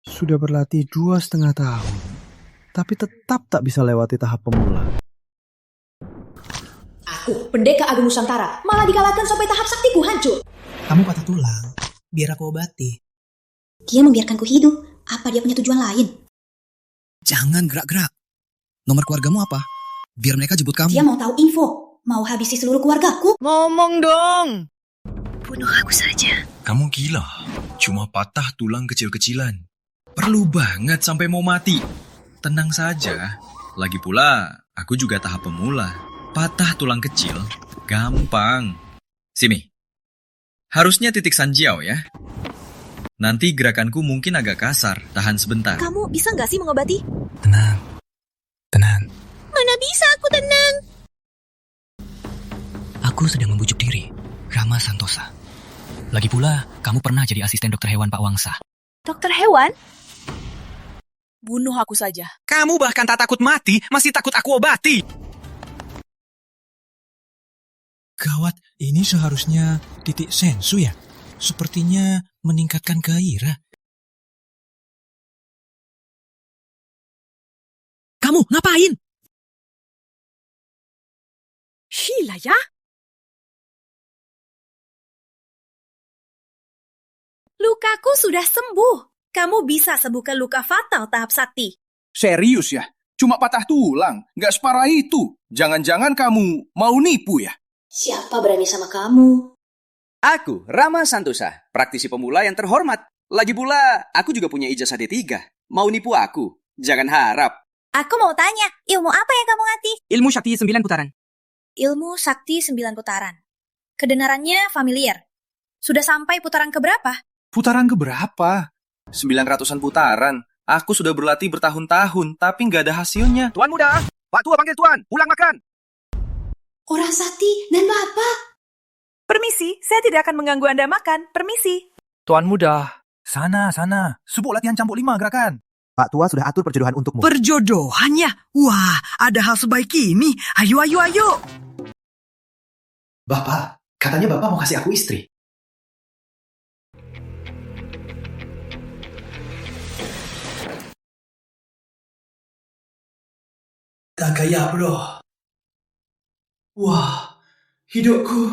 Sudah berlatih 2,5 tahun, tapi tetap tak bisa lewati tahap pemula. Aku, pendekar Agung Nusantara, malah dikalahkan sampai tahap saktiku hancur. Kamu patah tulang, biar aku obati. Dia membiarkanku hidup. Apa dia punya tujuan lain? Jangan gerak-gerak. Nomor keluargamu apa? Biar mereka jemput kamu. Dia mau tahu info. Mau habisi seluruh keluargaku. Ngomong dong. Bunuh aku saja. Kamu gila. Cuma patah tulang kecil-kecilan. Perlu banget sampai mau mati. Tenang saja. Lagi pula, aku juga tahap pemula. Patah tulang kecil, gampang. Simi, harusnya titik Sanjiao ya. Nanti gerakanku mungkin agak kasar, tahan sebentar. Kamu bisa nggak sih mengobati? Tenang. Mana bisa aku tenang? Aku sedang membujuk diri, Rama Santosa. Lagi pula, kamu pernah jadi asisten dokter hewan Pak Wangsa. Dokter hewan? Bunuh aku saja. Kamu bahkan tak takut mati, masih takut aku obati. Gawat, ini seharusnya titik sensu ya? Sepertinya meningkatkan gairah. Kamu ngapain? Sheila ya? Lukaku sudah sembuh. Kamu bisa sembuhkan luka fatal tahap sakti. Serius ya? Cuma patah tulang, nggak separah itu. Jangan-jangan kamu mau nipu ya? Siapa berani sama kamu? Aku, Rama Santosa, praktisi pemula yang terhormat. Lagi pula, aku juga punya ijazah D3. Mau nipu aku? Jangan harap. Aku mau tanya, ilmu apa yang kamu ngerti? Ilmu Sakti 9 putaran. Ilmu Sakti 9 putaran. Kedengarannya familiar. Sudah sampai putaran keberapa? Putaran keberapa? 900-an putaran. Aku sudah berlatih bertahun-tahun, tapi nggak ada hasilnya. Tuan muda, Pak Tua panggil Tuan, pulang makan. Orang Sakti dan Bapak. Permisi, saya tidak akan mengganggu Anda makan. Permisi. Tuan muda, sana. Subuk latihan campur 5 gerakan. Pak Tua sudah atur perjodohan untukmu. Perjodohannya? Wah, ada hal sebaik ini. Ayo. Bapak, katanya Bapak mau kasih aku istri. Tak gaya bro. Wah, hidupku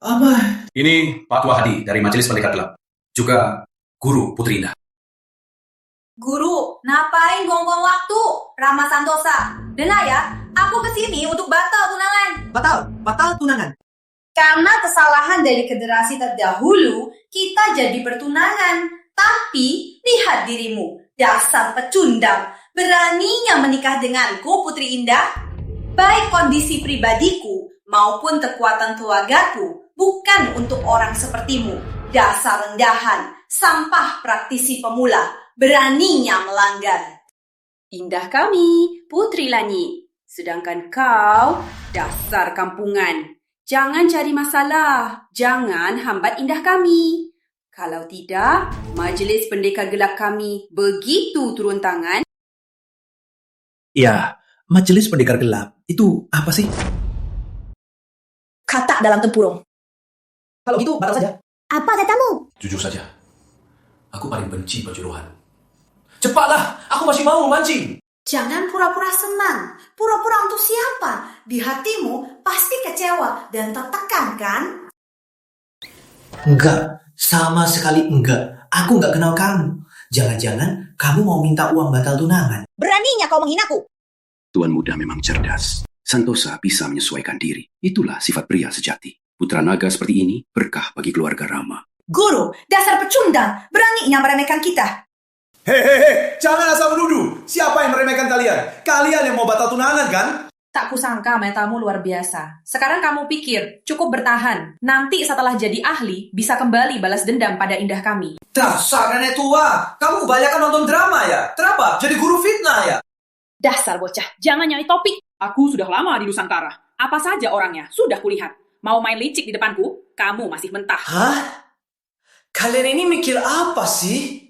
aman. Ini Pak Tua Hadi dari Majelis Pendekar Gelap. Juga Guru Putri Indah. Guru, ngapain buang-buang waktu? Rama Santosa. Dengar ya, aku kesini untuk batal tunangan. Batal tunangan. Karena kesalahan dari generasi terdahulu, kita jadi bertunangan. Tapi, lihat dirimu, dasar pecundang. Beraninya menikah denganku, Putri Indah? Baik kondisi pribadiku maupun kekuatan keluargaku bukan untuk orang sepertimu. Dasar rendahan, sampah praktisi pemula, beraninya melanggar. Indah kami, Putri Lanyi. Sedangkan kau, dasar kampungan. Jangan cari masalah, jangan hambat indah kami. Kalau tidak, Majelis Pendekar Gelap kami begitu turun tangan. Ya, Majelis Pendekar Gelap itu apa sih? Kata dalam tempurung. Kalau gitu, batal saja. Apa katamu? Jujur saja, aku paling benci perjodohan. Cepatlah, aku masih mau memancing. Jangan pura-pura senang. Pura-pura untuk siapa? Di hatimu pasti kecewa dan tertekan, kan? Enggak, sama sekali enggak. Aku enggak kenal kamu. Jangan-jangan kamu mau minta uang batal tunangan. Beraninya kau menghinaku. Tuan muda memang cerdas. Santosa bisa menyesuaikan diri. Itulah sifat pria sejati. Putra naga seperti ini berkah bagi keluarga Rama. Guru, dasar pecundang. Beraninya meremehkan kita. Hehehe, jangan asal menuduh. Siapa yang meremehkan kalian? Kalian yang mau batal tunangan kan? Tak kusangka metamu luar biasa. Sekarang kamu pikir, cukup bertahan. Nanti setelah jadi ahli, bisa kembali balas dendam pada indah kami. Dasar nenek tua. Kamu kebanyakan nonton drama ya? Kenapa? Jadi guru fitnah ya? Dasar bocah, jangan nyari topik. Aku sudah lama di Nusantara. Apa saja orangnya, sudah kulihat. Mau main licik di depanku, kamu masih mentah. Hah? Kalian ini mikir apa sih?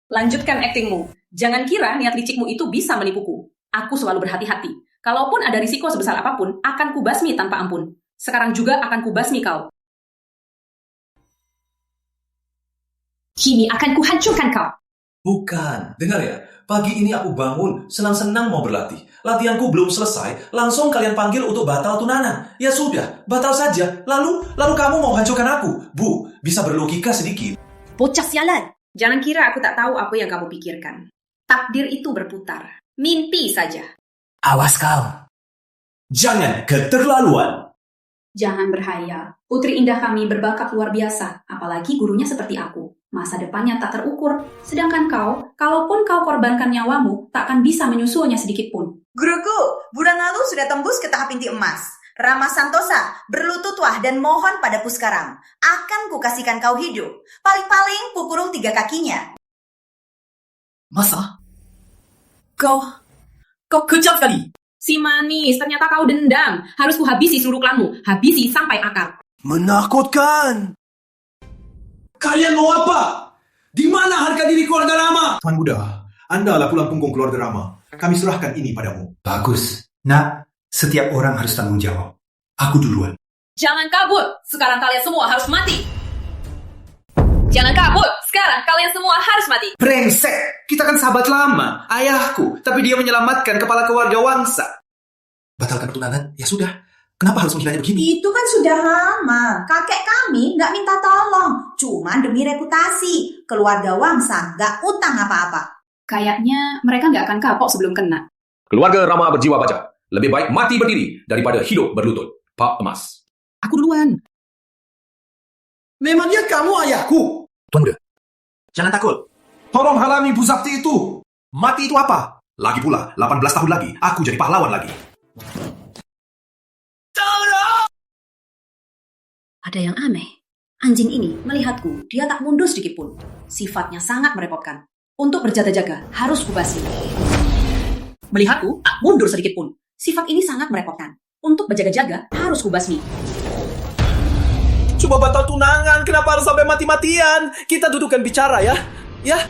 Lanjutkan aktingmu. Jangan kira niat licikmu itu bisa menipuku. Aku selalu berhati-hati. Kalaupun ada risiko sebesar apapun, akan kubasmi tanpa ampun. Sekarang juga akan kubasmi kau. Kini akan kuhancurkan kau. Bukan, dengar ya. Pagi ini aku bangun, senang-senang mau berlatih. Latihanku belum selesai, langsung kalian panggil untuk batal tunangan. Ya sudah, batal saja. Lalu kamu mau hancurkan aku. Bu, bisa berlogika sedikit. Bocah sialan. Jangan kira aku tak tahu apa yang kamu pikirkan. Takdir itu berputar. Mimpi saja. Awas kau. Jangan keterlaluan. Jangan berhayal. Putri indah kami berbakat luar biasa. Apalagi gurunya seperti aku. Masa depannya tak terukur. Sedangkan kau, kalaupun kau korbankan nyawamu, tak akan bisa menyusulnya sedikit pun. Guruku, bulan lalu sudah tembus ke tahap inti emas. Rama Santosa, berlututlah dan mohon pada Puskaram. Akan kukasihkan kau hidup. Paling-paling kukurung 3 kakinya. Masa? Kau kejam sekali. Si manis, ternyata kau dendam. Harus kuhabisi seluruh klanmu. Habisi sampai akar. Menakutkan. Kalian mau apa? Di mana harga diri keluarga Rama? Tuan Muda, Anda lah tulang punggung keluarga Rama. Kami serahkan ini padamu. Bagus. Nak, setiap orang harus tanggung jawab. Aku duluan. Jangan kabur. Sekarang kalian semua harus mati. Jangan kabur. Sekarang kalian semua harus mati. Brengsek! Kita kan sahabat lama, ayahku. Tapi dia menyelamatkan kepala keluarga Wangsa. Batalkan pertunangan? Ya sudah. Kenapa harus menghilangnya begini? Itu kan sudah lama. Kakek kami nggak minta tolong. Cuma demi reputasi. Keluarga Wangsa nggak utang apa-apa. Kayaknya mereka nggak akan kapok sebelum kena. Keluarga Rama berjiwa baja. Lebih baik mati berdiri daripada hidup berlutut. Pak Emas. Aku duluan. Memangnya kamu ayahku? Tuan Muda. Jangan takut. Tolong halangi Bu Sakti itu. Mati itu apa? Lagi pula, 18 tahun lagi, aku jadi pahlawan lagi. Ada yang aneh. Anjing ini melihatku, dia tak mundur sedikit pun. Sifatnya sangat merepotkan. Untuk berjaga-jaga, harus kubasi. Melihatku, tak mundur sedikit pun. Sifat ini sangat merepotkan. Untuk berjaga-jaga, harus kubasmi. Coba batal tunangan, kenapa harus sampai mati-matian? Kita dudukkan bicara ya. Ya.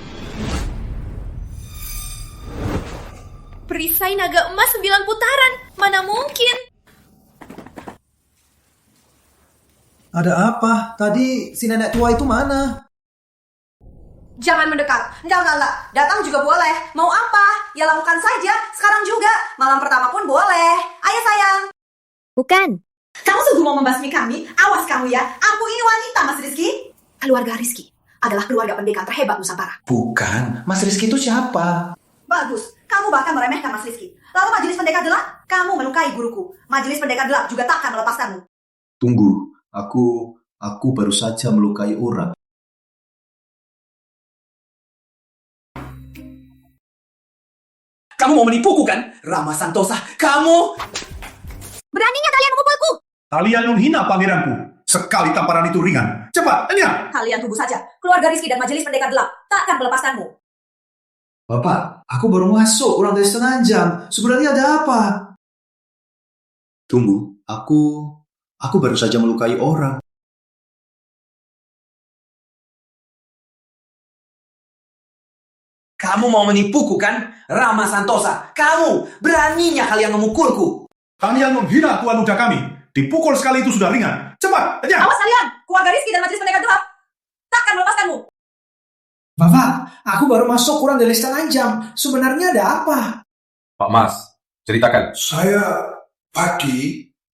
Perisai naga emas 9 putaran. Mana mungkin? Ada apa? Tadi si nenek tua itu mana? Jangan mendekat. Enggak. Datang juga boleh. Mau apa? Ya lakukan saja. Sekarang juga. Malam pertama pun boleh. Ayo sayang. Bukan. Kamu sungguh mau membasmi kami? Awas kamu ya. Aku ini wanita, Mas Rizky. Keluarga Rizky adalah keluarga pendekar terhebat Nusantara. Bukan. Mas Rizky itu siapa? Bagus. Kamu bahkan meremehkan Mas Rizky. Lalu Majelis Pendekar Gelap, kamu melukai guruku. Majelis Pendekar Gelap juga takkan melepaskanmu. Tunggu. Aku baru saja melukai orang. Kamu mau menipuku kan? Rama Santosa, kamu... Beraninya kalian memukulku. Kalian menghina pangeranku. Sekali tamparan itu ringan. Cepat, enyah! Kalian tunggu saja. Keluarga Rizky dan Majelis Pendekar Gelap takkan melepaskanmu. Bapak, aku baru masuk kurang dari setengah jam. Sebenarnya ada apa? Tunggu, aku baru saja melukai orang. Kamu mau menipuku kan? Rama Santosa, kamu beraninya kalian memukulku. Kalian menghina tuan muda kami. Dipukul sekali itu sudah ringan. Cepat, enyah! Awas kalian, keluarga Rizky dan Majelis Pendekar Gelap takkan melepaskanmu. Bapak, aku baru masuk kurang dari setengah jam. Sebenarnya ada apa? Pak Mas, ceritakan.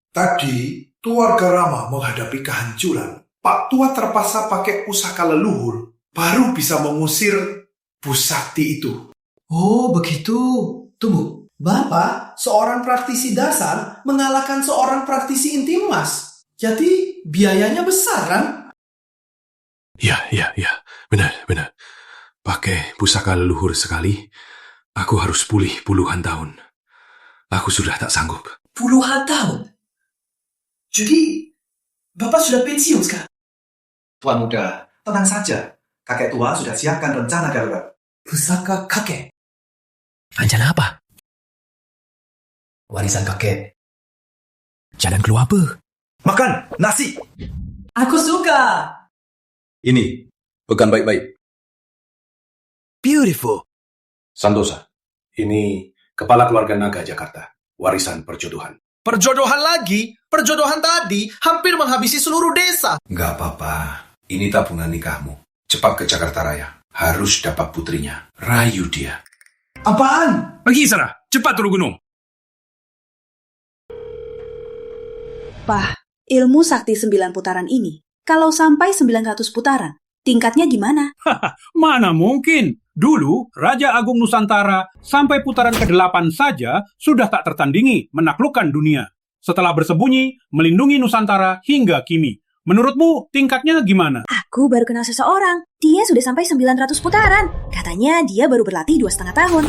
Tadi keluarga Rama menghadapi kehancuran. Pak Tua terpaksa pakai pusaka leluhur. Baru bisa mengusir Bu Sakti itu. Oh, begitu. Tunggu. Bapak, seorang praktisi dasar mengalahkan seorang praktisi inti emas. Jadi, biayanya besar, kan? Ya. Benar. Pakai pusaka leluhur sekali, aku harus pulih puluhan tahun. Aku sudah tak sanggup. Puluhan tahun? Jadi, Bapak sudah pensiun sekarang? Tuan muda, tenang saja. Kakek tua sudah siapkan rencana darurat. Pusaka kakek? Rencana apa? Warisan kakek. Jalan keluar apa? Makan nasi. Aku suka. Ini, pegang baik-baik. Beautiful. Santosa, ini kepala keluarga Naga Jakarta. Warisan perjodohan. Perjodohan lagi? Perjodohan tadi hampir menghabisi seluruh desa. Nggak apa-apa. Ini tabungan nikahmu. Cepat ke Jakarta Raya. Harus dapat putrinya. Rayu dia. Apaan? Pergi sana, cepat turun gunung. Pah, ilmu sakti 9 putaran ini, kalau sampai 900 putaran, tingkatnya gimana? Mana mungkin? Dulu, Raja Agung Nusantara sampai putaran ke-8 saja sudah tak tertandingi menaklukkan dunia. Setelah bersembunyi, melindungi Nusantara hingga kini. Menurutmu, tingkatnya gimana? Aku baru kenal seseorang. Dia sudah sampai 900 putaran. Katanya dia baru berlatih 2,5 tahun.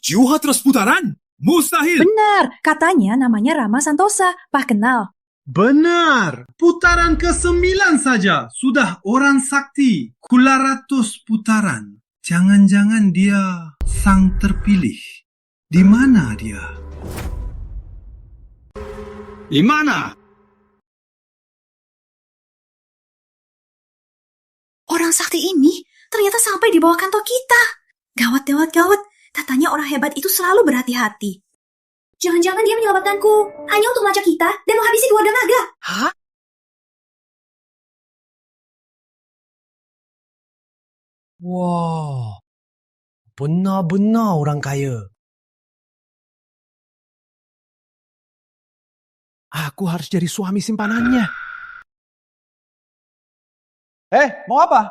200 putaran? Mustahil! Benar, katanya namanya Rama Santosa. Pah kenal. Benar, putaran ke-9 saja sudah orang sakti. Kula ratus putaran. Jangan-jangan dia sang terpilih. Di mana dia? Di mana? Orang sakti ini ternyata sampai di bawah kantor kita. Gawat, gawat, gawat. Katanya orang hebat itu selalu berhati-hati. Jangan-jangan dia menyelamatkanku hanya untuk melacak kita dan menghabisi keluarga naga. Hah? Wah, benar-benar orang kaya. Aku harus jadi suami simpanannya. Mau apa?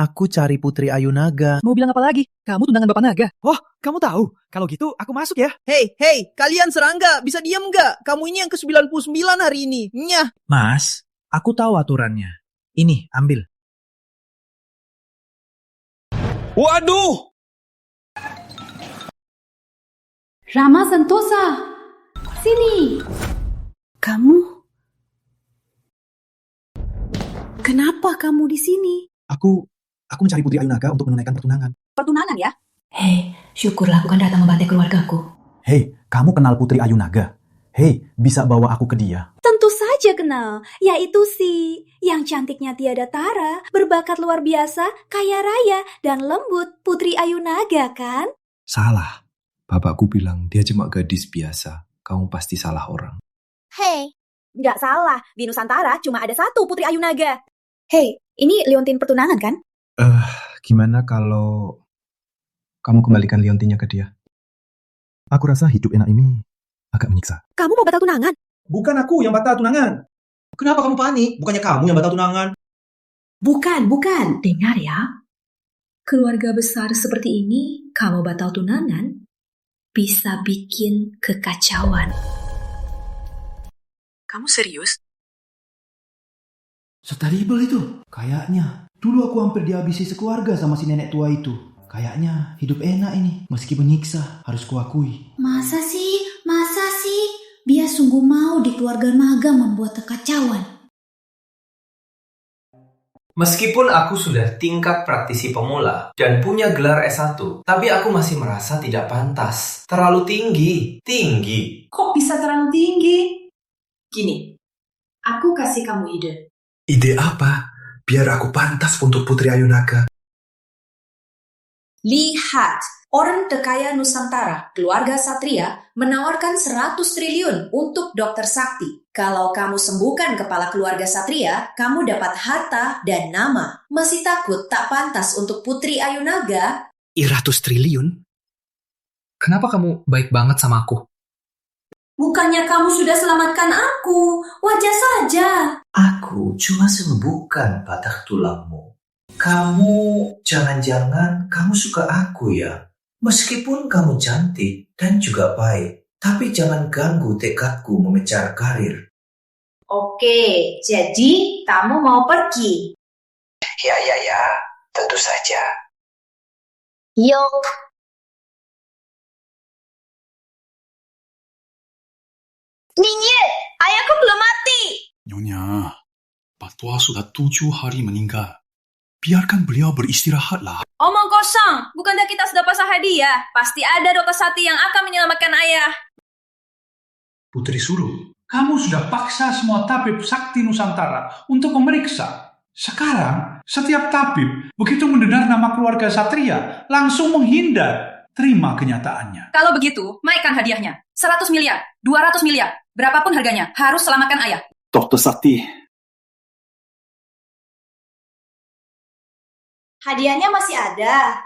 Aku cari Putri Ayu Naga. Mau bilang apa lagi? Kamu tunangan Bapak Naga. Oh, kamu tahu? Kalau gitu aku masuk ya. Hei, kalian serangga, bisa diam nggak? Kamu ini yang ke-99 hari ini. Nyah. Mas, aku tahu aturannya. Ini, ambil. Waduh! Rama Santosa, sini. Kenapa kamu di sini? Aku mencari Putri Ayu Naga untuk menunaikan pertunangan. Pertunangan ya? Hei, syukurlah bukan datang membantai keluargaku. Hei, kamu kenal Putri Ayu Naga? Hei, bisa bawa aku ke dia? Tentu saja kenal, yaitu si yang cantiknya tiada tara, berbakat luar biasa, kaya raya, dan lembut, Putri Ayu Naga kan? Salah. Bapakku bilang dia cuma gadis biasa. Kamu pasti salah orang. Hei, nggak salah. Di Nusantara cuma ada satu Putri Ayu Naga. Hei, ini liontin pertunangan kan? Gimana kalau kamu kembalikan liontinnya ke dia? Aku rasa hidup enak ini agak menyiksa. Kamu mau batal tunangan? Bukan aku yang batal tunangan. Kenapa kamu panik? Bukannya kamu yang batal tunangan. Bukan. Dengar ya. Keluarga besar seperti ini, kamu batal tunangan, bisa bikin kekacauan. Kamu serius? Seteribel itu. Kayaknya. Dulu aku hampir dihabisi sekeluarga sama si nenek tua itu. Kayaknya hidup enak ini. Meski menyiksa, harus kuakui. Masa sih? Dia sungguh mau di keluarga naga membuat kekacauan. Meskipun aku sudah tingkat praktisi pemula dan punya gelar S1, tapi aku masih merasa tidak pantas. Terlalu tinggi. Kok bisa terlalu tinggi? Gini, aku kasih kamu ide. Ide apa? Biar aku pantas untuk Putri Ayu Naga. Lihat, orang terkaya Nusantara, keluarga Satria, menawarkan 100 triliun untuk dokter sakti. Kalau kamu sembuhkan kepala keluarga Satria, kamu dapat harta dan nama. Masih takut tak pantas untuk Putri Ayu Naga? 100 triliun? Kenapa kamu baik banget sama aku? Bukannya kamu sudah selamatkan aku, wajar saja. Aku cuma sembuhkan patah tulangmu. Kamu, jangan-jangan kamu suka aku ya? Meskipun kamu cantik dan juga baik, tapi jangan ganggu tekadku mengejar karir. Oke, jadi kamu mau pergi? Ya, tentu saja. Yo. Ninye, ayahku belum mati. Nyonya, Pak Tua sudah 7 hari meninggal. Biarkan beliau beristirahatlah. Omong kosong, bukankah kita sudah pasang hadiah? Pasti ada dokter Sati yang akan menyelamatkan ayah. Putri Suru, kamu sudah paksa semua tabib sakti Nusantara untuk memeriksa. Sekarang, setiap tabib begitu mendengar nama keluarga Satria, langsung menghindar. Terima kenyataannya. Kalau begitu, naikkan hadiahnya. 100 miliar, 200 miliar, berapapun harganya, harus selamatkan ayah. Dokter Sakti, Hadiahnya masih ada.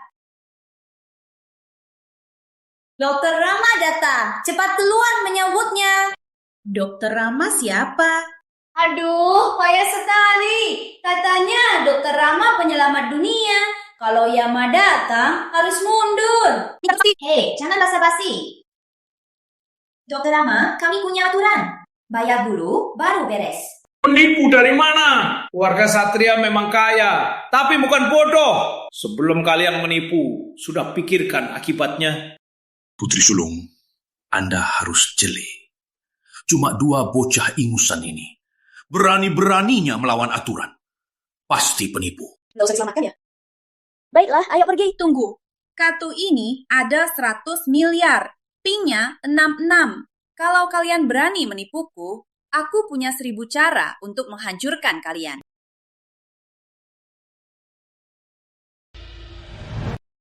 Dokter Rama datang. Cepat keluar menyambutnya. Dokter Rama siapa? Aduh, payah sekali. Katanya Dokter Rama penyelamat dunia. Kalau Yama datang, harus mundur. Hei, jangan basa-basi. Dokter Rama, kami punya aturan. Bayar dulu, baru beres. Penipu dari mana? Warga Satria memang kaya, tapi bukan bodoh. Sebelum kalian menipu, sudah pikirkan akibatnya. Putri Sulung, Anda harus jeli. Cuma 2 bocah ingusan ini. Berani-beraninya melawan aturan. Pasti penipu. Nggak usah diselamatkan ya? Baiklah, ayo pergi. Tunggu. Kartu ini ada 100 miliar. Pingnya 66. Kalau kalian berani menipuku, aku punya 1000 cara untuk menghancurkan kalian.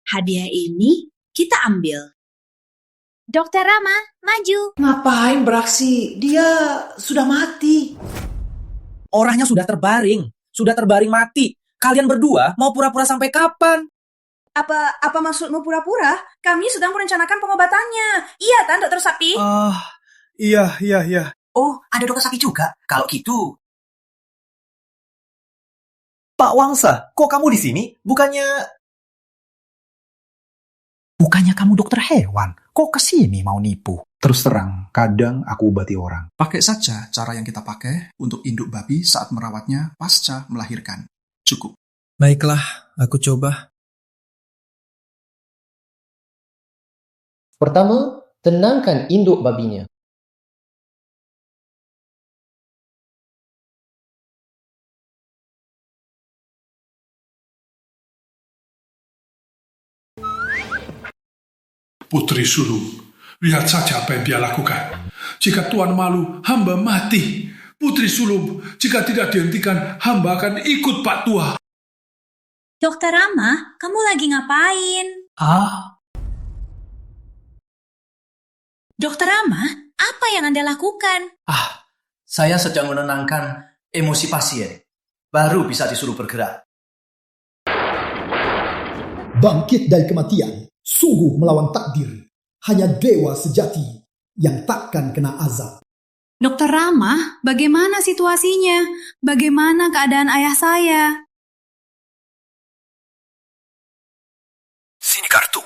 Hadiah ini kita ambil. Dokter Rama, maju. Ngapain beraksi? Dia sudah mati. Orangnya sudah terbaring mati. Kalian berdua mau pura-pura sampai kapan? Apa maksudmu pura-pura? Kami sedang merencanakan pengobatannya. Iya kan, Dokter Sakti? Iya. Oh, ada Dokter Sakti juga. Kalau gitu. Pak Wangsa, kok kamu di sini? Bukannya kamu dokter hewan, kok kesini mau nipu? Terus terang, kadang aku obati orang. Pakai saja cara yang kita pakai untuk induk babi saat merawatnya pasca melahirkan. Cukup. Baiklah, aku coba. Pertama, tenangkan induk babinya. Putri Sulung, lihat saja apa yang dia lakukan. Jika Tuan malu, hamba mati. Putri Sulung, jika tidak dihentikan, hamba akan ikut Pak Tua. Dokter Rama, kamu lagi ngapain? Dokter Rama, apa yang Anda lakukan? Saya sedang menenangkan emosi pasien. Baru bisa disuruh bergerak. Bangkit dari kematian, sungguh melawan takdir. Hanya dewa sejati yang takkan kena azab. Dokter Rama, bagaimana situasinya? Bagaimana keadaan ayah saya? Sini kartu.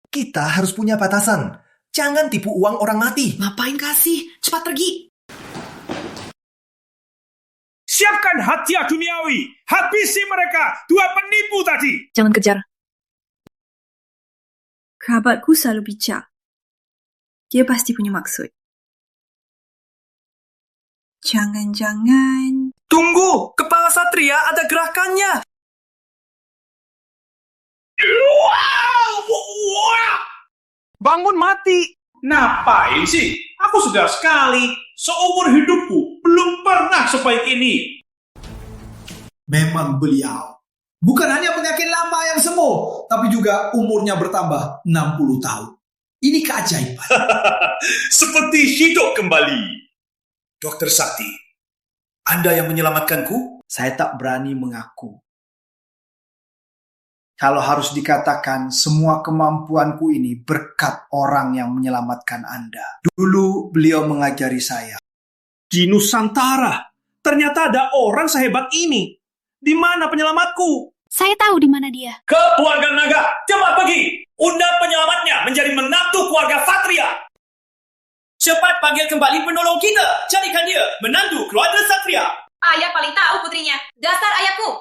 Kita harus punya batasan. Jangan tipu uang orang mati. Ngapain kasih? Cepat pergi. Siapkan hadiah duniawi. Habisi mereka. 2 penipu tadi. Jangan kejar. Kerabatku selalu bijak. Dia pasti punya maksud. Jangan-jangan... Tunggu! Kepala Satria ada gerakannya! Bangun mati. Ngapain sih? Aku sudah sekali. Seumur hidupku belum pernah sebaik ini. Memang beliau bukan hanya penyakit lama yang sembuh, tapi juga umurnya bertambah 60 tahun. Ini keajaiban. Seperti hidup kembali. Dokter Sakti, Anda yang menyelamatkanku? Saya tak berani mengaku. Kalau harus dikatakan, semua kemampuanku ini berkat orang yang menyelamatkan Anda. Dulu beliau mengajari saya. Di Nusantara, ternyata ada orang sehebat ini. Di mana penyelamatku? Saya tahu di mana dia. Ke keluarga naga, cepat pergi. Undang penyelamatnya menjadi menantu keluarga Satria. Cepat panggil kembali penolong kita. Carikan dia, menantu keluarga Satria. Ayah paling tahu putrinya. Dasar ayahku.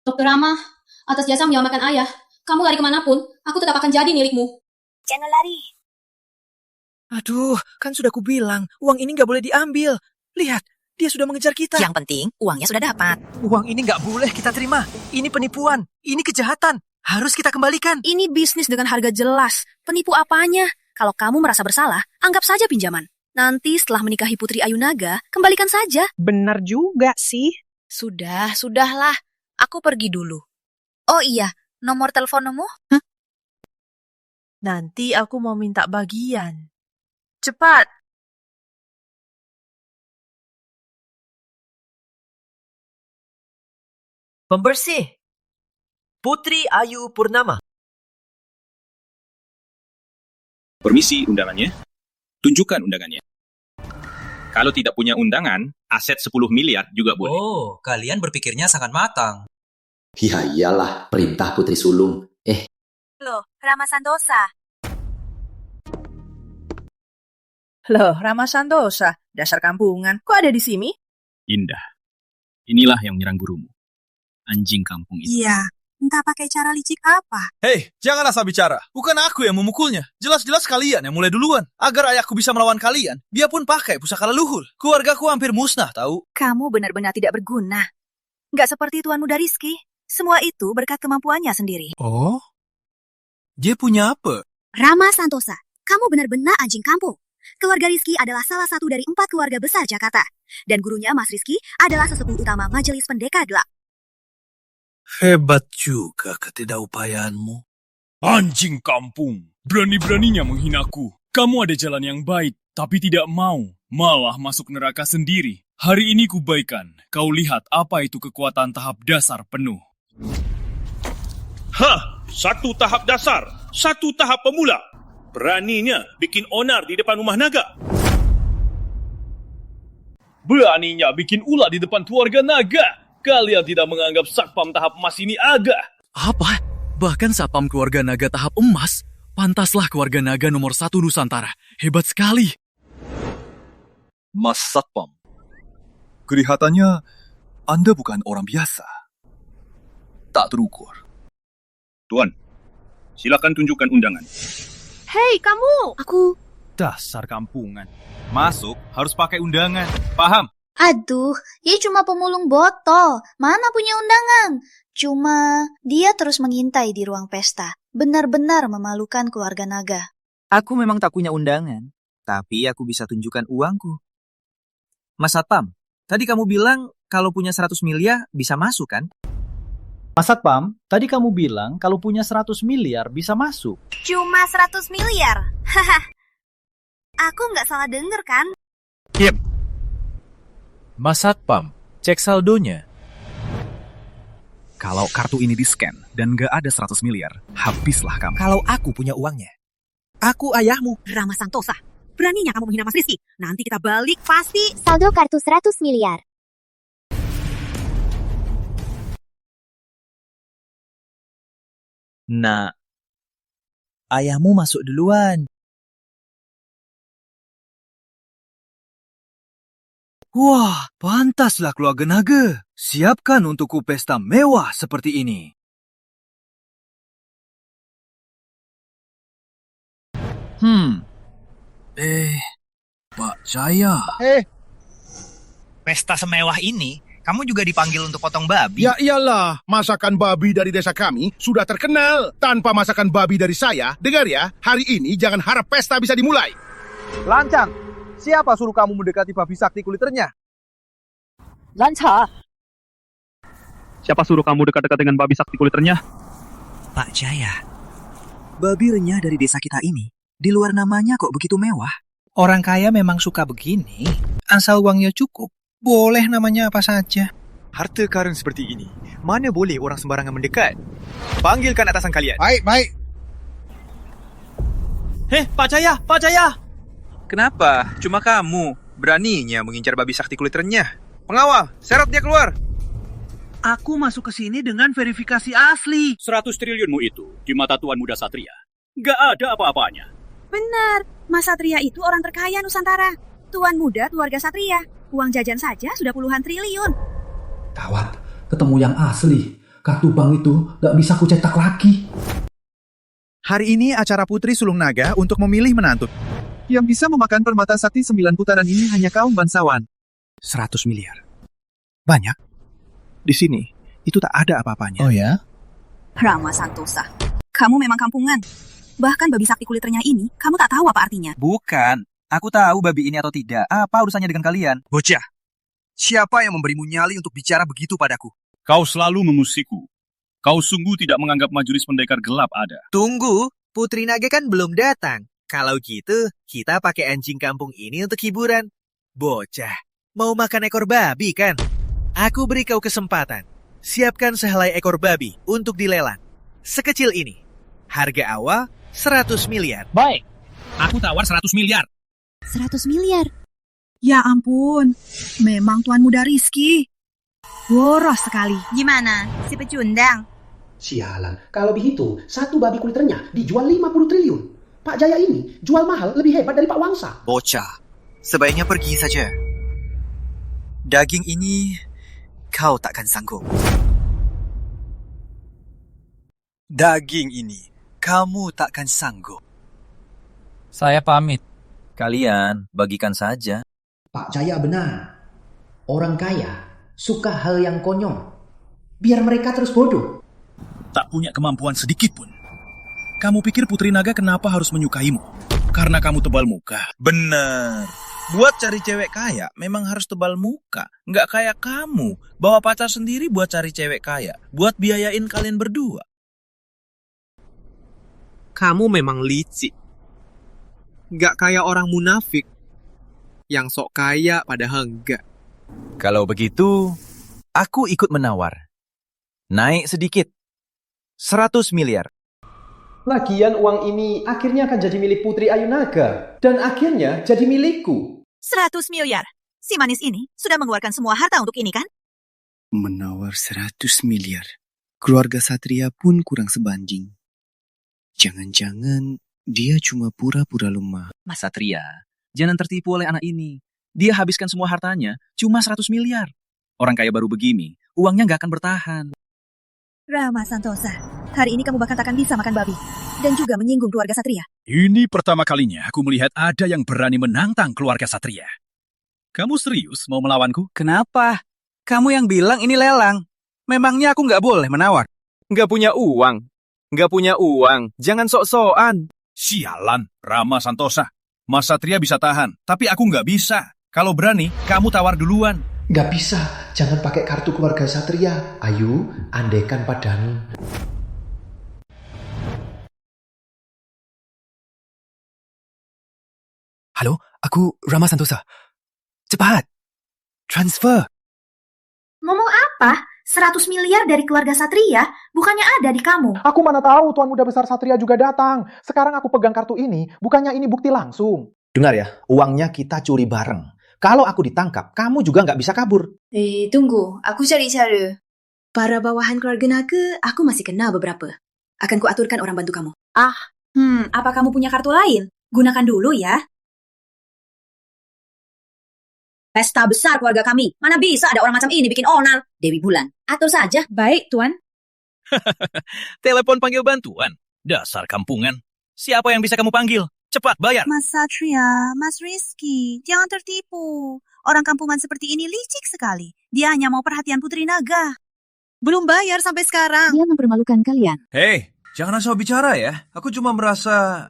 Dokter Rama, atas jasa menyelamatkan ayah, kamu lari kemanapun, aku tetap akan jadi milikmu. Jangan lari. Aduh, kan sudah kubilang, uang ini nggak boleh diambil. Lihat, dia sudah mengejar kita. Yang penting, uangnya sudah dapat. Uang ini nggak boleh kita terima. Ini penipuan, ini kejahatan. Harus kita kembalikan. Ini bisnis dengan harga jelas. Penipu apanya? Kalau kamu merasa bersalah, anggap saja pinjaman. Nanti setelah menikahi Putri Ayu Naga, kembalikan saja. Benar juga sih. Sudahlah. Aku pergi dulu. Oh iya, nomor teleponmu? Nanti aku mau minta bagian. Cepat. Pembersih, Putri Ayu Purnama. Permisi undangannya. Tunjukkan undangannya. Kalau tidak punya undangan, aset 10 miliar juga boleh. Oh, kalian berpikirnya sangat matang. Ya iyalah, perintah Putri Sulung. Loh, Rama Santosa. Loh, Rama Santosa, dasar kampungan. Kok ada di sini? Indah. Inilah yang menyerang gurumu. Anjing kampung itu. Iya, entah pakai cara licik apa. Hei, jangan asal bicara. Bukan aku yang memukulnya. Jelas-jelas kalian yang mulai duluan. Agar ayahku bisa melawan kalian, dia pun pakai pusaka leluhur. Keluargaku hampir musnah, tahu? Kamu benar-benar tidak berguna. Nggak seperti Tuan Muda Rizky. Semua itu berkat kemampuannya sendiri. Oh? Dia punya apa? Rama Santosa, kamu benar-benar anjing kampung. Keluarga Rizky adalah salah satu dari 4 keluarga besar Jakarta. Dan gurunya Mas Rizky adalah sesepuh utama Majelis Pendekar Gelap. Hebat juga ketidakupayaanmu. Anjing kampung, berani-beraninya menghinaku. Kamu ada jalan yang baik, tapi tidak mau. Malah masuk neraka sendiri. Hari ini kubaikan, kau lihat apa itu kekuatan tahap dasar penuh. Hah, 1 tahap dasar, 1 tahap pemula. Beraninya bikin onar di depan rumah naga. Beraninya bikin ulah di depan keluarga naga. Kalian tidak menganggap satpam tahap emas ini agak. Apa? Bahkan satpam keluarga naga tahap emas? Pantaslah keluarga naga nomor 1 Nusantara. Hebat sekali. Mas Satpam, kelihatannya Anda bukan orang biasa. Tak terukur. Tuan, silakan tunjukkan undangan. Hei, kamu! Aku... Dasar kampungan. Masuk harus pakai undangan. Paham? Aduh, dia cuma pemulung botol. Mana punya undangan? Cuma dia terus mengintai di ruang pesta. Benar-benar memalukan keluarga naga. Aku memang tak punya undangan, tapi aku bisa tunjukkan uangku. Mas Satpam, tadi kamu bilang kalau punya 100 miliar bisa masuk kan? Mas Satpam, tadi kamu bilang kalau punya 100 miliar bisa masuk. Cuma 100 miliar? Haha. Aku nggak salah denger kan? Yep. Mas Satpam, cek saldonya. Kalau kartu ini di-scan dan nggak ada 100 miliar, habislah kamu. Kalau aku punya uangnya, aku ayahmu. Rama Santosa, beraninya kamu menghina Mas Rizky. Nanti kita balik pasti. Saldo kartu 100 miliar. Nah, ayahmu masuk duluan. Wah, pantaslah keluarga naga. Siapkan untukku pesta mewah seperti ini. Pak Jaya. Pesta semewah ini, kamu juga dipanggil untuk potong babi? Ya iyalah, masakan babi dari desa kami sudah terkenal. Tanpa masakan babi dari saya, dengar ya, hari ini jangan harap pesta bisa dimulai. Lancang, siapa suruh kamu mendekati babi sakti kulit renyah? Lancar. Siapa suruh kamu dekat-dekat dengan babi sakti kulit renyah? Pak Jaya, babi renyah dari desa kita ini, di luar namanya kok begitu mewah? Orang kaya memang suka begini. Asal uangnya cukup, boleh namanya apa saja. Harta karun seperti ini, mana boleh orang sembarangan mendekat? Panggilkan atasan kalian. Baik. Pak Jaya, Pak Jaya. Kenapa? Cuma kamu beraninya mengincar babi sakti kulit renyah. Pengawal, seret dia keluar. Aku masuk ke sini dengan verifikasi asli. 100 triliunmu itu di mata Tuan Muda Satria. Nggak ada apa-apanya. Benar, Mas Satria itu orang terkaya Nusantara. Tuan Muda keluarga Satria. Uang jajan saja sudah puluhan triliun. Gawat, ketemu yang asli. Kartu bank itu gak bisa kucetak lagi. Hari ini acara Putri Sulung Naga untuk memilih menantu. Yang bisa memakan permata sakti 9 putaran ini hanya kaum bangsawan. 100 miliar. Banyak. Di sini, itu tak ada apa-apanya. Oh ya? Rama Santosa, kamu memang kampungan. Bahkan babi sakti kulit renyah ini, kamu tak tahu apa artinya. Bukan. Aku tahu babi ini atau tidak. Apa urusannya dengan kalian? Bocah, siapa yang memberimu nyali untuk bicara begitu padaku? Kau selalu memusikku. Kau sungguh tidak menganggap majelis pendekar gelap ada. Tunggu, Putri Naga kan belum datang. Kalau gitu, kita pakai anjing kampung ini untuk hiburan. Bocah, mau makan ekor babi kan? Aku beri kau kesempatan. siapkan sehelai ekor babi untuk dilelang. Sekecil ini. Harga awal 100 miliar. Baik. Aku tawar 100 miliar. 100 miliar. Ya ampun, memang Tuan Muda Rizky. Boros sekali. Gimana? Si pecundang? Sialan, kalau begitu, satu babi kulit renyah dijual 50 triliun. Pak Jaya ini jual mahal lebih hebat dari Pak Wangsa. Bocah, sebaiknya pergi saja. Daging ini kau takkan sanggup. Daging ini kamu takkan sanggup. Saya pamit. Kalian bagikan saja. Pak Jaya benar. Orang kaya suka hal yang konyol. Biar mereka terus bodoh. Tak punya kemampuan sedikit pun. Kamu pikir Putri Naga kenapa harus menyukaimu? Karena kamu tebal muka. Bener. Buat cari cewek kaya, memang harus tebal muka. Nggak kayak kamu. Bawa pacar sendiri buat cari cewek kaya. Buat biayain kalian berdua. Kamu memang licik. Nggak kayak orang munafik. Yang sok kaya padahal enggak. Kalau begitu, aku ikut menawar. Naik sedikit. 100 miliar. Lagian uang ini akhirnya akan jadi milik Putri Ayu Naga. Dan akhirnya jadi milikku. 100 miliar. Si manis ini sudah mengeluarkan semua harta untuk ini kan? Menawar 100 miliar. Keluarga Satria pun kurang sebanding. Jangan-jangan dia cuma pura-pura lemah. Mas Satria, jangan tertipu oleh anak ini. Dia habiskan semua hartanya cuma 100 miliar. Orang kaya baru begini, uangnya nggak akan bertahan. Rama Santosa, hari ini kamu bahkan takkan bisa makan babi. Dan juga menyinggung keluarga Satria. Ini pertama kalinya aku melihat ada yang berani menantang keluarga Satria. Kamu serius mau melawanku? Kenapa? Kamu yang bilang ini lelang. Memangnya aku nggak boleh menawar? Nggak punya uang. Nggak punya uang. Jangan sok-sokan. Sialan, Rama Santosa. Mas Satria bisa tahan, tapi aku nggak bisa. Kalau berani, kamu tawar duluan. Nggak bisa, jangan pakai kartu keluarga Satria. Ayo, andaikan padamu. Halo, aku Rama Santosa. Cepat, transfer. Ngomong apa? 100 miliar dari keluarga Satria? Bukannya ada di kamu? Aku mana tahu Tuan Muda Besar Satria juga datang. Sekarang aku pegang kartu ini, bukannya ini bukti langsung. Dengar ya, uangnya kita curi bareng. Kalau aku ditangkap, kamu juga nggak bisa kabur. Tunggu, aku cari cara. Para bawahan keluarga Naga, aku masih kenal beberapa. Akan kuaturkan orang bantu kamu. Apa kamu punya kartu lain? Gunakan dulu ya. Pesta besar keluarga kami. Mana bisa ada orang macam ini bikin onar? Dewi Bulan. Atur saja. Baik, Tuan. Telepon panggil bantuan. Dasar kampungan. Siapa yang bisa kamu panggil? Cepat bayar. Mas Satria, Mas Rizky, jangan tertipu. Orang kampungan seperti ini licik sekali. Dia hanya mau perhatian Putri Naga. Belum bayar sampai sekarang. Dia mempermalukan kalian. Hei, jangan asal bicara ya. Aku cuma merasa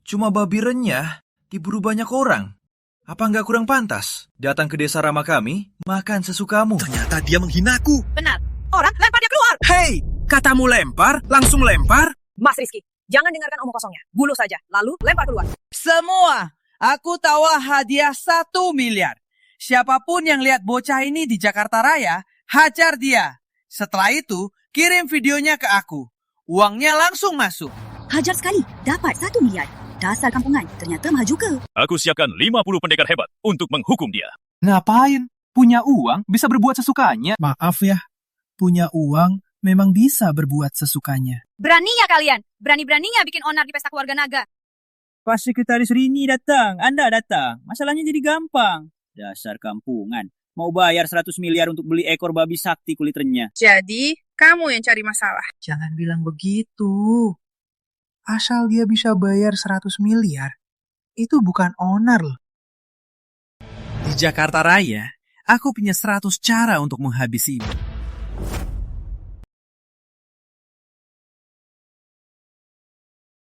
babi renyah diburu banyak orang. Apa nggak kurang pantas? Datang ke desa Rama kami, makan sesukamu. Ternyata dia menghinaku. Benar. Orang, lempar dia keluar. Hei, katamu lempar, langsung lempar. Mas Rizky, jangan dengarkan omong kosongnya. Bunuh saja, lalu lempar keluar. Semua, aku tawar hadiah 1 miliar. Siapapun yang lihat bocah ini di Jakarta Raya, hajar dia. Setelah itu, kirim videonya ke aku. Uangnya langsung masuk. Hajar sekali, dapat 1 miliar. Dasar kampungan, ternyata mahal juga. Aku siapkan 50 pendekar hebat untuk menghukum dia. Ngapain? Punya uang, bisa berbuat sesukanya. Maaf ya, punya uang memang bisa berbuat sesukanya. Beraninya kalian, berani-beraninya bikin onar di pesta keluarga Naga. Pas Sekretaris Rini datang, Anda datang. Masalahnya jadi gampang. Dasar kampungan. Mau bayar 100 miliar untuk beli ekor babi sakti kulit renyah. Jadi, kamu yang cari masalah. Jangan bilang begitu. Asal dia bisa bayar 100 miliar, itu bukan onar loh. Di Jakarta Raya, aku punya 100 cara untuk menghabisinya.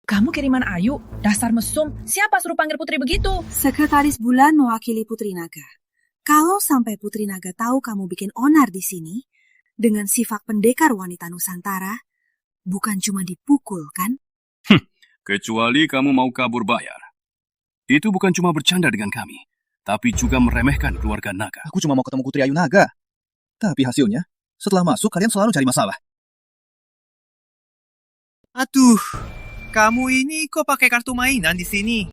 Kamu kiriman Ayu, dasar mesum. Siapa suruh panggil Putri begitu? Sekretaris Bulan mewakili Putri Naga. Kalau sampai Putri Naga tahu kamu bikin onar di sini, dengan sifat pendekar wanita Nusantara, bukan cuma dipukul, kan? Kecuali kamu mau kabur bayar. Itu bukan cuma bercanda dengan kami, tapi juga meremehkan keluarga Naga. Aku cuma mau ketemu Putri Ayu Naga. Tapi hasilnya, Setelah masuk, kalian selalu cari masalah. Aduh, kamu ini kok pakai kartu mainan di sini?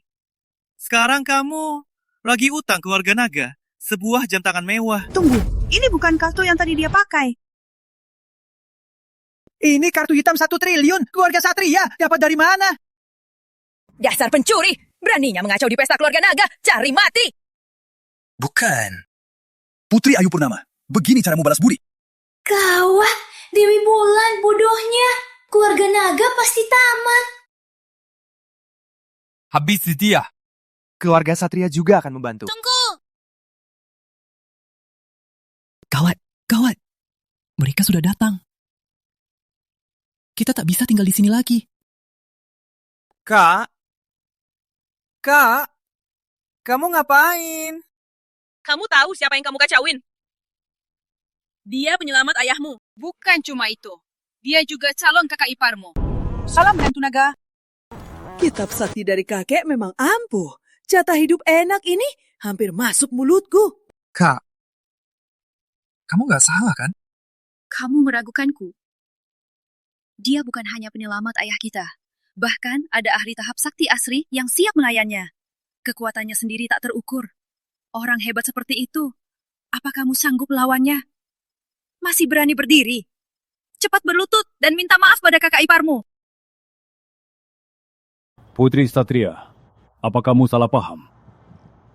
Sekarang kamu lagi utang keluarga naga sebuah jam tangan mewah. Tunggu, ini bukan kartu yang tadi dia pakai. Ini kartu hitam 1 triliun. Keluarga Satria dapat dari mana? Dasar pencuri! Beraninya mengacau di pesta keluarga naga. Cari mati! Bukan. Putri Ayu Purnama, begini caramu balas budi. Gawat, Dewi Bulan bodohnya. Keluarga naga pasti tamat. Habis dia. Keluarga Satria juga akan membantu. Tunggu! Gawat. Mereka sudah datang. Kita tak bisa tinggal di sini lagi. Kak, kamu ngapain? Kamu tahu siapa yang kamu kacauin? Dia penyelamat ayahmu. Bukan cuma itu. Dia juga calon kakak iparmu. Salam hantu naga. Kitab sakti dari kakek memang ampuh. Jatah hidup enak ini hampir masuk mulutku. Kak, kamu gak salah kan? Kamu meragukanku. Dia bukan hanya penyelamat ayah kita. Bahkan ada ahli tahap sakti asri yang siap melayannya. Kekuatannya sendiri tak terukur. Orang hebat seperti itu, apa kamu sanggup melawannya? Masih berani berdiri? Cepat berlutut dan minta maaf pada kakak iparmu. Putri Satria, apa kamu salah paham?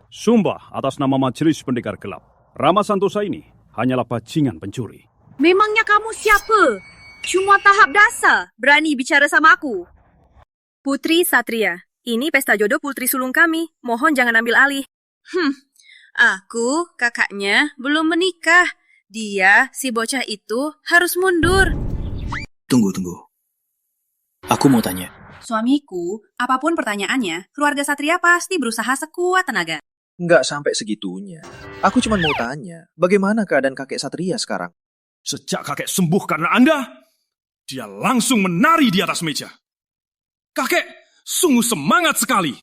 Sumpah atas nama Majelis Pendekar Gelap, Rama Santosa ini hanyalah bajingan pencuri. Memangnya kamu siapa? Cuma tahap dasar berani bicara sama aku. Putri Satria, ini pesta jodoh putri sulung kami. Mohon jangan ambil alih. Aku, kakaknya, belum menikah. Dia, si bocah itu, harus mundur. Tunggu. Aku mau tanya. Suamiku, apapun pertanyaannya, keluarga Satria pasti berusaha sekuat tenaga. Nggak sampai segitunya. Aku cuma mau tanya, bagaimana keadaan kakek Satria sekarang? Sejak kakek sembuh karena Anda, dia langsung menari di atas meja. Kakek sungguh semangat sekali.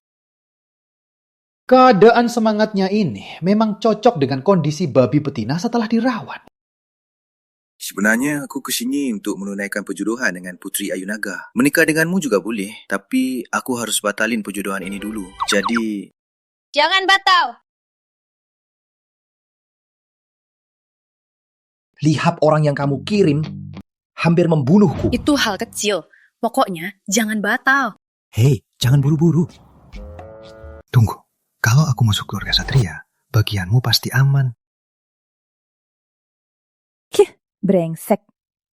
Keadaan semangatnya ini memang cocok dengan kondisi babi betina setelah dirawat. Sebenarnya aku kesini untuk menunaikan perjodohan dengan Putri Ayu Naga. Menikah denganmu juga boleh, tapi aku harus batalin perjodohan ini dulu. Jadi... Jangan batal. Lihat orang yang kamu kirim hampir membunuhku. Itu hal kecil. Pokoknya jangan batal. Hei, jangan buru-buru. Tunggu, kalau aku masuk keluarga Satria, bagianmu pasti aman. Brengsek.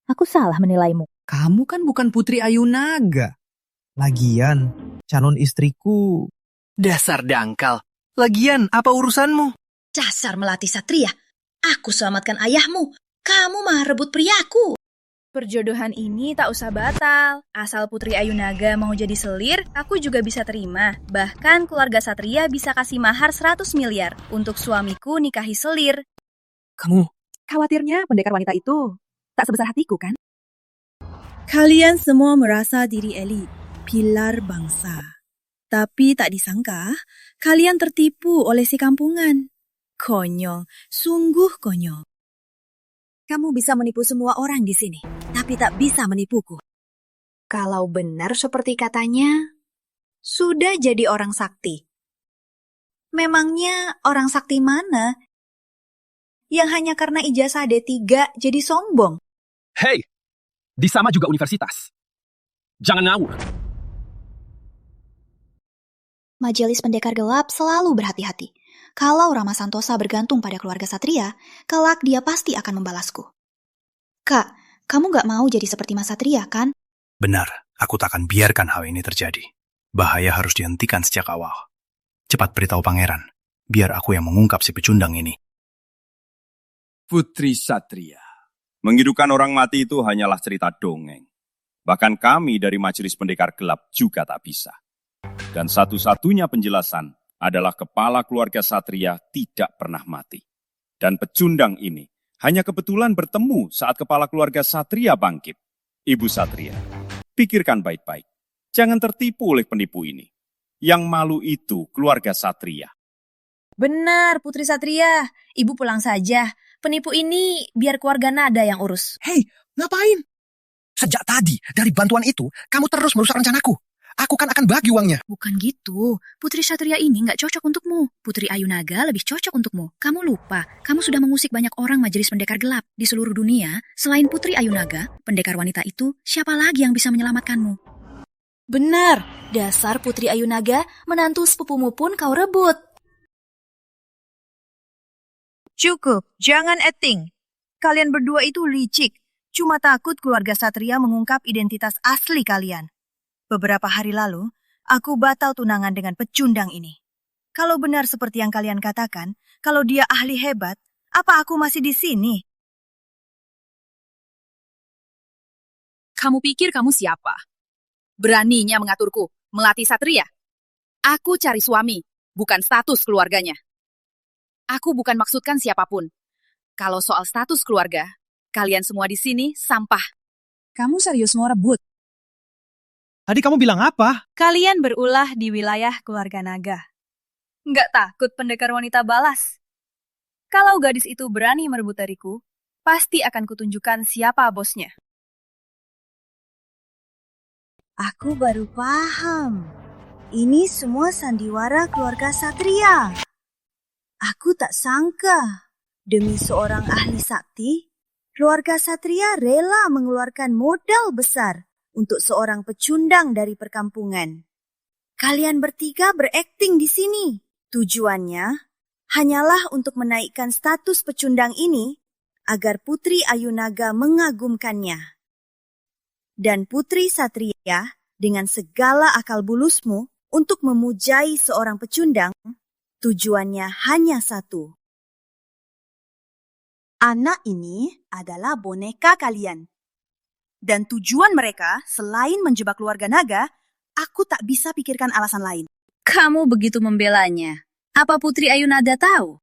Aku salah menilaimu. Kamu kan bukan Putri Ayu Naga. Lagian, calon istriku. Dasar dangkal. Lagian, apa urusanmu? Dasar melati Satria. Aku selamatkan ayahmu. Kamu malah rebut priaku. Perjodohan ini tak usah batal. Asal Putri Ayu Naga mau jadi selir, aku juga bisa terima. Bahkan keluarga Satria bisa kasih mahar 100 miliar untuk suamiku nikahi selir. Kamu... Khawatirnya pendekar wanita itu tak sebesar hatiku, kan? Kalian semua merasa diri elit, pilar bangsa. Tapi tak disangka, kalian tertipu oleh si kampungan. Konyol, sungguh konyol. Kamu bisa menipu semua orang di sini, tapi tak bisa menipuku. Kalau benar seperti katanya, sudah jadi orang sakti. Memangnya orang sakti mana yang hanya karena ijazah D3 jadi sombong? Hei, di sama juga universitas. Jangan ngawur. Majelis Pendekar Gelap selalu berhati-hati. Kalau Rama Santosa bergantung pada keluarga Satria, kelak dia pasti akan membalasku. Kak, kamu gak mau jadi seperti Mas Satria, kan? Benar, aku tak akan biarkan hal ini terjadi. Bahaya harus dihentikan sejak awal. Cepat beritahu pangeran, biar aku yang mengungkap si pecundang ini. Putri Satria. Menghidupkan orang mati itu hanyalah cerita dongeng. Bahkan kami dari Majelis Pendekar Gelap juga tak bisa. Dan satu-satunya penjelasan adalah kepala keluarga Satria tidak pernah mati. Dan pecundang ini hanya kebetulan bertemu saat kepala keluarga Satria bangkit. Ibu Satria, pikirkan baik-baik. Jangan tertipu oleh penipu ini. Yang malu itu keluarga Satria. Benar, Putri Satria. Ibu pulang saja. Penipu ini biar keluarga Nada yang urus. Hei, ngapain? Sejak tadi, dari bantuan itu, kamu terus merusak rencanaku. Aku kan akan bagi uangnya. Bukan gitu. Putri Satria ini nggak cocok untukmu. Putri Ayu Naga lebih cocok untukmu. Kamu lupa, kamu sudah mengusik banyak orang majelis pendekar gelap. Di seluruh dunia, selain Putri Ayu Naga, pendekar wanita itu, siapa lagi yang bisa menyelamatkanmu? Benar, dasar Putri Ayu Naga, menantu sepupumu pun kau rebut. Cukup, jangan acting. Kalian berdua itu licik. Cuma takut keluarga Satria mengungkap identitas asli kalian. Beberapa hari lalu, aku batal tunangan dengan pecundang ini. Kalau benar seperti yang kalian katakan, kalau dia ahli hebat, apa aku masih di sini? Kamu pikir kamu siapa? Beraninya mengaturku, melatih Satria. Aku cari suami, bukan status keluarganya. Aku bukan maksudkan siapapun. Kalau soal status keluarga, kalian semua di sini sampah. Kamu serius mau rebut? Tadi kamu bilang apa? Kalian berulah di wilayah keluarga Naga. Nggak takut pendekar wanita balas? Kalau gadis itu berani merebut dariku, pasti akan kutunjukkan siapa bosnya. Aku baru paham. Ini semua sandiwara keluarga Satria. Aku tak sangka, demi seorang ahli sakti, keluarga Satria rela mengeluarkan modal besar untuk seorang pecundang dari perkampungan. Kalian bertiga berakting di sini. Tujuannya hanyalah untuk menaikkan status pecundang ini agar Putri Ayu Naga mengagumkannya. Dan Putri Satria dengan segala akal bulusmu untuk memujai seorang pecundang, tujuannya hanya satu. Anak ini adalah boneka kalian. Dan tujuan mereka, selain menjebak keluarga Naga, aku tak bisa pikirkan alasan lain. Kamu begitu membelanya. Apa Putri Ayu Naga tahu?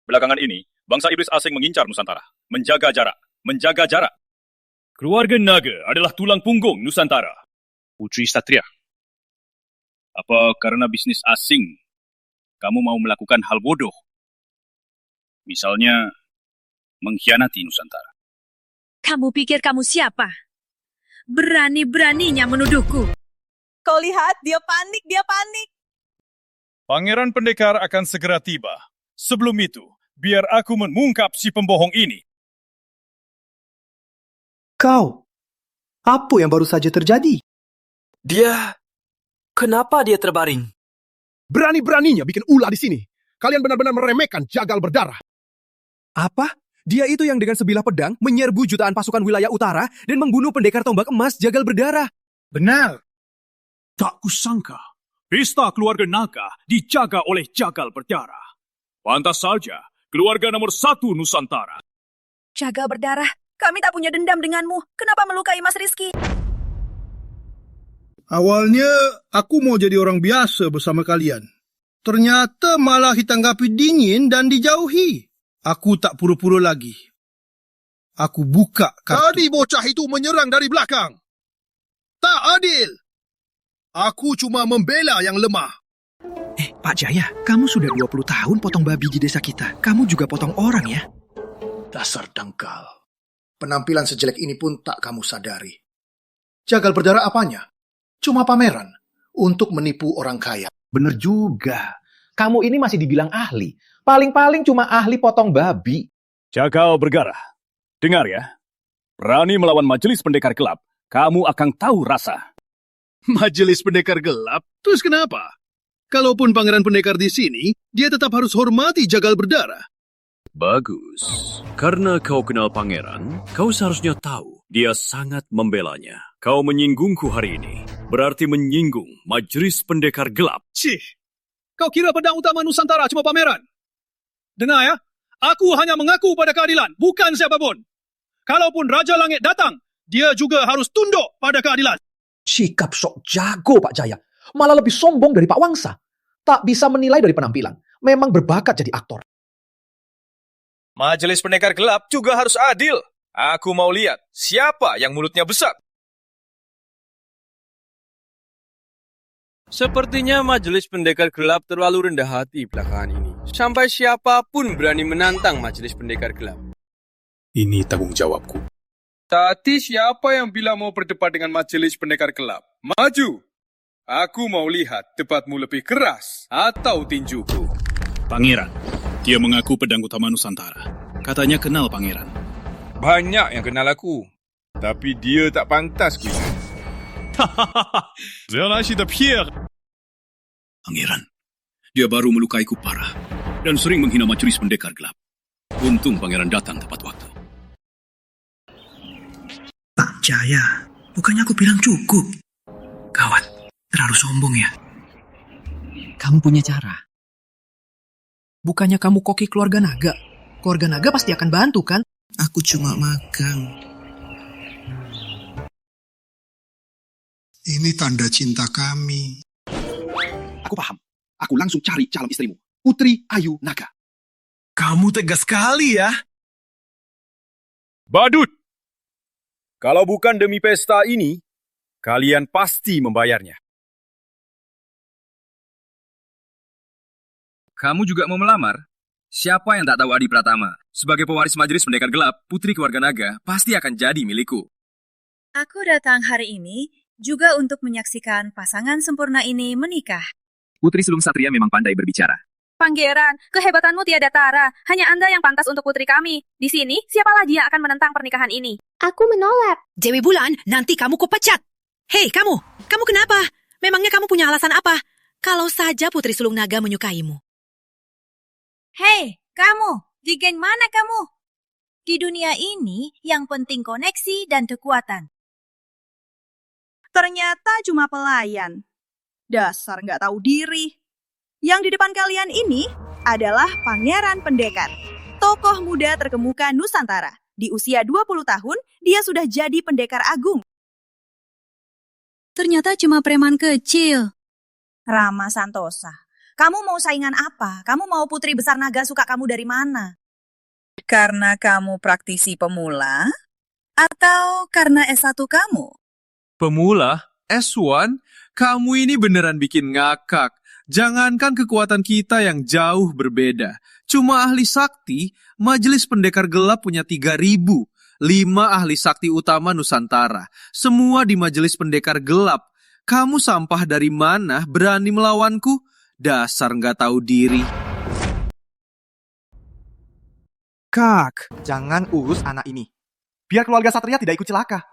Belakangan ini, bangsa iblis asing mengincar Nusantara. Menjaga jarak. Menjaga jarak. Keluarga Naga adalah tulang punggung Nusantara. Putri Satria, apa karena bisnis asing, kamu mau melakukan hal bodoh? Misalnya, mengkhianati Nusantara. Kamu pikir kamu siapa? Berani-beraninya menuduhku. Kau lihat, dia panik, dia panik. Pangeran Pendekar akan segera tiba. Sebelum itu, biar aku mengungkap si pembohong ini. Kau, apa yang baru saja terjadi? Kenapa dia terbaring? Berani-beraninya bikin ulah di sini. Kalian benar-benar meremehkan jagal berdarah. Apa? Dia itu yang dengan sebilah pedang menyerbu jutaan pasukan wilayah utara dan membunuh pendekar tombak emas jagal berdarah. Benar. Tak kusangka, pesta keluarga Naga dijaga oleh jagal berdarah. Pantas saja, keluarga nomor 1 Nusantara. Jagal berdarah, kami tak punya dendam denganmu. Kenapa melukai Mas Rizky? Awalnya, aku mau jadi orang biasa bersama kalian. Ternyata malah ditanggapi dingin dan dijauhi. Aku tak pura-pura lagi. Aku buka kartu. Tadi bocah itu menyerang dari belakang. Tak adil. Aku cuma membela yang lemah. Pak Jaya, kamu sudah 20 tahun potong babi di desa kita. Kamu juga potong orang ya? Dasar dangkal. Penampilan sejelek ini pun tak kamu sadari. Jagal berdarah apanya? Cuma pameran untuk menipu orang kaya. Bener juga. Kamu ini masih dibilang ahli. Paling-paling cuma ahli potong babi. Jagal berdarah. Dengar ya. Berani melawan majelis pendekar gelap, kamu akan tahu rasa. Majelis pendekar gelap? Terus kenapa? Kalaupun pangeran pendekar di sini, dia tetap harus hormati jagal berdarah. Bagus. Karena kau kenal pangeran, kau seharusnya tahu dia sangat membelanya. Kau menyinggungku hari ini, berarti menyinggung majelis pendekar gelap. Cih, kau kira pedang utama Nusantara cuma pameran? Dengar ya, aku hanya mengaku pada keadilan, bukan siapapun. Kalaupun Raja Langit datang, dia juga harus tunduk pada keadilan. Sikap sok jago Pak Jaya. Malah lebih sombong dari Pak Wangsa. Tak bisa menilai dari penampilan. Memang berbakat jadi aktor. Majelis pendekar gelap juga harus adil. Aku mau lihat siapa yang mulutnya besar. Sepertinya majelis pendekar gelap terlalu rendah hati belakangan ini. Sampai siapapun berani menantang Majelis Pendekar Gelap. Ini tanggung jawabku. Tadi siapa yang bilang mau berdebat dengan Majelis Pendekar Gelap? Maju! Aku mau lihat debatmu lebih keras atau tinjuku. Pangeran, dia mengaku pedang utama Nusantara. Katanya kenal pangeran. Banyak yang kenal aku, tapi dia tak pantas ku. Pangeran, dia baru melukaiku parah dan sering menghina Majelis Pendekar Gelap. Untung pangeran datang tepat waktu. Pak Jaya, bukannya aku bilang cukup. Gawat, terlalu sombong ya. Kamu punya cara. Bukannya kamu koki keluarga naga. Keluarga naga pasti akan bantu kan? Aku cuma magang. Ini tanda cinta kami. Aku paham. Aku langsung cari calon istrimu, Putri Ayu Naga. Kamu tegas sekali ya. Badut! Kalau bukan demi pesta ini, kalian pasti membayarnya. Kamu juga mau melamar? Siapa yang tak tahu Adi Pratama? Sebagai pewaris Majelis Pendekar Gelap, Putri Keluarga Naga pasti akan jadi milikku. Aku datang hari ini juga untuk menyaksikan pasangan sempurna ini menikah. Putri Sulung Satria memang pandai berbicara. Pangeran, kehebatanmu tiada tara. Hanya Anda yang pantas untuk putri kami. Di sini, siapa lagi yang akan menentang pernikahan ini? Aku menolak. Dewi Bulan, nanti kamu kupecat. Hei, kamu kenapa? Memangnya kamu punya alasan apa? Kalau saja Putri Sulung Naga menyukaimu. Hei, kamu, di geng mana kamu? Di dunia ini, yang penting koneksi dan kekuatan. Ternyata cuma pelayan. Dasar nggak tahu diri. Yang di depan kalian ini adalah Pangeran Pendekar, tokoh muda terkemuka Nusantara. Di usia 20 tahun, dia sudah jadi pendekar agung. Ternyata cuma preman kecil. Rama Santosa, kamu mau saingan apa? Kamu mau putri besar naga suka kamu dari mana? Karena kamu praktisi pemula? Atau karena S1 kamu? Pemula? S1? Kamu ini beneran bikin ngakak. Jangankan kekuatan kita yang jauh berbeda. Cuma ahli sakti, Majelis Pendekar Gelap punya 3.000. 5 ahli sakti utama Nusantara. Semua di Majelis Pendekar Gelap. Kamu sampah dari mana berani melawanku? Dasar nggak tahu diri. Kak, jangan urus anak ini. Biar keluarga Satria tidak ikut celaka.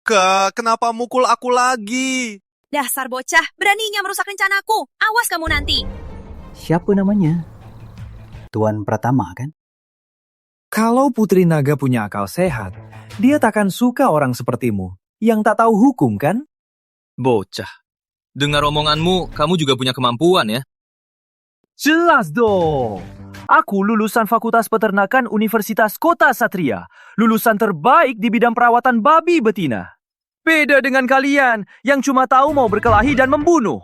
Kak, kenapa mukul aku lagi? Dasar bocah, beraninya merusak rencanaku. Awas kamu nanti. Siapa namanya? Tuan Pratama, kan? Kalau Putri Naga punya akal sehat, dia takkan suka orang sepertimu, yang tak tahu hukum, kan? Bocah, dengar omonganmu, kamu juga punya kemampuan ya? Jelas dong. Aku lulusan Fakultas Peternakan Universitas Kota Satria. Lulusan terbaik di bidang perawatan babi betina. Beda dengan kalian yang cuma tahu mau berkelahi dan membunuh.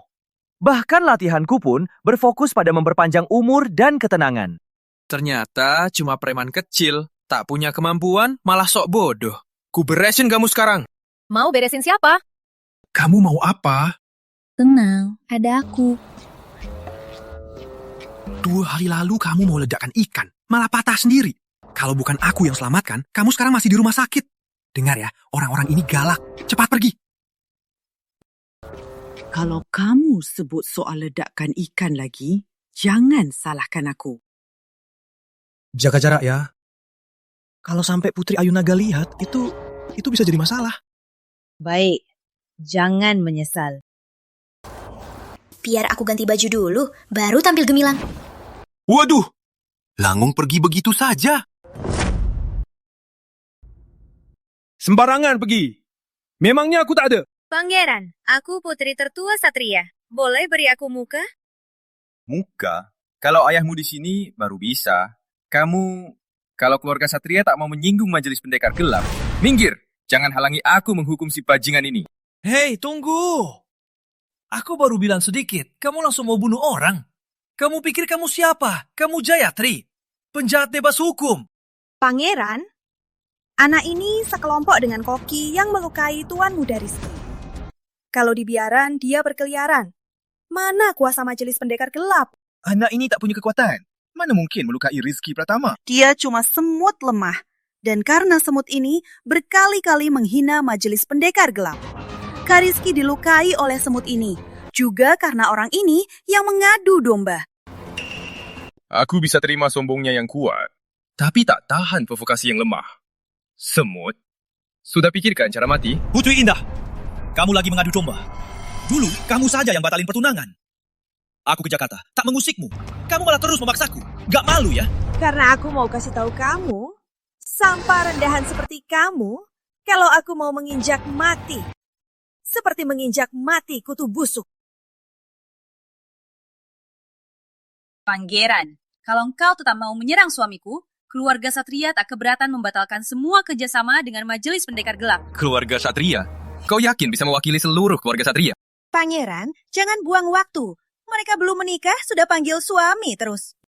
Bahkan latihanku pun berfokus pada memperpanjang umur dan ketenangan. Ternyata cuma preman kecil, tak punya kemampuan, malah sok bodoh. Ku beresin kamu sekarang. Mau beresin siapa? Kamu mau apa? Tenang, ada aku. 2 hari lalu kamu mau ledakkan ikan, malah patah sendiri. Kalau bukan aku yang selamatkan, kamu sekarang masih di rumah sakit. Dengar ya, orang-orang ini galak. Cepat pergi. Kalau kamu sebut soal ledakkan ikan lagi, jangan salahkan aku. Jaga jarak ya. Kalau sampai Putri Ayu Naga lihat, itu bisa jadi masalah. Baik, jangan menyesal. Biar aku ganti baju dulu, baru tampil gemilang. Waduh, Langung pergi begitu saja. Sembarangan pergi. Memangnya aku tak ada? Pangeran, aku putri tertua Satria. Boleh beri aku muka? Muka? Kalau ayahmu di sini, baru bisa. Kalau keluarga Satria tak mau menyinggung Majelis Pendekar Gelap, minggir. Jangan halangi aku menghukum si bajingan ini. Hei, tunggu. Aku baru bilang sedikit, kamu langsung mau bunuh orang. Kamu pikir kamu siapa? Kamu Jayatri, penjahat bebas hukum. Pangeran, anak ini sekelompok dengan koki yang melukai tuanmu dari sini. Kalau dibiaran, dia berkeliaran. Mana kuasa Majelis Pendekar Gelap? Anak ini tak punya kekuatan. Mana mungkin melukai Rizky Pratama? Dia cuma semut lemah. Dan karena semut ini berkali-kali menghina Majelis Pendekar Gelap. Kak Rizky dilukai oleh semut ini. Juga karena orang ini yang mengadu domba. Aku bisa terima sombongnya yang kuat, tapi tak tahan provokasi yang lemah. Semut, sudah pikirkan cara mati? Putri Indah, kamu lagi mengadu domba. Dulu, kamu saja yang batalin pertunangan. Aku ke Jakarta, tak mengusikmu. Kamu malah terus memaksaku. Gak malu ya? Karena aku mau kasih tahu kamu, sampah rendahan seperti kamu, kalau aku mau menginjak mati. Seperti menginjak mati kutu busuk. Pangeran, kalau engkau tetap mau menyerang suamiku, keluarga Satria tak keberatan membatalkan semua kerjasama dengan Majelis Pendekar Gelap. Keluarga Satria? Kau yakin bisa mewakili seluruh keluarga Satria? Pangeran, jangan buang waktu. Mereka belum menikah, sudah panggil suami terus.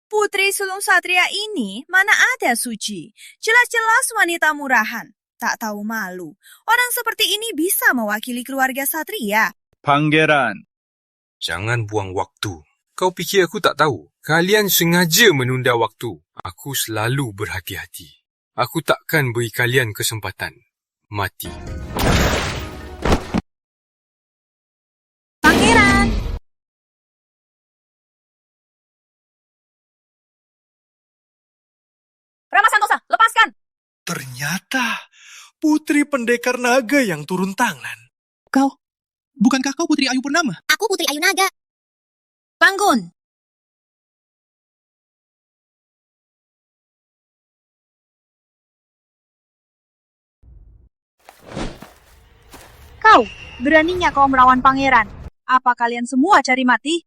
Putri sulung Satria ini mana ada suci. Jelas-jelas wanita murahan. Tak tahu malu. Orang seperti ini bisa mewakili keluarga Satria. Pangeran, jangan buang waktu. Kau pikir aku tak tahu? Kalian sengaja menunda waktu. Aku selalu berhati-hati. Aku takkan beri kalian kesempatan mati. Pangeran! Rama Santosa, lepaskan! Ternyata Putri Pendekar Naga yang turun tangan. Bukankah kau Putri Ayu Purnama? Aku Putri Ayu Naga. Bangun! Kau, beraninya kau melawan pangeran. Apa kalian semua cari mati?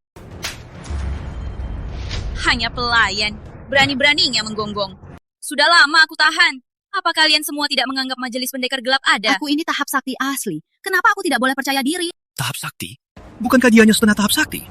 Hanya pelayan, berani-beraninya menggonggong. Sudah lama aku tahan. Apa kalian semua tidak menganggap Majelis Pendekar Gelap ada? Aku ini tahap sakti asli. Kenapa aku tidak boleh percaya diri? Tahap sakti? Bukankah dia hanya setengah tahap sakti?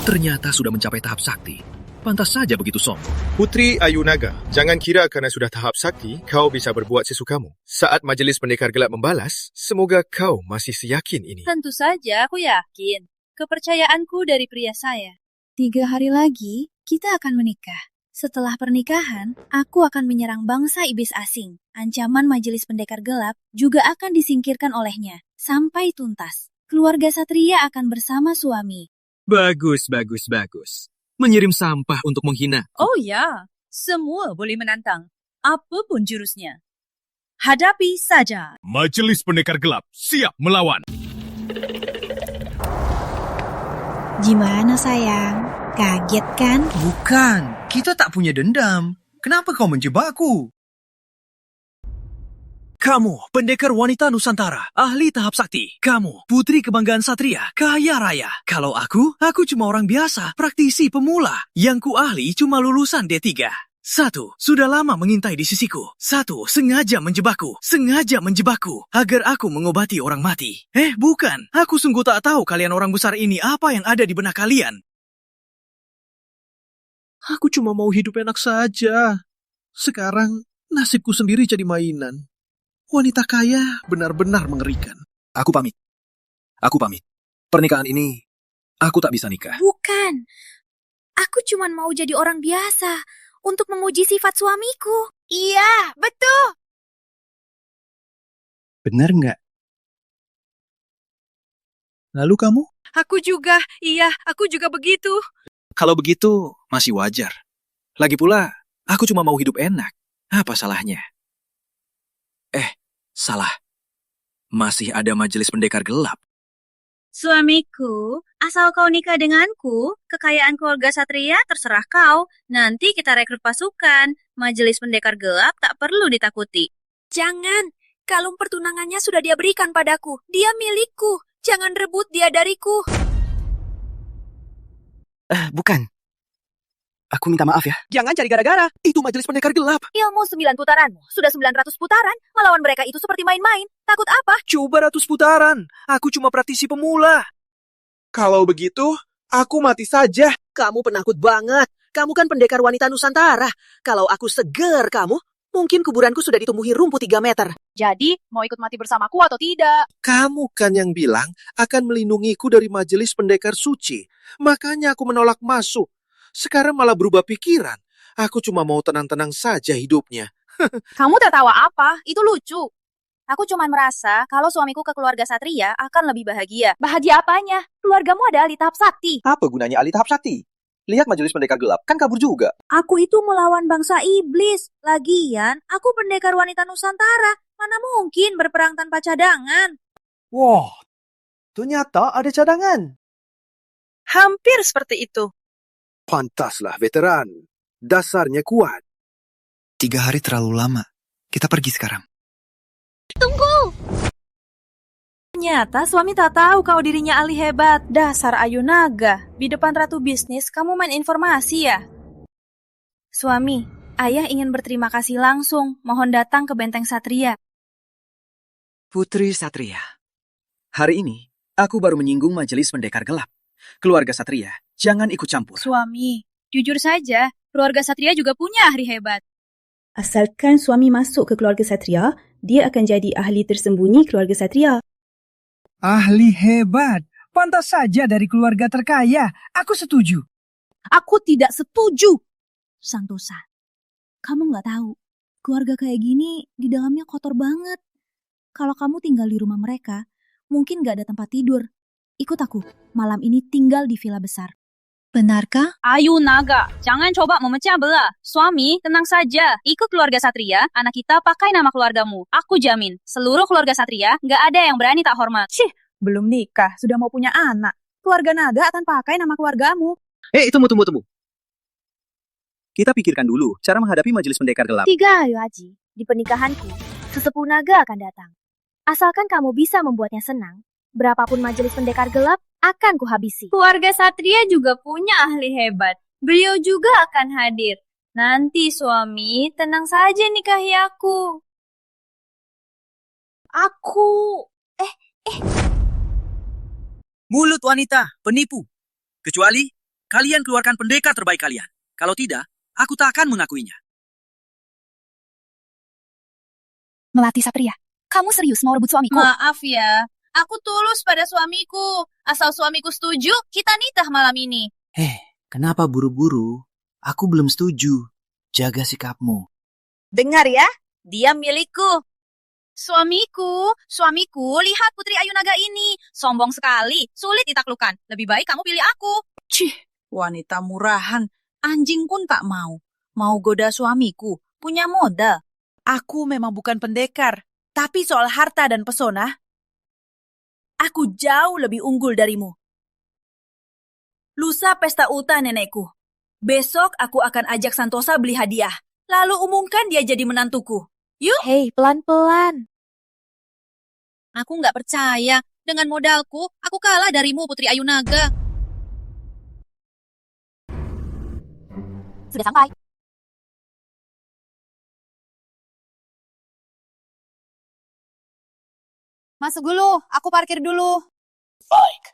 Ternyata sudah mencapai tahap sakti. Pantas saja begitu sombong. Putri Ayu Naga, jangan kira karena sudah tahap sakti, kau bisa berbuat sesukamu. Saat Majelis Pendekar Gelap membalas, semoga kau masih seyakin ini. Tentu saja aku yakin. Kepercayaanku dari pria saya. 3 hari lagi, kita akan menikah. Setelah pernikahan, aku akan menyerang bangsa iblis asing. Ancaman Majelis Pendekar Gelap juga akan disingkirkan olehnya. Sampai tuntas. Keluarga Satria akan bersama suami. Bagus. Menyirim sampah untuk menghina. Oh ya, semua boleh menantang. Apapun jurusnya. Hadapi saja. Majelis Pendekar Gelap siap melawan. Gimana sayang? Kaget kan? Bukan, kita tak punya dendam. Kenapa kau menjebakku? Kamu, pendekar wanita Nusantara, ahli tahap sakti. Kamu, putri kebanggaan Satria, kaya raya. Kalau aku cuma orang biasa, praktisi pemula. Yang ku ahli cuma lulusan D3. 1, sudah lama mengintai di sisiku. 1, sengaja menjebakku agar aku mengobati orang mati. Bukan, aku sungguh tak tahu kalian orang besar ini apa yang ada di benak kalian. Aku cuma mau hidup enak saja. Sekarang, nasibku sendiri jadi mainan. Wanita kaya benar-benar mengerikan. Aku pamit. Pernikahan ini, aku tak bisa nikah. Bukan. Aku cuma mau jadi orang biasa untuk memuji sifat suamiku. Iya, betul. Benar nggak? Lalu kamu? Aku juga begitu. Kalau begitu, masih wajar. Lagi pula, aku cuma mau hidup enak. Apa salahnya? Salah. Masih ada Majelis Pendekar Gelap. Suamiku, asal kau nikah denganku, kekayaan keluarga Satria terserah kau. Nanti kita rekrut pasukan. Majelis Pendekar Gelap tak perlu ditakuti. Jangan. Kalung pertunangannya sudah dia berikan padaku. Dia milikku. Jangan rebut dia dariku. Bukan. Aku minta maaf ya. Jangan cari gara-gara. Itu Majelis Pendekar Gelap. Ilmu 9 putaranmu. Sudah 900 putaran. Melawan mereka itu seperti main-main. Takut apa? Coba 100 putaran. Aku cuma praktisi pemula. Kalau begitu, aku mati saja. Kamu penakut banget. Kamu kan pendekar wanita Nusantara. Kalau aku seger kamu, Mungkin kuburanku sudah ditumbuhi rumput 3 meter. Jadi, mau ikut mati bersamaku atau tidak? Kamu kan yang bilang akan melindungiku dari majelis pendekar suci. Makanya aku menolak masuk. Sekarang malah berubah pikiran. Aku cuma mau tenang-tenang saja hidupnya. Kamu tertawa apa? Itu lucu. Aku cuma merasa kalau suamiku ke keluarga Satria akan lebih bahagia. Bahagia apanya? Keluargamu ada ahli tahap sakti. Apa gunanya ahli tahap sakti? Lihat majelis pendekar gelap, kan kabur juga. Aku itu melawan bangsa iblis. Lagian, aku pendekar wanita Nusantara. Mana mungkin berperang tanpa cadangan? Wah, ternyata ada cadangan. Hampir seperti itu. Pantaslah veteran. Dasarnya kuat. 3 hari terlalu lama. Kita pergi sekarang. Tunggu! Ternyata suami tak tahu kalau dirinya ahli hebat. Dasar Ayu Naga. Di depan ratu bisnis, kamu main informasi ya? Suami, ayah ingin berterima kasih langsung. Mohon datang ke Benteng Satria. Putri Satria, hari ini aku baru menyinggung majelis pendekar gelap. Keluarga Satria, jangan ikut campur. Suami, jujur saja, keluarga Satria juga punya ahli hebat. Asalkan suami masuk ke keluarga Satria, dia akan jadi ahli tersembunyi keluarga Satria. Ahli hebat. Pantas saja dari keluarga terkaya. Aku setuju. Aku tidak setuju. Santosa, kamu nggak tahu. Keluarga kayak gini di dalamnya kotor banget. Kalau kamu tinggal di rumah mereka, mungkin nggak ada tempat tidur. Ikut aku, malam ini tinggal di villa besar. Benarkah? Ayu Naga, jangan coba memecah belah. Suami, tenang saja. Ikut keluarga Satria, anak kita pakai nama keluargamu. Aku jamin, seluruh keluarga Satria nggak ada yang berani tak hormat. Cih, belum nikah, sudah mau punya anak. Keluarga Naga akan pakai nama keluargamu. Tunggu. Kita pikirkan dulu cara menghadapi majelis pendekar gelap. 3 Ayu Haji, di pernikahanku, sesepuh naga akan datang. Asalkan kamu bisa membuatnya senang, berapapun majelis pendekar gelap, akan kuhabisi. Keluarga Satria juga punya ahli hebat. Beliau juga akan hadir. Nanti suami, tenang saja nikahi aku. Mulut wanita, penipu. Kecuali kalian keluarkan pendekar terbaik kalian. Kalau tidak, aku tak akan mengakuinya. Melati Satria, kamu serius mau rebut suamiku? Maaf ya, aku tulus pada suamiku. Asal suamiku setuju, kita nikah malam ini. Kenapa buru-buru? Aku belum setuju. Jaga sikapmu. Dengar ya, dia milikku. Suamiku, lihat Putri Ayu Naga ini. Sombong sekali, sulit ditaklukkan. Lebih baik kamu pilih aku. Cih, wanita murahan. Anjing pun tak mau. Mau goda suamiku, punya modal. Aku memang bukan pendekar. Tapi soal harta dan pesona, aku jauh lebih unggul darimu. Lusa pesta ulta nenekku. Besok aku akan ajak Santosa beli hadiah. Lalu umumkan dia jadi menantuku. Yuk. Hei, pelan-pelan. Aku nggak percaya. Dengan modalku, aku kalah darimu, Putri Ayu Naga. Sudah sampai. Masuk dulu, aku parkir dulu. Baik.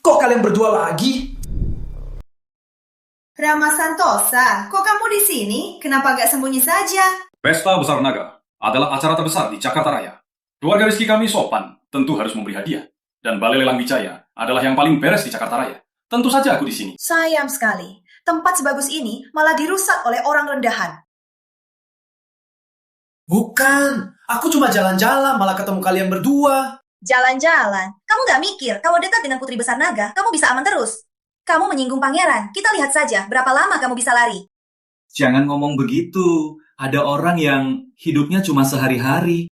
Kok kalian berdua lagi? Rama Santosa, kok kamu di sini? Kenapa gak sembunyi saja? Pesta Besar Naga adalah acara terbesar di Jakarta Raya. Keluarga Rizky kami sopan, tentu harus memberi hadiah. Dan Balai Lelang Wijaya adalah yang paling beres di Jakarta Raya. Tentu saja aku di sini. Sayang sekali, tempat sebagus ini malah dirusak oleh orang rendahan. Bukan, aku cuma jalan-jalan malah ketemu kalian berdua. Jalan-jalan? Kamu gak mikir kalau dekat dengan Putri Besar Naga, kamu bisa aman terus? Kamu menyinggung pangeran, kita lihat saja berapa lama kamu bisa lari. Jangan ngomong begitu, ada orang yang hidupnya cuma sehari-hari.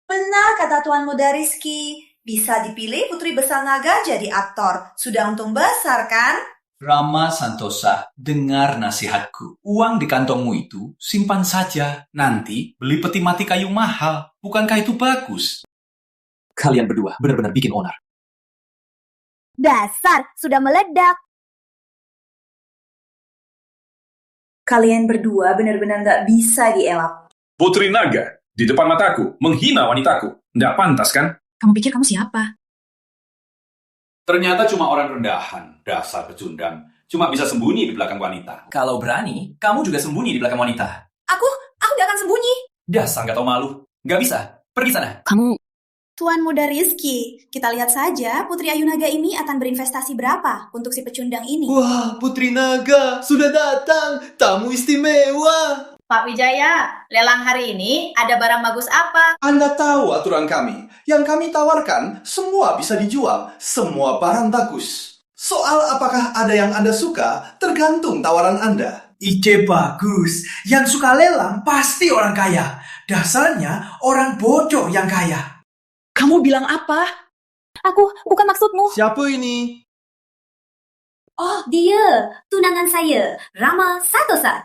Benar kata Tuan Muda Rizky, bisa dipilih Putri Besar Naga jadi aktor. Sudah untung besar kan? Rama Santosa, dengar nasihatku. Uang di kantongmu itu simpan saja. Nanti beli peti mati kayu mahal. Bukankah itu bagus? Kalian berdua benar-benar bikin onar. Dasar, sudah meledak. Kalian berdua benar-benar gak bisa dielak. Putri Naga, Di depan mataku, menghina wanitaku. Nggak pantas kan? Kamu pikir kamu siapa? Ternyata cuma orang rendahan, dasar pecundang. Cuma bisa sembunyi di belakang wanita. Kalau berani, kamu juga sembunyi di belakang wanita. Aku nggak akan sembunyi. Dasar nggak tahu malu. Nggak bisa. Pergi sana. Kamu... Tuan Muda Rizky, kita lihat saja Putri Ayu Naga ini akan berinvestasi berapa untuk si pecundang ini. Wah, Putri Naga sudah datang. Tamu istimewa. Pak Wijaya, lelang hari ini ada barang bagus apa? Anda tahu aturan kami. Yang kami tawarkan, semua bisa dijual. Semua barang bagus. Soal apakah ada yang Anda suka, tergantung tawaran Anda. Ide bagus. Yang suka lelang pasti orang kaya. Dasarnya orang bodoh yang kaya. Kamu bilang apa? Aku bukan maksudmu. Siapa ini? Oh, dia. Tunangan saya, Rama Santosa.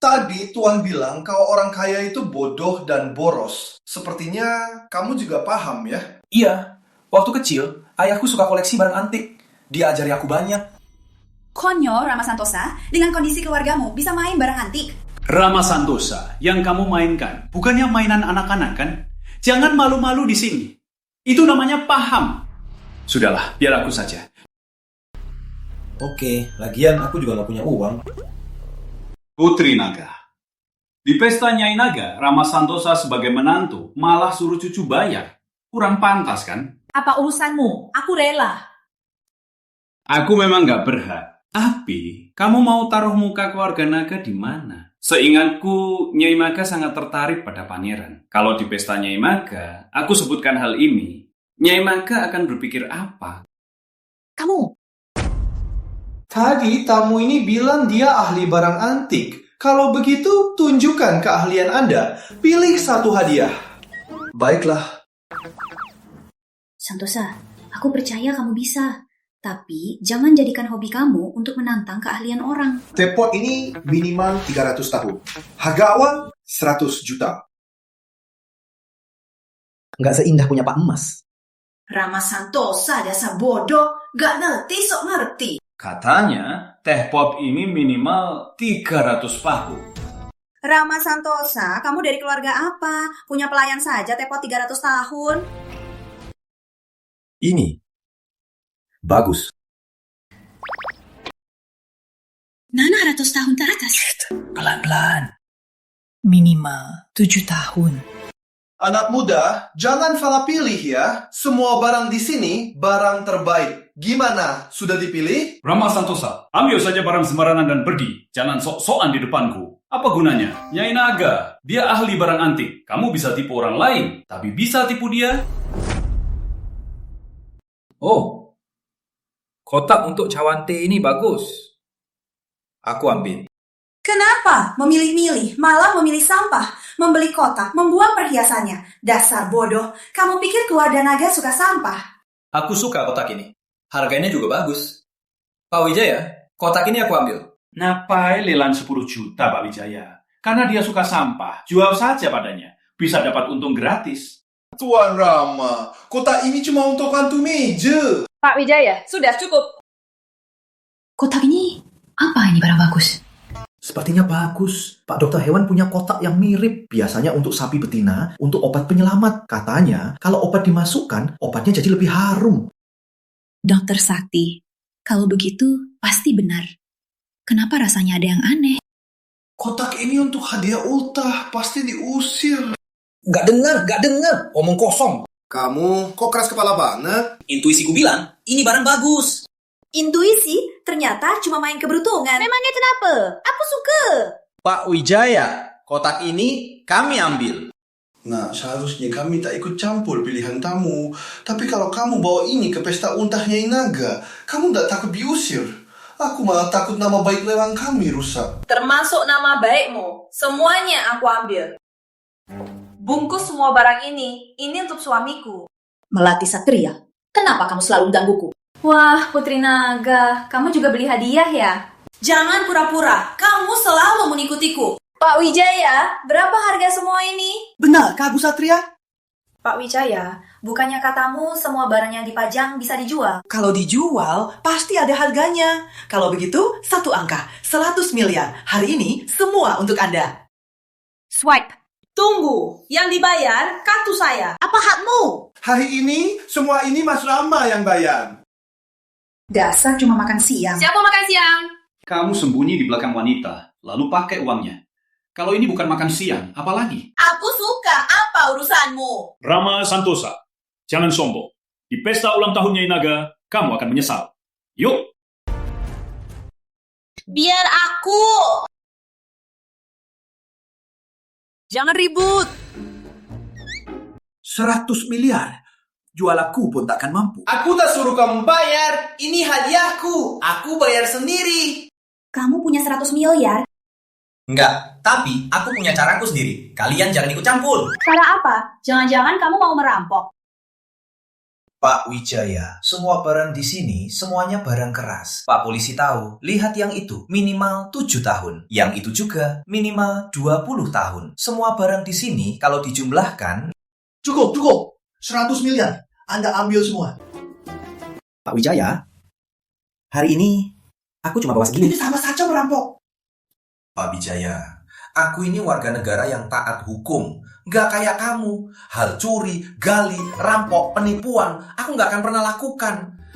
Tadi Tuan bilang kalau orang kaya itu bodoh dan boros. Sepertinya kamu juga paham ya? Iya. Waktu kecil, ayahku suka koleksi barang antik. Dia ajari aku banyak. Konyol, Rama Santosa. Dengan kondisi keluargamu, bisa main barang antik. Rama Santosa, yang kamu mainkan bukannya mainan anak-anak kan? Jangan malu-malu di sini. Itu namanya paham. Sudahlah, biar aku saja. Oke, lagian aku juga gak punya uang. Putri Naga. Di pesta Nyai Naga, Rama Santosa sebagai menantu malah suruh cucu bayar. Kurang pantas kan? Apa urusanmu? Aku rela. Aku memang gak berhak. Tapi, kamu mau taruh muka keluarga Naga di mana? Seingatku, Nyai Maga sangat tertarik pada pangeran. Kalau di pesta Nyai Maga, aku sebutkan hal ini, Nyai Maga akan berpikir apa? Kamu? Tadi tamu ini bilang dia ahli barang antik. Kalau begitu, tunjukkan keahlian Anda. Pilih satu hadiah. Baiklah. Santosa, aku percaya kamu bisa. Tapi, jangan jadikan hobi kamu untuk menantang keahlian orang. Tepot ini minimal 300 tahun. Harga awal 100 juta. Nggak seindah punya Pak Emas. Rama Santosa dasar bodoh, gak ngerti sok ngerti. Katanya, teh pop ini minimal 300 paku. Rama Santosa, kamu dari keluarga apa? Punya pelayan saja tepot 300 tahun. Ini bagus. Nana 100 tahun teratas. Pelan-pelan. Minimal 7 tahun. Anak muda, jangan salah pilih ya. Semua barang di sini barang terbaik. Gimana? Sudah dipilih? Rama Santosa, ambil saja barang sembarangan dan pergi. Jangan sok-sokan di depanku. Apa gunanya? Nyai Naga, dia ahli barang antik. Kamu bisa tipu orang lain, tapi bisa tipu dia? Oh, kotak untuk cawan teh ini bagus. Aku ambil. Kenapa memilih-milih, malah memilih sampah, membeli kotak, membuang perhiasannya? Dasar bodoh, kamu pikir keluarga Naga suka sampah? Aku suka kotak ini. Harganya juga bagus. Pak Wijaya, kotak ini aku ambil. Ngapain lelang 10 juta, Pak Wijaya? Karena dia suka sampah, jual saja padanya. Bisa dapat untung gratis. Tuan Rama, kotak ini cuma untuk hantu meja. Pak Wijaya, sudah cukup. Kotak ini, apa ini barang bagus? Sepertinya bagus. Pak Dokter Hewan punya kotak yang mirip. Biasanya untuk sapi betina, untuk obat penyelamat. Katanya, kalau obat dimasukkan, obatnya jadi lebih harum. Dokter Sakti, kalau begitu pasti benar. Kenapa rasanya ada yang aneh? Kotak ini untuk hadiah ultah, pasti diusir. Gak dengar. Omong kosong. Kamu kok keras kepala banget? Intuisiku bilang, ini barang bagus. Intuisi ternyata cuma main keberuntungan. Memangnya kenapa? Aku suka. Pak Wijaya, kotak ini kami ambil. Nah, seharusnya kami tak ikut campur pilihan tamu. Tapi kalau kamu bawa ini ke pesta untahnya Naga, kamu tak takut diusir? Aku malah takut nama baik lelang kami rusak. Termasuk nama baikmu. Semuanya aku ambil. Bungkus semua barang ini untuk suamiku. Melati Satria, kenapa kamu selalu menggangguku? Wah, Putri Naga, kamu juga beli hadiah ya? Jangan pura-pura, kamu selalu mengikutiku. Pak Wijaya, berapa harga semua ini? Benar, Kak Agus Satria? Pak Wijaya, bukannya katamu semua barang yang dipajang bisa dijual? Kalau dijual, pasti ada harganya. Kalau begitu, satu angka, 100 miliar. Hari ini, semua untuk Anda. Swipe. Tunggu, yang dibayar kartu saya. Apa hakmu? Hari ini, semua ini Mas Rama yang bayar. Dasar cuma makan siang. Siapa makan siang? Kamu sembunyi di belakang wanita, lalu pakai uangnya. Kalau ini bukan makan siang, apalagi? Aku suka. Apa urusanmu? Rama Santosa, jangan sombong. Di pesta ulang tahun Nyai Naga, kamu akan menyesal. Yuk! Biar aku. Jangan ribut. 100 miliar. Jual aku pun takkan mampu. Aku tak suruh kamu bayar. Ini hadiahku. Aku bayar sendiri. Kamu punya 100 miliar? Enggak, tapi aku punya caraku sendiri. Kalian jangan ikut campur. Cara apa? Jangan-jangan kamu mau merampok. Pak Wijaya, semua barang di sini semuanya barang keras. Pak polisi tahu, lihat yang itu minimal 7 tahun. Yang itu juga minimal 20 tahun. Semua barang di sini kalau dijumlahkan... Cukup. 100 miliar. Anda ambil semua. Pak Wijaya, hari ini aku cuma bawa segini. Ini sama saja merampok. Pak Wijaya, aku ini warga negara yang taat hukum. Gak kayak kamu. Hal curi, gali, rampok, penipuan, aku gak akan pernah lakukan.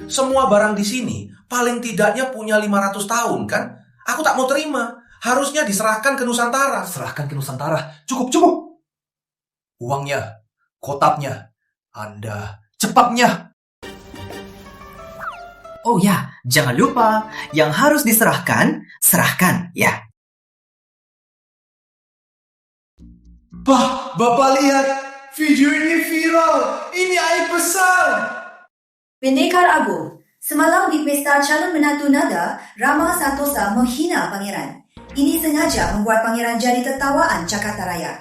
Semua barang di sini paling tidaknya punya 500 tahun kan? Aku tak mau terima. Harusnya diserahkan ke Nusantara. Serahkan ke Nusantara. Cukup. Uangnya, kotaknya, Anda cepatnya. Oh ya, jangan lupa, yang harus diserahkan, serahkan ya. Bah, Bapak lihat. Video ini viral. Ini aib besar. Pendekar Agung, semalam di pesta calon menantu naga, Rama Santosa menghina pangeran. Ini sengaja membuat pangeran jadi tertawaan Jakarta Raya.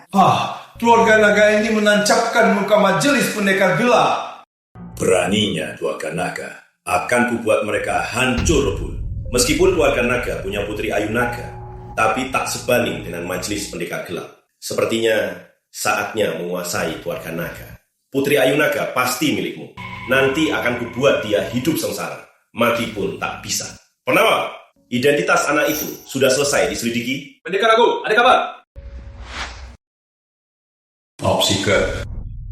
Keluarga naga ini menancapkan muka majelis pendekar gelap. Beraninya keluarga naga. Akan kubuat mereka hancur lebur. Meskipun keluarga naga punya putri Ayu Naga, tapi tak sebanding dengan majelis pendekar gelap. Sepertinya saatnya menguasai keluarga naga. Putri Ayu Naga pasti milikmu. Nanti akan kubuat dia hidup sengsara. Mati pun tak bisa. Pernah? Identitas anak itu sudah selesai diselidiki? Pendekar Agung, ada kabar? Opsi ke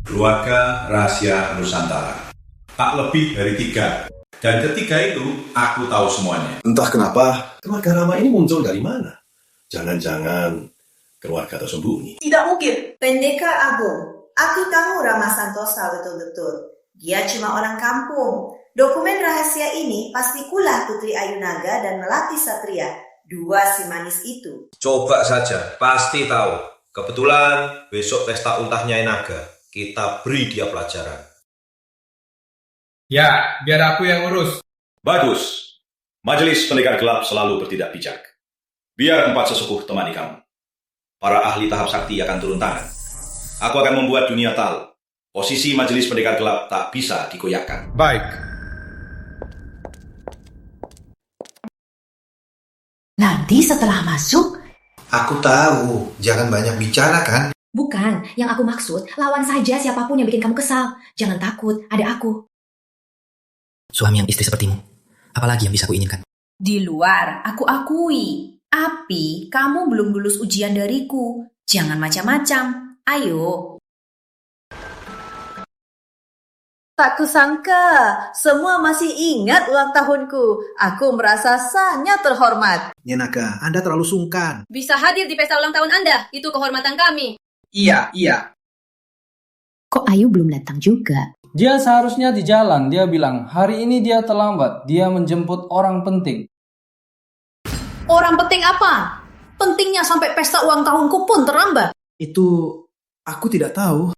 keluarga rahasia Nusantara. Tak lebih dari 3. Dan ketika itu, aku tahu semuanya. Entah kenapa, keluarga Rama ini muncul dari mana? Jangan-jangan keluarga tersembunyi. Tidak mungkin. Pendekar Agung, aku tahu Rama Santosa betul-betul. Dia cuma orang kampung. Dokumen rahasia ini pasti kulah Putri Ayu Naga dan Melati Satria. 2 si manis itu. Coba saja, pasti tahu. Kebetulan besok pesta untah Nyai Naga. Kita beri dia pelajaran. Ya, biar aku yang urus. Bagus. Majelis pendekar gelap selalu bertindak bijak. Biar 4 sesepuh temani kamu. Para ahli tahap sakti akan turun tangan. Aku akan membuat dunia tahu. Posisi majelis pendekar gelap tak bisa digoyahkan. Baik. Nanti setelah masuk... Aku tahu, jangan banyak bicara kan? Bukan, yang aku maksud, lawan saja siapapun yang bikin kamu kesal. Jangan takut, ada aku. Suami yang istri sepertimu, apalagi yang bisa kuinginkan? Di luar, aku akui. Api, kamu belum lulus ujian dariku. Jangan macam-macam. Ayo. Tak kusangka, semua masih ingat ulang tahunku. Aku merasa sangat terhormat. Nyai Naga, Anda terlalu sungkan. Bisa hadir di pesta ulang tahun Anda. Itu kehormatan kami. Iya. Kok Ayu belum datang juga? Dia seharusnya di jalan. Dia bilang, hari ini dia terlambat. Dia menjemput orang penting. Orang penting apa? Pentingnya sampai pesta ulang tahunku pun terlambat. Itu aku tidak tahu.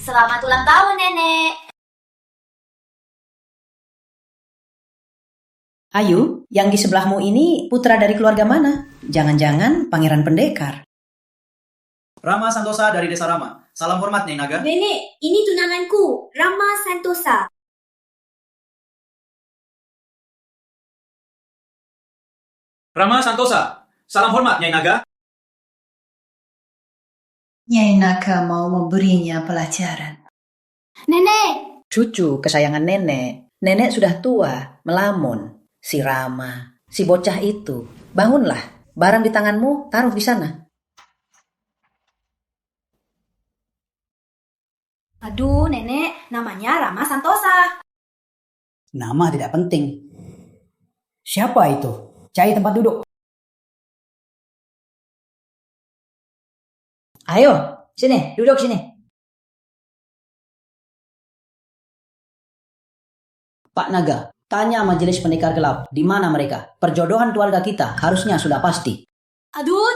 Selamat ulang tahun, Nenek. Ayu, yang di sebelahmu ini putra dari keluarga mana? Jangan-jangan pangeran pendekar. Rama Santosa dari Desa Rama. Salam hormat, Nyai Naga. Nenek, ini tunanganku, Rama Santosa. Rama Santosa. Salam hormat, Nyai Naga. Nyai Naga mau memberinya pelajaran. Nenek! Cucu kesayangan nenek. Nenek sudah tua, melamun. Si Rama, si bocah itu. Bangunlah, barang di tanganmu taruh di sana. Aduh, Nenek, namanya Rama Santosa. Nama tidak penting. Siapa itu? Cari tempat duduk. Ayo, sini, duduk sini. Pak Naga, tanya majelis pendekar gelap, di mana mereka? Perjodohan keluarga kita harusnya sudah pasti. Aduh,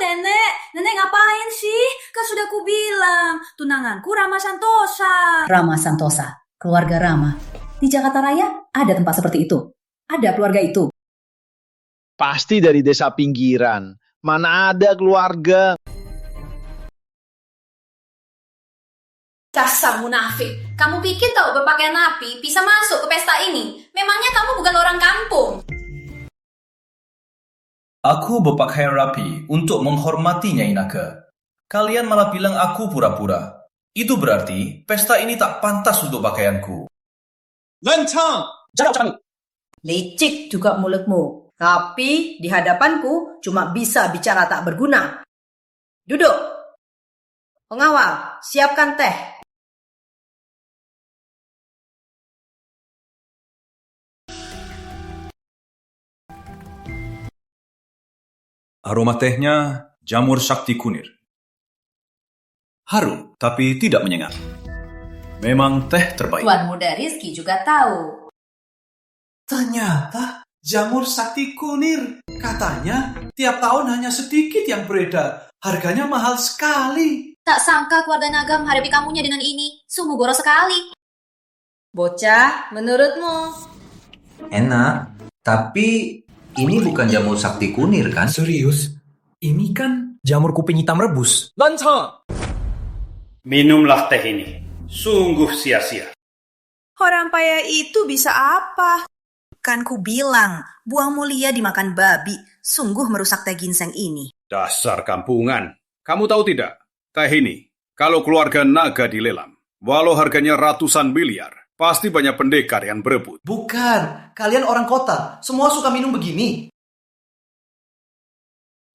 Nenek ngapain sih? Kan sudah kubilang, tunanganku Rama Santosa. Rama Santosa, keluarga Rama. Di Jakarta Raya ada tempat seperti itu. Ada keluarga itu. Pasti dari desa pinggiran. Mana ada keluarga. Dasar munafik. Kamu pikir tahu berpakaian rapi bisa masuk ke pesta ini? Memangnya kamu bukan orang kampung? Aku berpakaian rapi untuk menghormati Nyai Naga. Kalian malah bilang aku pura-pura. Itu berarti pesta ini tak pantas untuk pakaianku. Lantang! Jawab kami. Licik juga mulutmu. Tapi di hadapanku cuma bisa bicara tak berguna. Duduk. Pengawal, siapkan teh. Aroma tehnya jamur sakti kunir. Harum, tapi tidak menyengat. Memang teh terbaik. Tuan Muda Rizky juga tahu. Ternyata jamur sakti kunir. Katanya tiap tahun hanya sedikit yang beredar. Harganya mahal sekali. Tak sangka keluarga Naga menghadapi kamunya dengan ini. Sungguh boros sekali. Bocah, menurutmu? Enak, tapi ini bukan jamur sakti kunir kan? Serius? Ini kan jamur kuping hitam rebus. Lantang! Minumlah teh ini. Sungguh sia-sia. Orang payah itu bisa apa? Kan ku bilang, buah mulia dimakan babi. Sungguh merusak teh ginseng ini. Dasar kampungan. Kamu tahu tidak? Teh ini, kalau keluarga Naga dilelang, walau harganya ratusan miliar, pasti banyak pendekar yang berebut. Bukan, kalian orang kota. Semua suka minum begini.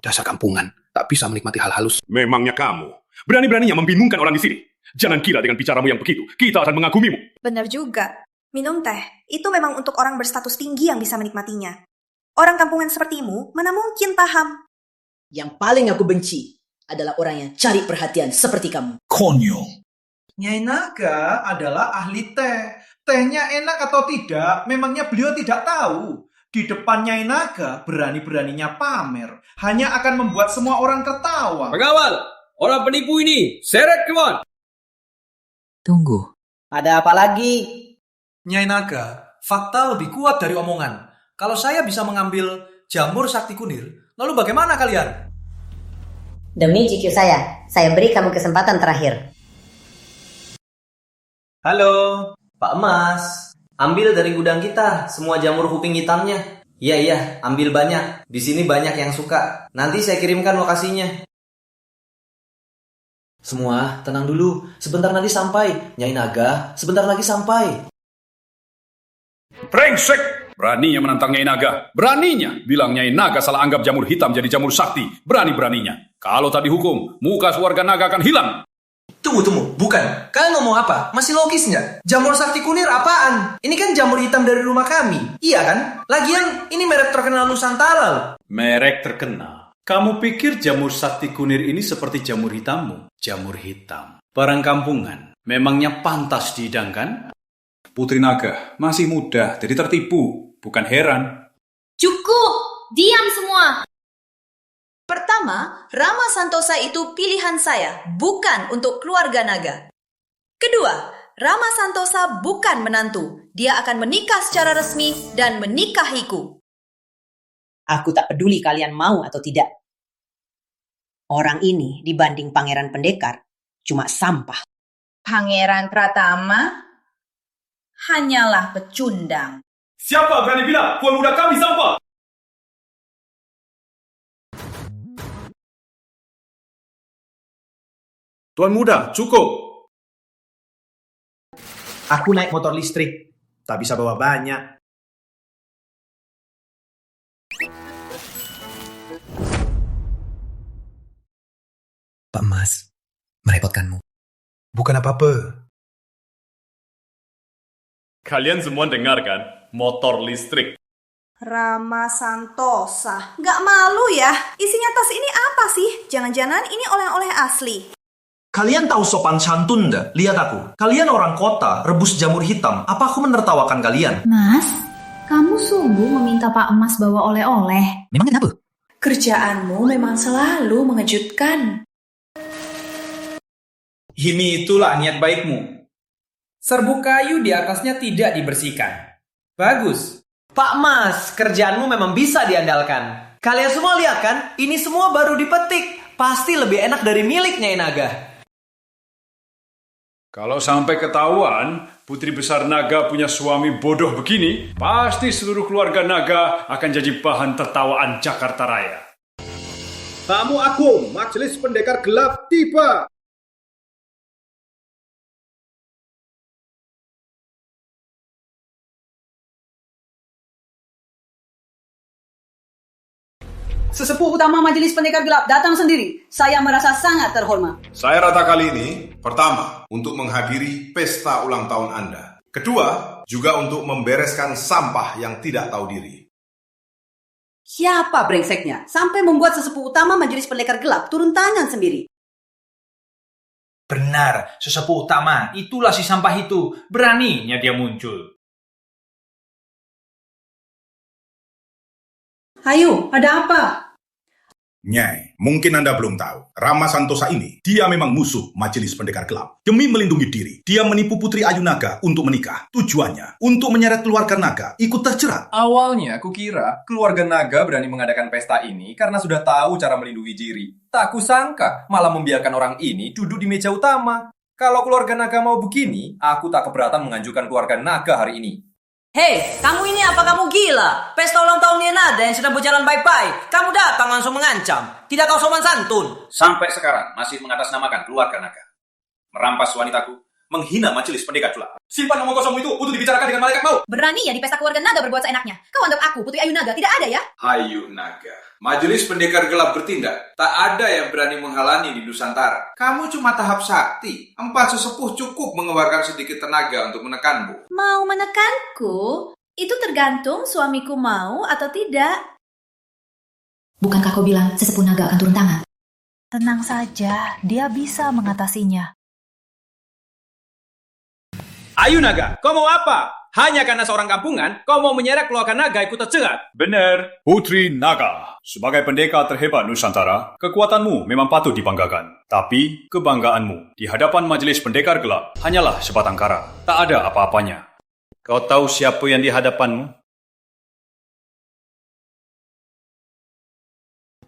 Dasar kampungan, tak bisa menikmati hal halus. Memangnya kamu berani-beraninya membingungkan orang di sini? Jangan kira dengan bicaramu yang begitu, kita akan mengagumimu. Benar juga. Minum teh, itu memang untuk orang berstatus tinggi yang bisa menikmatinya. Orang kampungan sepertimu, mana mungkin paham? Yang paling aku benci adalah orang yang cari perhatian seperti kamu. Konyol. Nyai Naga adalah ahli teh. Tehnya enak atau tidak, memangnya beliau tidak tahu. Di depan Nyai Naga, berani-beraninya pamer. Hanya akan membuat semua orang tertawa. Pengawal, orang penipu ini, seret keluar. Tunggu. Ada apa lagi? Nyai Naga, fakta lebih kuat dari omongan. Kalau saya bisa mengambil jamur sakti kunir, lalu bagaimana kalian? Demi GQ saya beri kamu kesempatan terakhir. Halo, Pak Emas. Ambil dari gudang kita semua jamur kuping hitamnya. Iya, ambil banyak. Di sini banyak yang suka. Nanti saya kirimkan lokasinya. Semua tenang dulu. Sebentar nanti sampai. Nyai Naga, sebentar lagi sampai. Brengsek! Beraninya menantang Nyai Naga. Beraninya bilang Nyai Naga salah anggap jamur hitam jadi jamur sakti. Berani-beraninya. Kalau tak dihukum, muka keluarga Naga akan hilang. Tunggu, bukan. Kalian ngomong apa? Masih logis nggak? Jamur sakti kunir apaan? Ini kan jamur hitam dari rumah kami. Iya kan? Lagian, ini merek terkenal Nusantara loh. Merek terkenal? Kamu pikir jamur sakti kunir ini seperti jamur hitammu? Jamur hitam. Barang kampungan. Memangnya pantas dihidangkan? Putri Naga masih muda, jadi tertipu. Bukan heran. Cukup! Diam semua! Pertama, Rama Santosa itu pilihan saya, bukan untuk keluarga Naga. Kedua, Rama Santosa bukan menantu. Dia akan menikah secara resmi dan menikahiku. Aku tak peduli kalian mau atau tidak. Orang ini dibanding Pangeran Pendekar cuma sampah. Pangeran Pratama hanyalah pecundang. Siapa berani bilang Tuan Muda kami sampah? Tuan Muda, cukup. Aku naik motor listrik. Tak bisa bawa banyak. Pak Emas, merepotkanmu. Bukan apa-apa. Kalian semua dengar kan? Motor listrik. Rama Santosa. Nggak malu ya? Isinya tas ini apa sih? Jangan-jangan ini oleh-oleh asli. Kalian tahu sopan santun nggak? Lihat aku. Kalian orang kota, rebus jamur hitam. Apa aku menertawakan kalian? Mas, kamu sungguh meminta Pak Emas bawa oleh-oleh. Memang kenapa? Kerjaanmu memang selalu mengejutkan. Ini itulah niat baikmu. Serbuk kayu di atasnya tidak dibersihkan. Bagus. Pak Mas, kerjaanmu memang bisa diandalkan. Kalian semua lihat kan? Ini semua baru dipetik. Pasti lebih enak dari milik Nyai Naga. Kalau sampai ketahuan, putri besar naga punya suami bodoh begini, pasti seluruh keluarga naga akan jadi bahan tertawaan Jakarta Raya. Tamu agung, Majelis Pendekar Gelap tiba. Sesepuh utama Majelis Pendekar Gelap datang sendiri. Saya merasa sangat terhormat. Saya rata kali ini, pertama, untuk menghadiri pesta ulang tahun Anda. Kedua, juga untuk membereskan sampah yang tidak tahu diri. Siapa brengseknya sampai membuat sesepuh utama Majelis Pendekar Gelap turun tangan sendiri? Benar, sesepuh utama. Itulah si sampah itu. Beraninya dia muncul. Ayo, ada apa? Nyai, mungkin Anda belum tahu. Rama Santosa ini, dia memang musuh Majelis Pendekar Gelap. Demi melindungi diri, dia menipu Putri Ayu Naga untuk menikah. Tujuannya, untuk menyeret keluarga naga ikut terjerat. Awalnya, aku kira keluarga naga berani mengadakan pesta ini karena sudah tahu cara melindungi diri. Tak kusangka, malah membiarkan orang ini duduk di meja utama. Kalau keluarga naga mau begini, aku tak keberatan mengajukan keluarga naga hari ini. Hei, kamu ini apa kamu gila? Pesta ulang tahun Nienada yang sedang berjalan baik-baik. Kamu datang langsung mengancam. Tidak kau sopan santun. Sampai sekarang masih mengatasnamakan keluarga naga. Merampas wanitaku, menghina Majelis Pendekar Gelap. Simpan omong kosong itu untuk dibicarakan dengan malaikat maut. Berani ya di pesta keluarga naga berbuat seenaknya. Kau anggap aku Putri Ayu Naga tidak ada ya? Ayu Naga. Majelis Pendekar Gelap bertindak. Tak ada yang berani menghalangi di Nusantara. Kamu cuma tahap sakti. 4 sesepuh cukup mengeluarkan sedikit tenaga untuk menekanmu. Mau menekanku? Itu tergantung suamiku mau atau tidak. Bukankah kau bilang sesepuh naga akan turun tangan? Tenang saja, dia bisa mengatasinya. Ayu Naga, kau mau apa? Hanya karena seorang kampungan, kau mau menyeret keluarga naga ikut terjerat. Benar, Putri Naga. Sebagai pendekar terhebat Nusantara, kekuatanmu memang patut dibanggakan. Tapi, kebanggaanmu di hadapan Majelis Pendekar Gelap hanyalah sebatang kara. Tak ada apa-apanya. Kau tahu siapa yang di hadapanmu?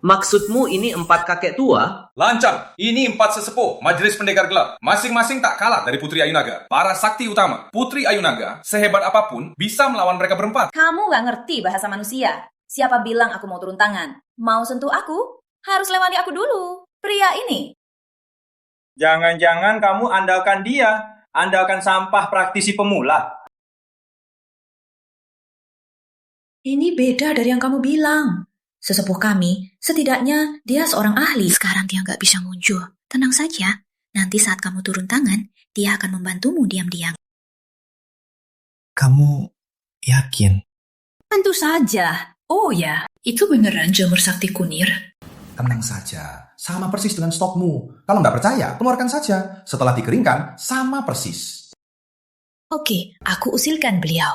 Maksudmu ini 4 kakek tua? Lancar, ini 4 sesepuh Majelis Pendekar Gelap. Masing-masing tak kalah dari Putri Ayu Naga. Para sakti utama, Putri Ayu Naga, sehebat apapun, bisa melawan mereka berempat. Kamu gak ngerti bahasa manusia. Siapa bilang aku mau turun tangan? Mau sentuh aku? Harus lewati aku dulu. Pria ini. Jangan-jangan kamu andalkan dia. Andalkan sampah praktisi pemula. Ini beda dari yang kamu bilang. Sesepuh kami, setidaknya dia seorang ahli. Sekarang dia nggak bisa muncul. Tenang saja, nanti saat kamu turun tangan, dia akan membantumu diam-diam. Kamu yakin? Tentu saja. Oh ya, itu beneran jamur sakti kunir? Tenang saja, sama persis dengan stokmu. Kalau nggak percaya, keluarkan saja. Setelah dikeringkan, sama persis. Oke, aku usilkan beliau.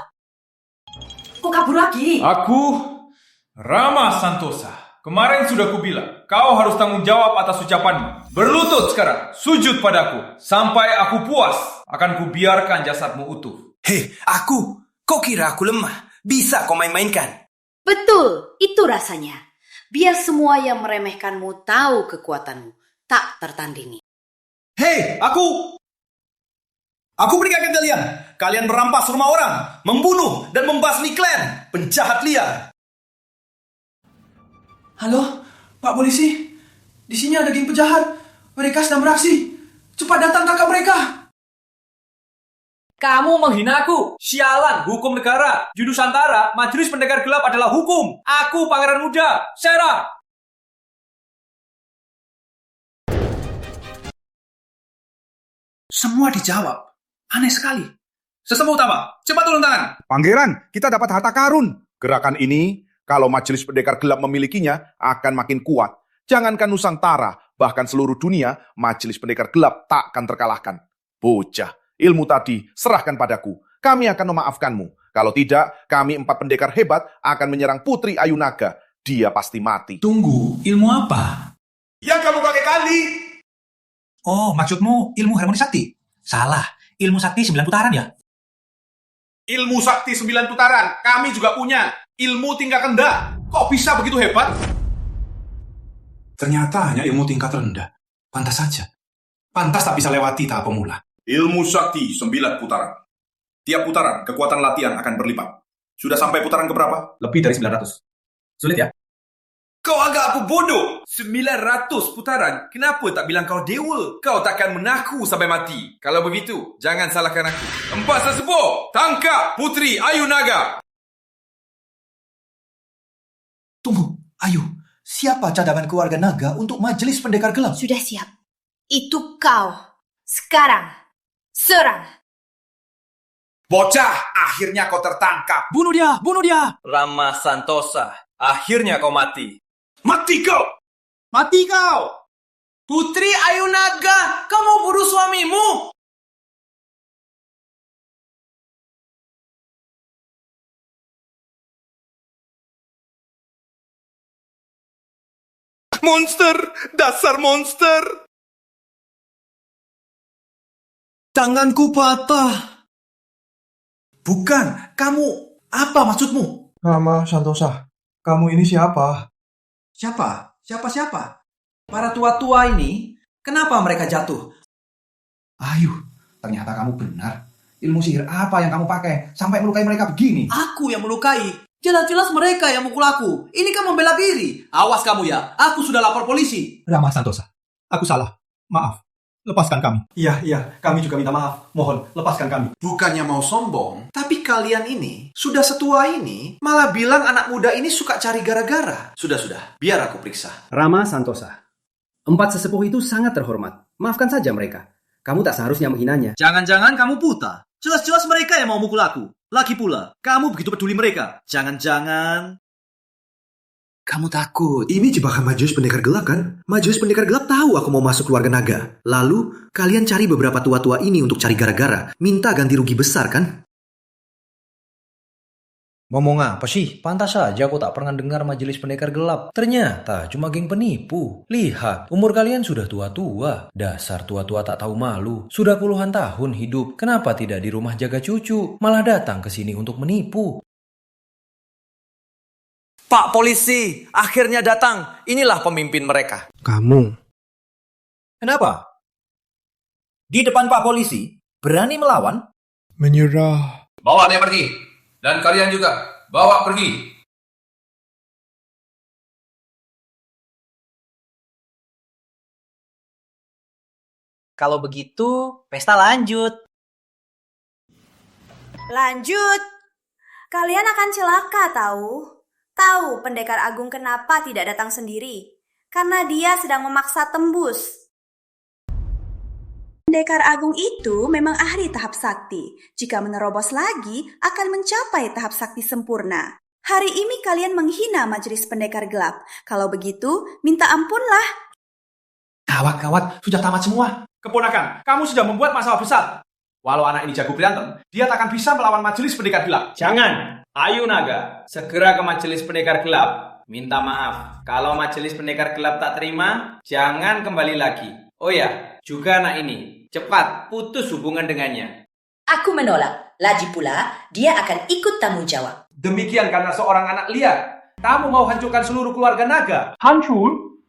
Kok kabur lagi? Aku, Rama Santosa. Kemarin sudah kubilang, kau harus tanggung jawab atas ucapanmu. Berlutut sekarang, sujud padaku. Sampai aku puas, akan kubiarkan jasadmu utuh. Hei, aku? Kau kira aku lemah? Bisa kau main-mainkan? Betul, itu rasanya. Biar semua yang meremehkanmu tahu kekuatanmu. Tak tertandingi. Hei, aku peringatkan kalian. Kalian merampas rumah orang, membunuh dan membasmi klan. Penjahat liar. Halo, Pak Polisi. Di sini ada geng penjahat. Mereka sedang beraksi. Cepat datang kakak mereka. Kamu menghina aku. Sialan, hukum negara. Di Nusantara, Majelis Pendekar Gelap adalah hukum. Aku Pangeran Muda, Sera. Semua dijawab. Aneh sekali. Sesepuh utama, cepat turun tangan. Pangeran, kita dapat harta karun. Gerakan ini, kalau Majelis Pendekar Gelap memilikinya, akan makin kuat. Jangankan Nusantara, bahkan seluruh dunia, Majelis Pendekar Gelap tak akan terkalahkan. Bocah, ilmu tadi serahkan padaku. Kami akan memaafkanmu. Kalau tidak, kami 4 pendekar hebat akan menyerang Putri Ayu Naga. Dia pasti mati. Tunggu, ilmu apa? Yang kamu pakai kali. Oh, maksudmu ilmu harmoni sakti? Salah, ilmu sakti 9 putaran ya? Ilmu sakti 9 putaran, kami juga punya. Ilmu tingkat rendah. Kok bisa begitu hebat? Ternyata hanya ilmu tingkat rendah. Pantas saja. Pantas tak bisa lewati tahap pemula. Ilmu sakti 9 putaran. Tiap putaran, kekuatan latihan akan berlipat. Sudah sampai putaran keberapa? Lebih dari 900. Sulit ya? Kau anggap aku bodoh? 900 putaran. Kenapa tak bilang kau dewa? Kau takkan menaku sampai mati. Kalau begitu, jangan salahkan aku. 4 sesepuh, tangkap Putri Ayu Naga. Tunggu, ayo. Siapa cadangan keluarga naga untuk Majelis Pendekar Gelap? Sudah siap. Itu kau. Sekarang, serang. Bocah, akhirnya kau tertangkap. Bunuh dia, bunuh dia. Rama Santosa, akhirnya kau mati. Mati kau! Mati kau! Putri Ayu Naga, kau mau bunuh suamimu? Monster! Dasar monster! Tanganku patah. Bukan, kamu. Apa maksudmu? Rama Santosa, kamu ini siapa? Siapa? Siapa? Para tua-tua ini, kenapa mereka jatuh? Ayu, ternyata kamu benar. Ilmu sihir apa yang kamu pakai sampai melukai mereka begini? Aku yang melukai. Jelas-jelas mereka yang mukul aku. Ini kan membela diri. Awas kamu ya, aku sudah lapor polisi. Rama Santosa, aku salah. Maaf, lepaskan kami. Iya, kami juga minta maaf. Mohon, lepaskan kami. Bukannya mau sombong, tapi kalian ini, sudah setua ini, malah bilang anak muda ini suka cari gara-gara. Sudah, biar aku periksa. Rama Santosa, 4 sesepuh itu sangat terhormat. Maafkan saja mereka. Kamu tak seharusnya menghinanya. Jangan-jangan kamu buta. Jelas-jelas mereka yang mau mukul aku. Lagi pula, kamu begitu peduli mereka. Jangan-jangan... Kamu takut. Ini jebakan Majelis Pendekar Gelap kan? Majelis Pendekar Gelap tahu aku mau masuk keluarga naga. Lalu, kalian cari beberapa tua-tua ini untuk cari gara-gara. Minta ganti rugi besar kan? Ngomong apa sih? Pantas saja aku tak pernah dengar Majelis Pendekar Gelap. Ternyata cuma geng penipu. Lihat, umur kalian sudah tua-tua. Dasar tua-tua tak tahu malu. Sudah puluhan tahun hidup. Kenapa tidak di rumah jaga cucu? Malah datang ke sini untuk menipu. Pak polisi, akhirnya datang. Inilah pemimpin mereka. Kamu. Kenapa? Di depan Pak Polisi, berani melawan? Menyerah. Bawa dia pergi. Dan kalian juga, bawa pergi. Kalau begitu, pesta lanjut. Lanjut. Kalian akan celaka tahu. Tahu Pendekar Agung kenapa tidak datang sendiri? Karena dia sedang memaksa tembus. Pendekar Agung itu memang ahli tahap sakti. Jika menerobos lagi, akan mencapai tahap sakti sempurna. Hari ini kalian menghina Majelis Pendekar Gelap. Kalau begitu, minta ampunlah. Gawat, sudah tamat semua. Keponakan, kamu sudah membuat masalah besar. Walau anak ini jago berantem, dia tak akan bisa melawan Majelis Pendekar Gelap. Jangan, Ayu Naga, segera ke Majelis Pendekar Gelap. Minta maaf, kalau Majelis Pendekar Gelap tak terima, jangan kembali lagi. Oh ya, juga anak ini, cepat putus hubungan dengannya. Aku menolak. Lagi pula, dia akan ikut tanggung jawab. Demikian karena seorang anak liar. Kamu mau hancurkan seluruh keluarga naga. Hancur?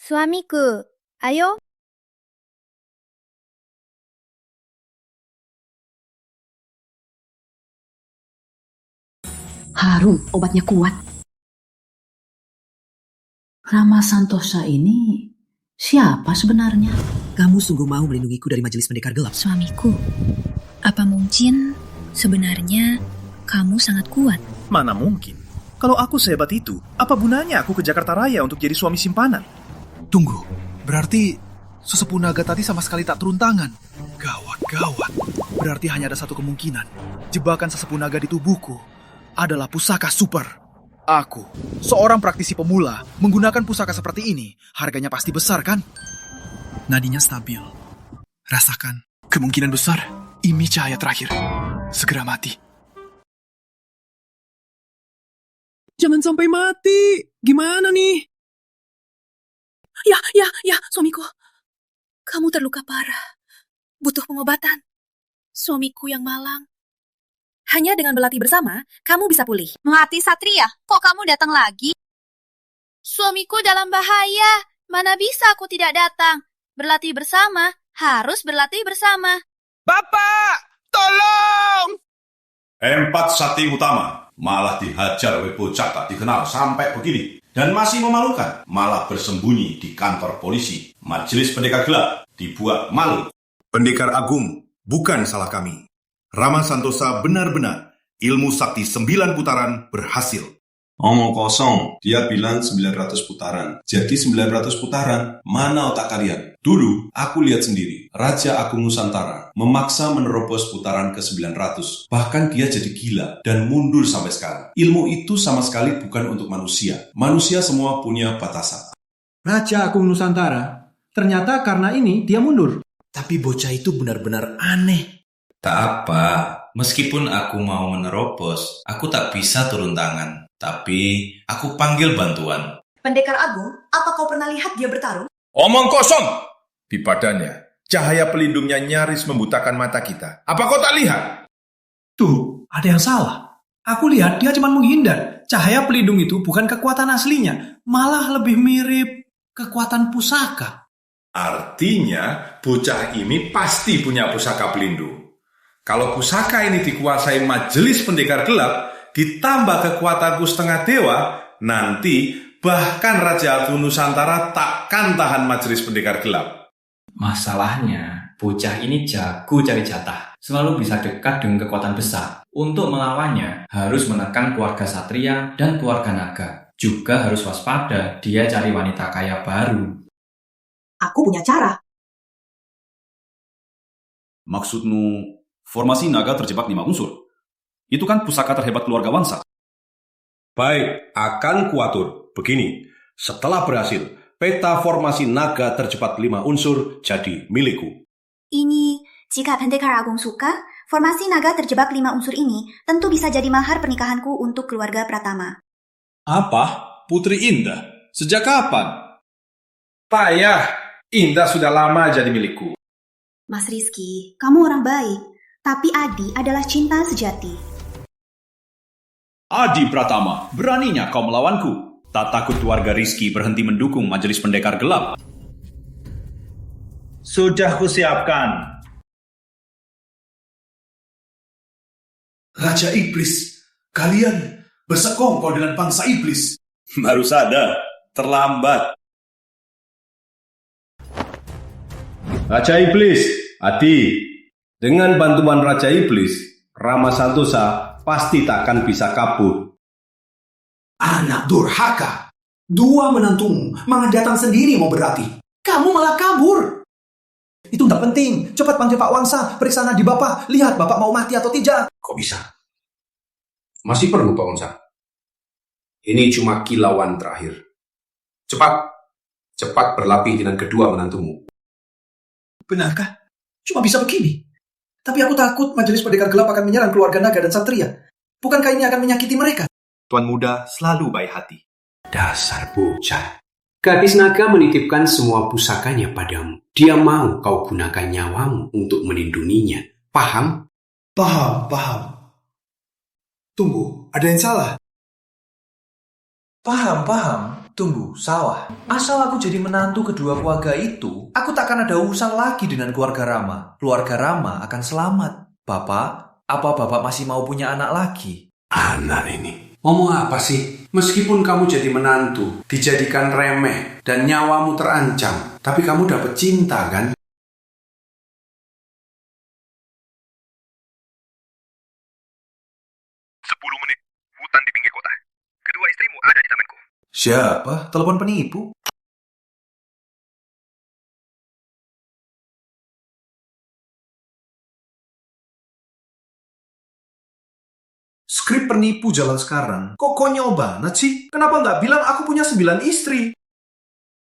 Suamiku, ayo. Harum, obatnya kuat. Rama Santosa ini siapa sebenarnya? Kamu sungguh mau melindungiku dari Majelis Pendekar Gelap? Suamiku, Apa mungkin sebenarnya kamu sangat kuat? Mana mungkin. Kalau aku sehebat itu, apa gunanya aku ke Jakarta Raya untuk jadi suami simpanan? Tunggu, berarti sesepuh naga tadi sama sekali tak turun tangan. Gawat. Berarti hanya ada satu kemungkinan. Jebakan sesepuh naga di tubuhku adalah pusaka super. Aku, seorang praktisi pemula, menggunakan pusaka seperti ini. Harganya pasti besar, kan? Nadinya stabil. Rasakan, kemungkinan besar ini cahaya terakhir. Segera mati. Jangan sampai mati. Gimana nih? Ya, suamiku. Kamu terluka parah. Butuh pengobatan. Suamiku yang malang. Hanya dengan berlatih bersama, kamu bisa pulih. Melati Satria, kok kamu datang lagi? Suamiku dalam bahaya. Mana bisa aku tidak datang? Berlatih bersama, harus berlatih bersama. Bapak, tolong! 4 sakti utama malah dihajar oleh bocah tak dikenal sampai begini. Dan masih memalukan, malah bersembunyi di kantor polisi. Majelis Pendekar Gelap dibuat malu. Pendekar Agung, bukan salah kami. Rama Santosa benar-benar ilmu sakti 9 putaran berhasil. Omong kosong, dia bilang 900 putaran. Jadi 900 putaran, mana otak kalian? Dulu, aku lihat sendiri, Raja Agung Nusantara memaksa menerobos putaran ke 900. Bahkan dia jadi gila dan mundur sampai sekarang. Ilmu itu sama sekali bukan untuk manusia. Manusia semua punya batasan. Raja Agung Nusantara, ternyata karena ini dia mundur. Tapi bocah itu benar-benar aneh. Tak apa, meskipun aku mau menerobos, aku tak bisa turun tangan. Tapi, aku panggil bantuan. Pendekar Agung, apa kau pernah lihat dia bertarung? Omong kosong! Di badannya, cahaya pelindungnya nyaris membutakan mata kita. Apa kau tak lihat? Tuh, ada yang salah. Aku lihat dia cuma menghindar. Cahaya pelindung itu bukan kekuatan aslinya, malah lebih mirip kekuatan pusaka. Artinya, bocah ini pasti punya pusaka pelindung. Kalau pusaka ini dikuasai Majelis Pendekar Gelap, ditambah kekuatanku setengah dewa, nanti bahkan Raja Agung Nusantara takkan tahan Majelis Pendekar Gelap. Masalahnya, bocah ini jago cari jatah. Selalu bisa dekat dengan kekuatan besar. Untuk melawannya, harus menekan keluarga Satria dan keluarga Naga. Juga harus waspada, dia cari wanita kaya baru. Aku punya cara. Maksudmu, formasi naga terjebak 5 unsur? Itu kan pusaka terhebat keluarga Wangsa. Baik, akan kuatur. Begini, setelah berhasil, peta formasi naga terjebak 5 unsur jadi milikku. Ini, jika Pendekar Agung suka, formasi naga terjebak 5 unsur ini tentu bisa jadi mahar pernikahanku untuk keluarga Pratama. Apa? Putri Indah? Sejak kapan? Payah, Indah sudah lama jadi milikku. Mas Rizky, kamu orang baik, tapi Adi adalah cinta sejati. Adi Pratama, beraninya kau melawanku. Tak takut keluarga Rizky berhenti mendukung Majelis Pendekar Gelap. Sudah kusiapkan. Raja Iblis, kalian bersekongkol dengan bangsa iblis. Baru sadar, terlambat. Raja Iblis, Adi, dengan bantuan Raja Iblis, Rama Santosa pasti takkan bisa kabur. Anak durhaka. 2 menantumu malah datang sendiri mau berlatih. Kamu malah kabur. Itu tidak penting. Cepat panggil Pak Wangsa, periksa nadi Bapak. Lihat Bapak mau mati atau tidak. Kok bisa? Masih perlu Pak Wangsa? Ini cuma kilauan terakhir. Cepat berlatih dengan kedua menantumu. Benarkah? Cuma bisa begini. Tapi aku takut Majelis Pendekar Gelap akan menyerang keluarga Naga dan Satria. Bukankah ini akan menyakiti mereka? Tuan muda selalu baik hati. Dasar bocah. Gadis naga menitipkan semua pusakanya padamu. Dia mau kau gunakan nyawamu untuk melindunginya. Paham? Paham. Tunggu, ada yang salah. Paham. Tunggu, salah. Asal aku jadi menantu kedua keluarga itu, aku takkan ada urusan lagi dengan keluarga Rama. Keluarga Rama akan selamat. Bapak, apa Bapak masih mau punya anak lagi? Anak ini. Ngomong apa sih? Meskipun kamu jadi menantu, dijadikan remeh, dan nyawamu terancam, tapi kamu dapat cinta kan? Siapa? Telepon penipu? Skrip penipu jalan sekarang. Kok konyol banget sih? Kenapa nggak bilang aku punya 9 istri?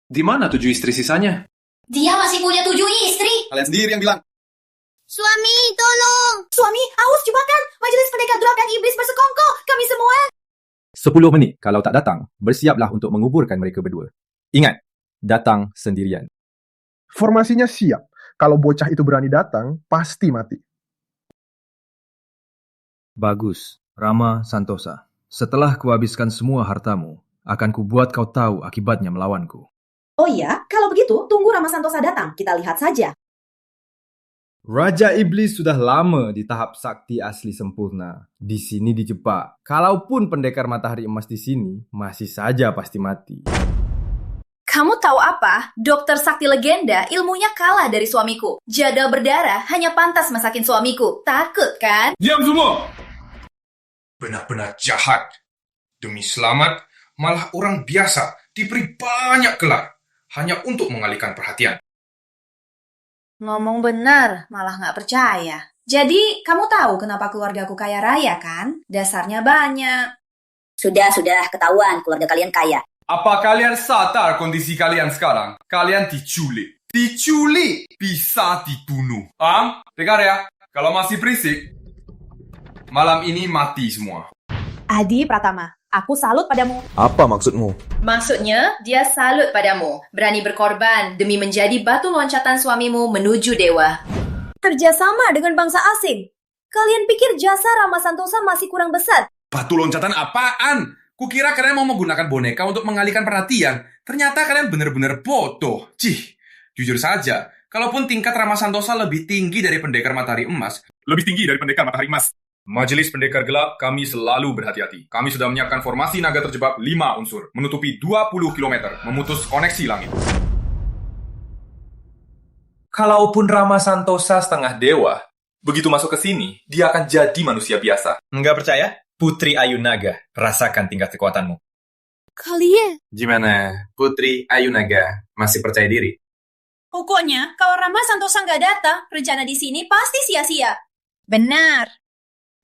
Di mana 7 istri sisanya? Dia masih punya 7 istri. Kalian sendiri yang bilang. Suami, tolong. Suami, awas jebakan. Majelis Pendekar Gelap dan Iblis bersekongkol. Kami semua. 10 menit kalau tak datang, bersiaplah untuk menguburkan mereka berdua. Ingat, datang sendirian. Formasinya siap. Kalau bocah itu berani datang, pasti mati. Bagus, Rama Santosa. Setelah kuhabiskan semua hartamu, akan kubuat kau tahu akibatnya melawanku. Oh iya, kalau begitu tunggu Rama Santosa datang. Kita lihat saja. Raja Iblis sudah lama di tahap sakti asli sempurna. Di sini dijebak. Kalaupun pendekar matahari emas di sini, masih saja pasti mati. Kamu tahu apa? Dokter sakti legenda ilmunya kalah dari suamiku. Jadal berdarah hanya pantas masakin suamiku. Takut kan? Diam semua! Benar-benar jahat. Demi selamat, malah orang biasa diberi banyak gelar hanya untuk mengalihkan perhatian. Ngomong benar, malah nggak percaya. Jadi, kamu tahu kenapa keluargaku kaya raya kan? Dasarnya banyak. Sudah, ketahuan keluarga kalian kaya. Apa kalian sadar kondisi kalian sekarang? Kalian diculik. Diculik! Bisa dibunuh. Dengar ya, kalau masih berisik, malam ini mati semua. Adi Pratama, aku salut padamu. Apa maksudmu? Maksudnya, dia salut padamu. Berani berkorban demi menjadi batu loncatan suamimu menuju dewa. Kerjasama dengan bangsa asing. Kalian pikir jasa Rama Santosa masih kurang besar? Batu loncatan apaan? Kukira kalian mau menggunakan boneka untuk mengalihkan perhatian. Ternyata kalian benar-benar bodoh. Jujur saja, kalaupun tingkat Rama Santosa lebih tinggi dari pendekar matahari emas, Lebih tinggi dari pendekar matahari emas. Majelis Pendekar Gelap, kami selalu berhati-hati. Kami sudah menyiapkan formasi naga terjebak 5 unsur, menutupi 20 km, memutus koneksi langit. Kalaupun Rama Santosa setengah dewa, begitu masuk ke sini, dia akan jadi manusia biasa. Nggak percaya? Putri Ayu Naga, rasakan tingkat kekuatanmu. Kalian? Gimana, Putri Ayu Naga? Masih percaya diri? Pokoknya, kalau Rama Santosa nggak datang, rencana di sini pasti sia-sia. Benar.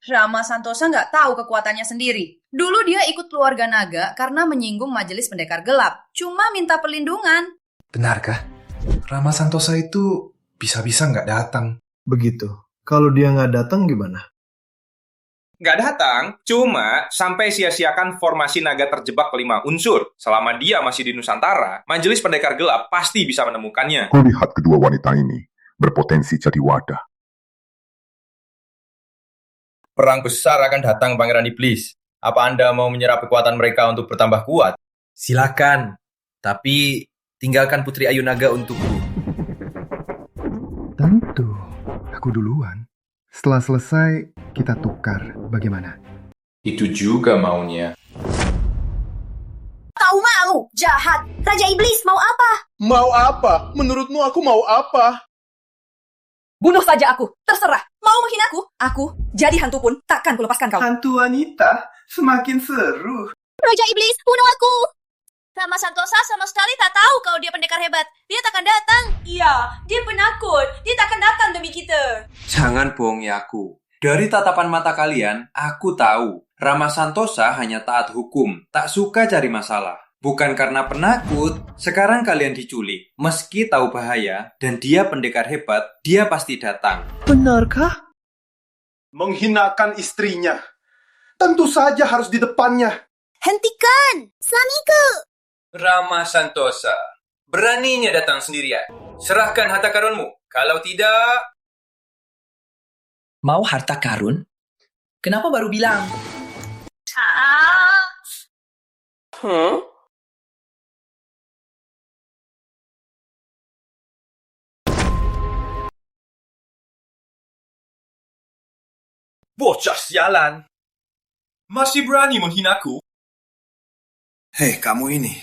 Rama Santosa nggak tahu kekuatannya sendiri. Dulu dia ikut keluarga naga karena menyinggung Majelis Pendekar Gelap. Cuma minta perlindungan. benarkah? Rama Santosa itu bisa-bisa nggak datang. Begitu. Kalau dia nggak datang gimana? Nggak datang, cuma sampai sia-siakan formasi naga terjebak 5 unsur. Selama dia masih di Nusantara, Majelis Pendekar Gelap pasti bisa menemukannya. Kulihat kedua wanita ini berpotensi jadi wadah. Perang besar akan datang, Pangeran Iblis. Apa Anda mau menyerap kekuatan mereka untuk bertambah kuat? Silakan, tapi tinggalkan Putri Ayu Naga untukku. Tentu, aku duluan. Setelah selesai, kita tukar. Bagaimana? Itu juga maunya. Tahu mau, jahat. Raja Iblis mau apa? Mau apa? Menurutmu aku mau apa? Bunuh saja aku, terserah. Mau menghinaku? Aku, jadi hantu pun takkan kulepaskan kau. Hantu wanita, semakin seru. Raja Iblis, bunuh aku! Rama Santosa sama sekali tak tahu kalau dia pendekar hebat. Dia takkan datang. Iya, dia penakut. Dia takkan datang demi kita. Jangan bohongi aku. Dari tatapan mata kalian, aku tahu Rama Santosa hanya taat hukum, tak suka cari masalah. Bukan karena penakut, sekarang kalian diculik. Meski tahu bahaya dan dia pendekar hebat, dia pasti datang. Benarkah? Menghinakan istrinya. Tentu saja harus di depannya. Hentikan! Suamiku! Rama Santosa, beraninya datang sendirian. Serahkan harta karunmu. Kalau tidak... Mau harta karun? Kenapa baru bilang? Bocah sialan! Masih berani menghinaku? Hei, kamu ini.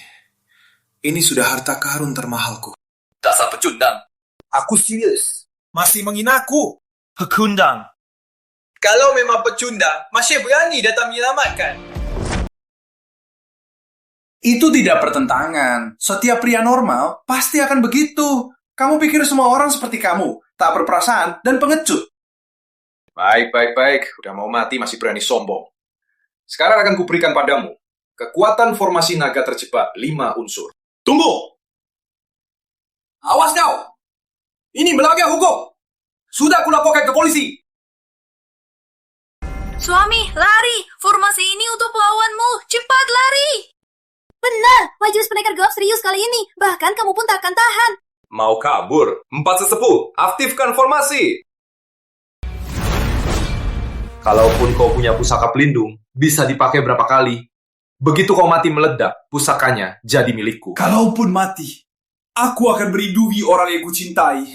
Ini sudah harta karun termahalku. Dasar pecundang! Aku serius. Masih menghinaku. Pekundang. Kalau memang pecundang, masih berani datang menyelamatkan. Itu tidak bertentangan. Setiap pria normal pasti akan begitu. Kamu pikir semua orang seperti kamu, tak berperasaan dan pengecut. Baik. Udah mau mati masih berani sombong. Sekarang akan kuberikan padamu kekuatan formasi naga terjebak 5 unsur. Tunggu! Awas kau! Ini melanggar hukum. Sudah kulaporkan ke polisi. Suami, lari! Formasi ini untuk lawanmu. Cepat lari! Benar, majelis pendekar gelap serius kali ini. Bahkan kamu pun tak akan tahan. Mau kabur? 4 sesepuh, aktifkan formasi! Kalaupun kau punya pusaka pelindung, bisa dipakai berapa kali. Begitu kau mati meledak, pusakanya jadi milikku. Kalaupun mati, aku akan melindungi orang yang kucintai.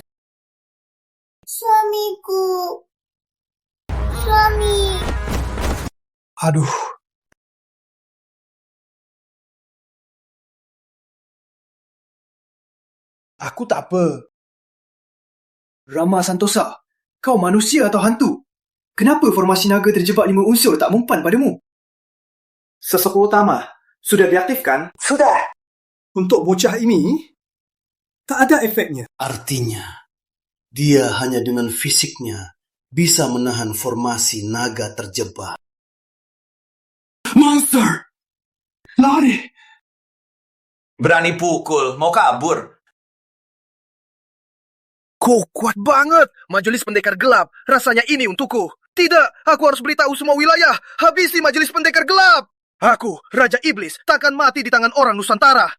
Suamiku. Suami. Aduh. Aku tak apa. Rama Santosa, kau manusia atau hantu? Kenapa formasi naga terjebak 5 unsur tak mempan padamu? Sesepuh utama, sudah diaktifkan? Sudah. Untuk bocah ini, tak ada efeknya. Artinya, dia hanya dengan fisiknya bisa menahan formasi naga terjebak. Monster! Lari! Berani pukul, mau kabur. Kau kuat banget, Majelis Pendekar Gelap. Rasanya ini untukku. Tidak, aku harus beritahu semua wilayah. Habisi Majelis Pendekar Gelap. Aku, Raja Iblis, takkan mati di tangan orang Nusantara.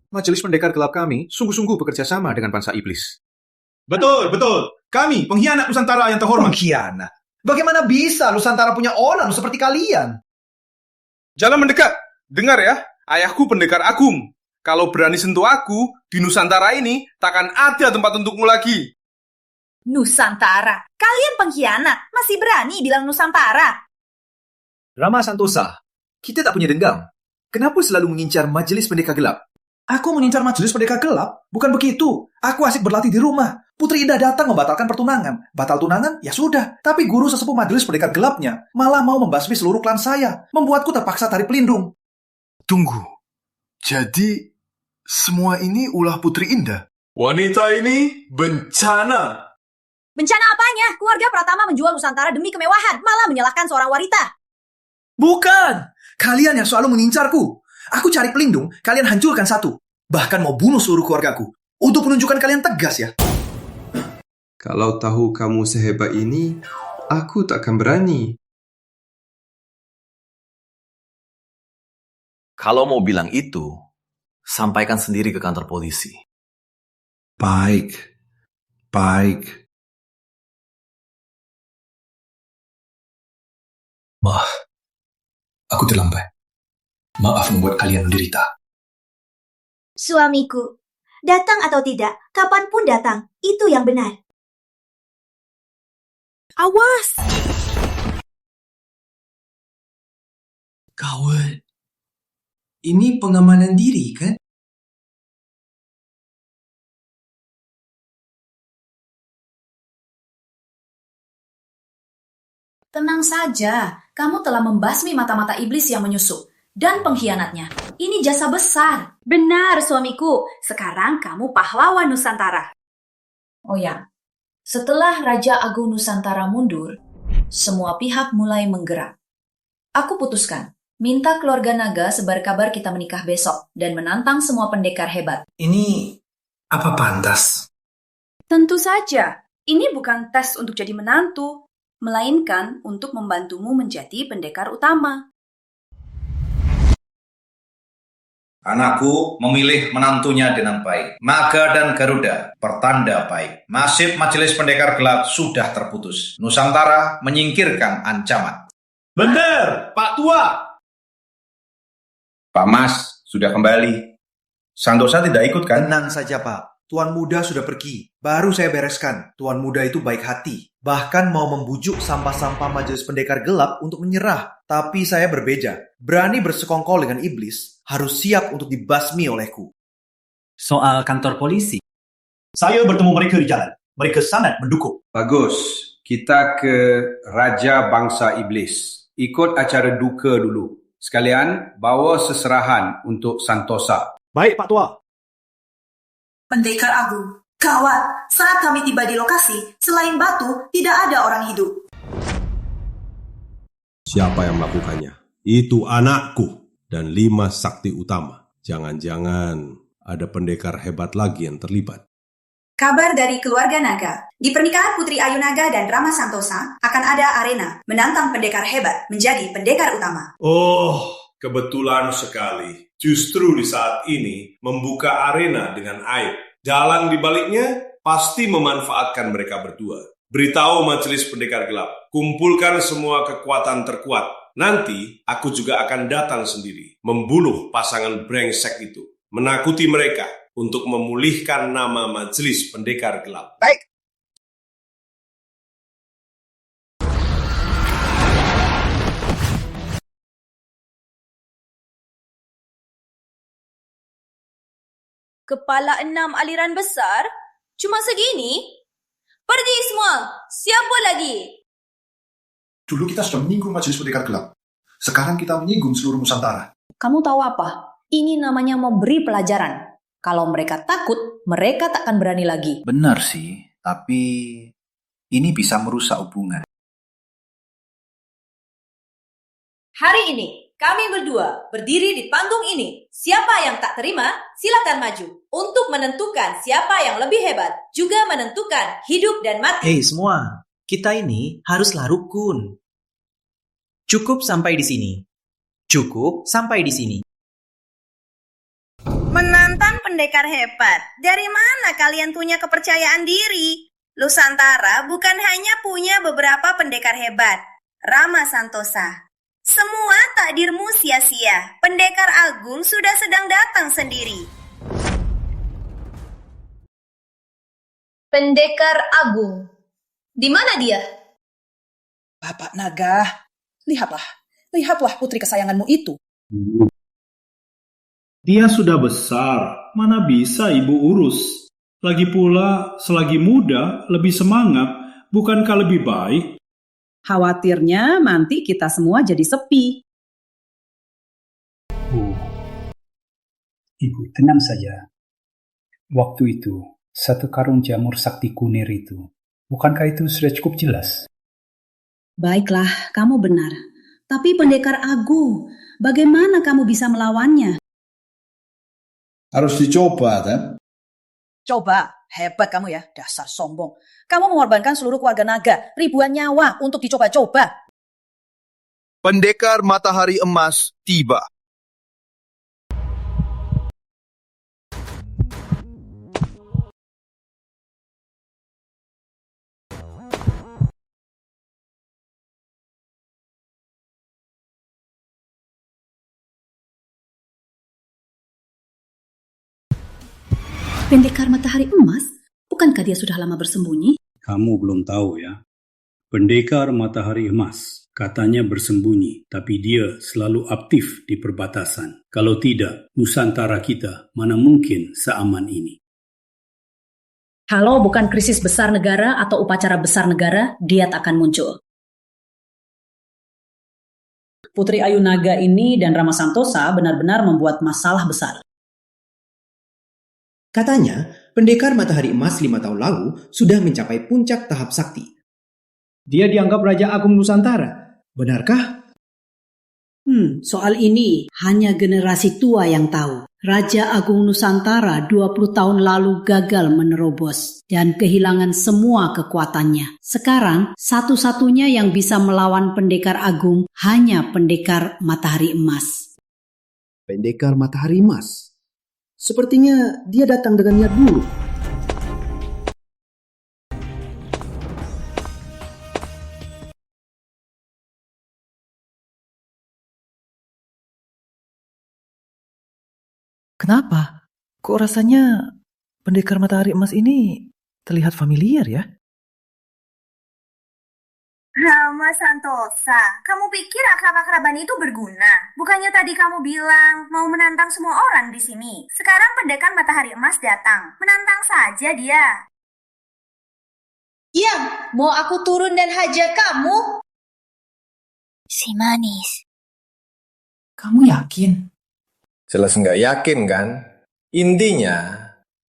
Majelis Pendekar Gelap kami sungguh-sungguh bekerja sama dengan bangsa iblis. Betul. Kami, pengkhianat Nusantara yang terhormat. Pengkhianat? Bagaimana bisa Nusantara punya orang seperti kalian? Jangan mendekat. Dengar ya, ayahku pendekar agung. Kalau berani sentuh aku, di Nusantara ini takkan ada tempat untukmu lagi. Nusantara? Kalian pengkhianat, masih berani bilang Nusantara? Rama Santosa, kita tak punya dendam. Kenapa selalu mengincar Majelis Pendekar Gelap? Aku mengincar Majelis Pendekar Gelap? Bukan begitu. Aku asik berlatih di rumah. Putri Indah datang membatalkan pertunangan. Batal tunangan? Ya sudah. Tapi guru sesepuh Majelis Pendekar Gelapnya malah mau membasmi seluruh klan saya. Membuatku terpaksa tarik pelindung. Tunggu. Jadi, semua ini ulah Putri Indah? Wanita ini bencana. Bencana apanya? Keluarga Pratama menjual Nusantara demi kemewahan, malah menyalahkan seorang wanita. Bukan! Kalian yang selalu mengincarku. Aku cari pelindung, kalian hancurkan satu. Bahkan mau bunuh seluruh keluargaku. Untuk menunjukkan kalian tegas ya. Kalau tahu kamu sehebat ini, aku takkan berani. Kalau mau bilang itu, sampaikan sendiri ke kantor polisi. Baik. Maaf, aku terlambat. Maaf membuat kalian menderita. Suamiku, datang atau tidak, kapanpun datang, itu yang benar. Awas! Kawan, ini pengamanan diri kan? Tenang saja, kamu telah membasmi mata-mata iblis yang menyusup. Dan pengkhianatnya. Ini jasa besar. Benar, suamiku. Sekarang kamu pahlawan Nusantara. Oh ya, setelah Raja Agung Nusantara mundur, semua pihak mulai menggerak. Aku putuskan, minta keluarga naga sebar kabar kita menikah besok dan menantang semua pendekar hebat. Ini apa pantas? Tentu saja, ini bukan tes untuk jadi menantu, melainkan untuk membantumu menjadi pendekar utama. Anakku memilih menantunya dengan baik. Naga dan Garuda pertanda baik. Nasib Majelis Pendekar Gelap sudah terputus. Nusantara menyingkirkan ancaman. Benar, Pak Tua. Pak Mas sudah kembali. Santosa tidak ikut kan? Tenang saja, Pak. Tuan Muda sudah pergi. Baru saya bereskan. Tuan Muda itu baik hati. Bahkan mau membujuk sampah-sampah Majelis Pendekar Gelap untuk menyerah. Tapi saya berbeda. Berani bersekongkol dengan iblis, harus siap untuk dibasmi olehku. Soal kantor polisi. Saya bertemu mereka di jalan. Mereka sangat mendukung. Bagus. Kita ke Raja Bangsa Iblis. ikut acara duka dulu. Sekalian, bawa seserahan untuk Santosa. Baik, Pak Tua. Pendekar Agung, gawat! Saat kami tiba di lokasi, selain batu, tidak ada orang hidup. Siapa yang melakukannya? Itu anakku dan 5 sakti utama. Jangan-jangan ada pendekar hebat lagi yang terlibat. Kabar dari keluarga naga. Di pernikahan Putri Ayu Naga dan Rama Santosa akan ada arena menantang pendekar hebat menjadi pendekar utama. Oh, kebetulan sekali. Justru di saat ini membuka arena dengan aib. Dalang di baliknya pasti memanfaatkan mereka berdua. Beritahu Majelis Pendekar Gelap, kumpulkan semua kekuatan terkuat. Nanti aku juga akan datang sendiri, membunuh pasangan brengsek itu, menakuti mereka untuk memulihkan nama Majelis Pendekar Gelap. Baik. Kepala 6 aliran besar? Cuma segini? Pergi semua! Siapa lagi? Dulu kita sudah menyinggung Majelis Pendekar Gelap. Sekarang kita menyinggung seluruh Nusantara. Kamu tahu apa? Ini namanya memberi pelajaran. Kalau mereka takut, mereka tak akan berani lagi. Benar sih, tapi ini bisa merusak hubungan. Hari ini, kami berdua berdiri di panggung ini. Siapa yang tak terima, silakan maju. Untuk menentukan siapa yang lebih hebat, juga menentukan hidup dan mati. Hei semua, kita ini haruslah rukun. Cukup sampai di sini. Cukup sampai di sini. Menantang pendekar hebat. Dari mana kalian punya kepercayaan diri? Nusantara bukan hanya punya beberapa pendekar hebat. Rama Santosa. Semua takdirmu sia-sia. Pendekar Agung sudah sedang datang sendiri. Pendekar Agung. Di mana dia? Bapak Naga, lihatlah putri kesayanganmu itu. Dia sudah besar, mana bisa ibu urus. Lagi pula, selagi muda, lebih semangat, bukankah lebih baik? Khawatirnya nanti kita semua jadi sepi. Ibu, tenang saja. Waktu itu, 1 karung jamur sakti kunir itu, bukankah itu sudah cukup jelas? Baiklah, kamu benar. Tapi pendekar Agung, bagaimana kamu bisa melawannya? Harus dicoba, kan? Coba, hebat kamu ya, dasar sombong. Kamu mengorbankan seluruh keluarga naga, ribuan nyawa untuk dicoba-coba. Pendekar Matahari Emas tiba. Pendekar Matahari Emas? Bukankah dia sudah lama bersembunyi? Kamu belum tahu ya. Pendekar Matahari Emas katanya bersembunyi, tapi dia selalu aktif di perbatasan. Kalau tidak, Nusantara kita mana mungkin seaman ini. Kalau bukan krisis besar negara atau upacara besar negara, dia tak akan muncul. Putri Ayu Naga ini dan Rama Santosa benar-benar membuat masalah besar. Katanya, pendekar Matahari Emas 5 tahun lalu sudah mencapai puncak tahap sakti. Dia dianggap Raja Agung Nusantara. Benarkah? Soal ini hanya generasi tua yang tahu. Raja Agung Nusantara 20 tahun lalu gagal menerobos dan kehilangan semua kekuatannya. Sekarang, satu-satunya yang bisa melawan pendekar Agung hanya pendekar Matahari Emas. Pendekar Matahari Emas? Sepertinya dia datang dengan niat buruk. Kenapa? Kok rasanya pendekar Matahari Emas ini terlihat familiar ya? Rama Santosa, kamu pikir akrab-akraban itu berguna? Bukannya tadi kamu bilang mau menantang semua orang di sini. Sekarang pendekar Matahari Emas datang. Menantang saja dia. Diam, mau aku turun dan hajar kamu? Si manis. Kamu yakin? Jelas nggak yakin kan? Intinya,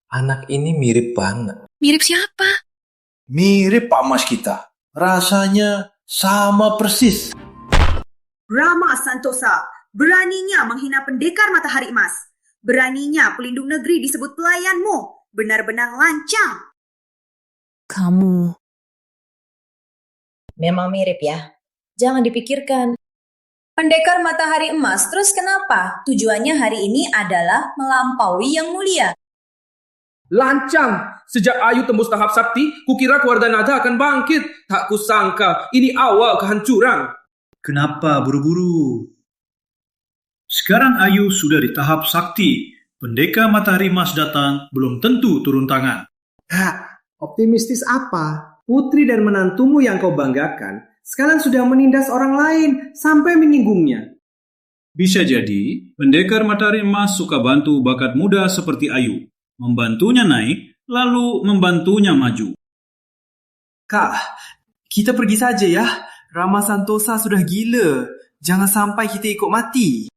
anak ini mirip banget. Mirip siapa? Mirip Pak Mas kita. Rasanya sama persis. Rama Santosa, beraninya menghina pendekar matahari emas. Beraninya pelindung negeri disebut pelayanmu. Benar-benar lancang. Kamu Memang mirip ya. Jangan dipikirkan. Pendekar matahari emas, terus kenapa? Tujuannya hari ini adalah melampaui yang mulia. Lancang! Sejak Ayu tembus tahap sakti, kukira Kuardanada akan bangkit. Tak kusangka, ini awal kehancuran. Kenapa buru-buru? Sekarang Ayu sudah di tahap sakti. Pendekar matahari emas datang, belum tentu turun tangan. Optimistis apa? Putri dan menantumu yang kau banggakan sekarang sudah menindas orang lain sampai menyinggungnya. Bisa jadi, pendekar matahari emas suka bantu bakat muda seperti Ayu. Membantunya naik, lalu membantunya maju. Kak, kita pergi saja ya. Rama Santosa sudah gila. Jangan sampai kita ikut mati.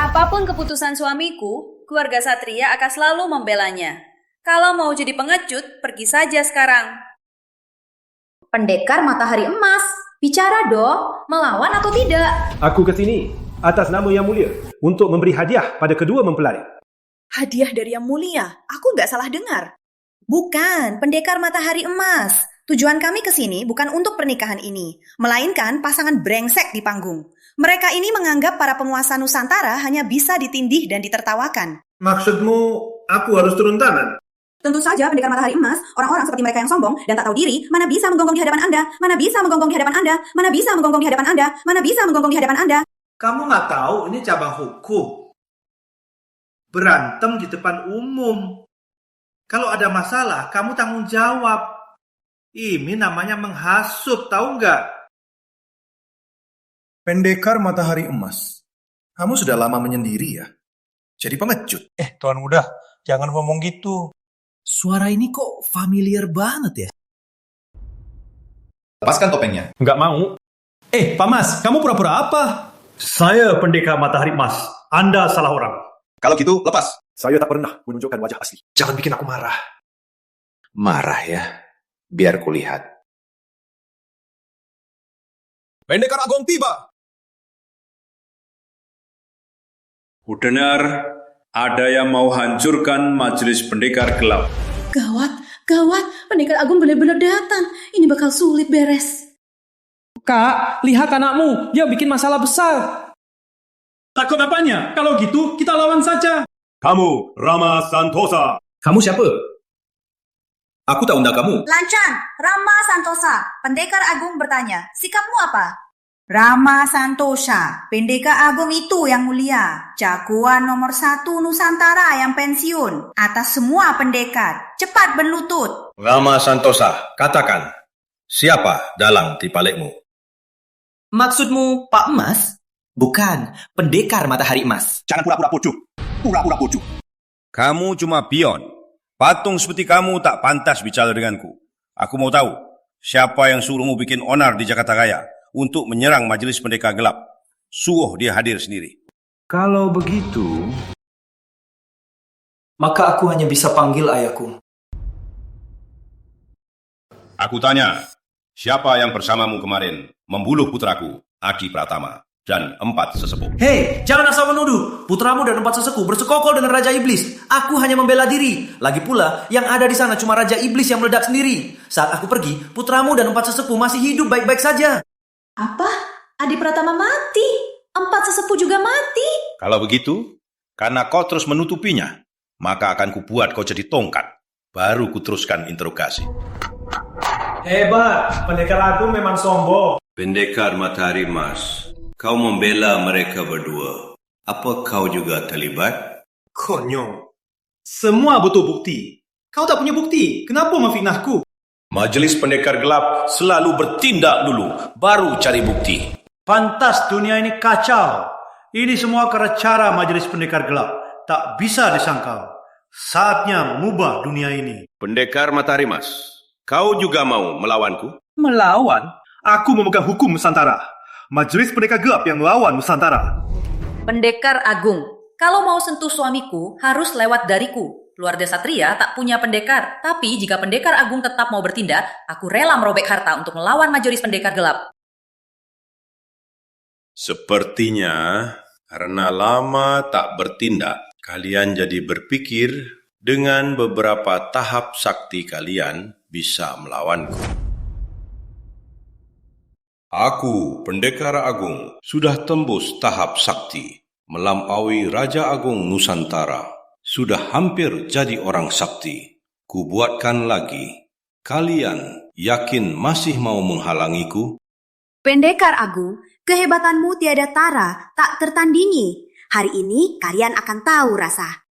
Apapun keputusan suamiku, keluarga Satria akan selalu membelanya. Kalau mau jadi pengecut, pergi saja sekarang. Pendekar matahari emas, bicara dong, melawan atau tidak? Aku ke sini atas nama Yang Mulia untuk memberi hadiah pada kedua mempelai. Hadiah dari Yang Mulia? Aku nggak salah dengar. Bukan, pendekar matahari emas. Tujuan kami ke sini bukan untuk pernikahan ini, melainkan pasangan brengsek di panggung. Mereka ini menganggap para penguasa Nusantara hanya bisa ditindih dan ditertawakan. Maksudmu, aku harus turun tangan? Tentu saja pendekar matahari emas, orang-orang seperti mereka yang sombong dan tak tahu diri, mana bisa menggonggong di hadapan Anda, mana bisa menggonggong di hadapan Anda, mana bisa menggonggong di hadapan Anda, mana bisa menggonggong di hadapan Anda. Kamu nggak tahu ini cabang hukum. Berantem di depan umum. Kalau ada masalah, kamu tanggung jawab. Ini namanya menghasut, tahu nggak? Pendekar matahari emas. Kamu sudah lama menyendiri ya? Jadi pengecut. Tuan muda, jangan ngomong gitu. Suara ini kok familiar banget ya? Lepaskan topengnya. Nggak mau. Pak Mas, kamu pura-pura apa? Saya pendekar matahari emas. Anda salah orang. Kalau gitu, lepas. Saya tak pernah menunjukkan wajah asli. Jangan bikin aku marah. Marah ya? Biar kulihat. Pendekar Agung tiba. Udenar, ada yang mau hancurkan majelis pendekar gelap. Gawat, gawat, pendekar agung benar-benar datang. Ini bakal sulit beres. Kak, lihat anakmu. Dia bikin masalah besar. Takut apanya? Kalau gitu, kita lawan saja. Kamu, Rama Santosa. Kamu siapa? Aku tak undang kamu. Lancang, Rama Santosa, pendekar agung bertanya, sikapmu apa? Rama Santosa, pendekar agung itu yang mulia, jagoan nomor 1 Nusantara yang pensiun, atas semua pendekar, cepat berlutut. Rama Santosa, katakan, siapa dalang di balikmu? Maksudmu Pak Emas? Bukan, pendekar matahari emas. Jangan pura-pura bodoh. Pura-pura bodoh. Kamu cuma pion. Patung seperti kamu tak pantas bicara denganku. Aku mau tahu, siapa yang suruhmu bikin onar di Jakarta Raya untuk menyerang majelis pendekar gelap? Suruh dia hadir sendiri. Kalau begitu, maka aku hanya bisa panggil ayahku. Aku tanya, siapa yang bersamamu kemarin membunuh putraku, Adi Pratama, dan 4 sesepuh? Hei, jangan asal menuduh. Putramu dan 4 sesepuh bersekongkol dengan Raja Iblis. Aku hanya membela diri. Lagi pula, yang ada di sana cuma Raja Iblis yang meledak sendiri. Saat aku pergi, putramu dan 4 sesepuh masih hidup baik-baik saja. Apa? Adi Pratama mati? 4 sesepuh juga mati? Kalau begitu, karena kau terus menutupinya, maka akan kubuat kau jadi tongkat. Baru kuteruskan interogasi. Hebat, pendekar agung memang sombong. Pendekar matahari emas, kau membela mereka berdua. Apa kau juga terlibat? Konyol. Semua butuh bukti. Kau tak punya bukti. Kenapa memfitnahku? Majelis pendekar gelap selalu bertindak dulu, baru cari bukti. Pantas dunia ini kacau. Ini semua karena cara majelis pendekar gelap. Tak bisa disangkal. Saatnya mengubah dunia ini. Pendekar matahari emas, Kau juga mau melawanku? Melawan? Aku memegang hukum Nusantara. Majelis Pendekar Gelap yang melawan Nusantara. Pendekar Agung, kalau mau sentuh suamiku, harus lewat dariku. Keluarga Satria tak punya pendekar, tapi jika Pendekar Agung tetap mau bertindak, aku rela merobek harta untuk melawan Majelis Pendekar Gelap. Sepertinya karena lama tak bertindak, kalian jadi berpikir dengan beberapa tahap sakti kalian bisa melawanku. Aku, Pendekar Agung, sudah tembus tahap sakti, melampaui Raja Agung Nusantara. Sudah hampir jadi orang sakti. Kubuatkan lagi. Kalian yakin masih mau menghalangiku? Pendekar Agung, kehebatanmu tiada tara, tak tertandingi. Hari ini kalian akan tahu rasa.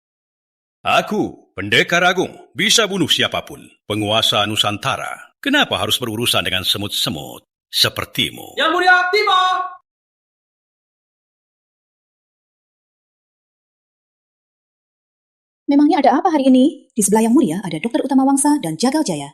Aku, Pendekar Agung, bisa bunuh siapapun. Penguasa Nusantara. Kenapa harus berurusan dengan semut-semut sepertimu? Yang Mulia, tiba! Memangnya ada apa hari ini? Di sebelah Yang Mulia ada Dokter Utama Wangsa dan Jagal Jaya.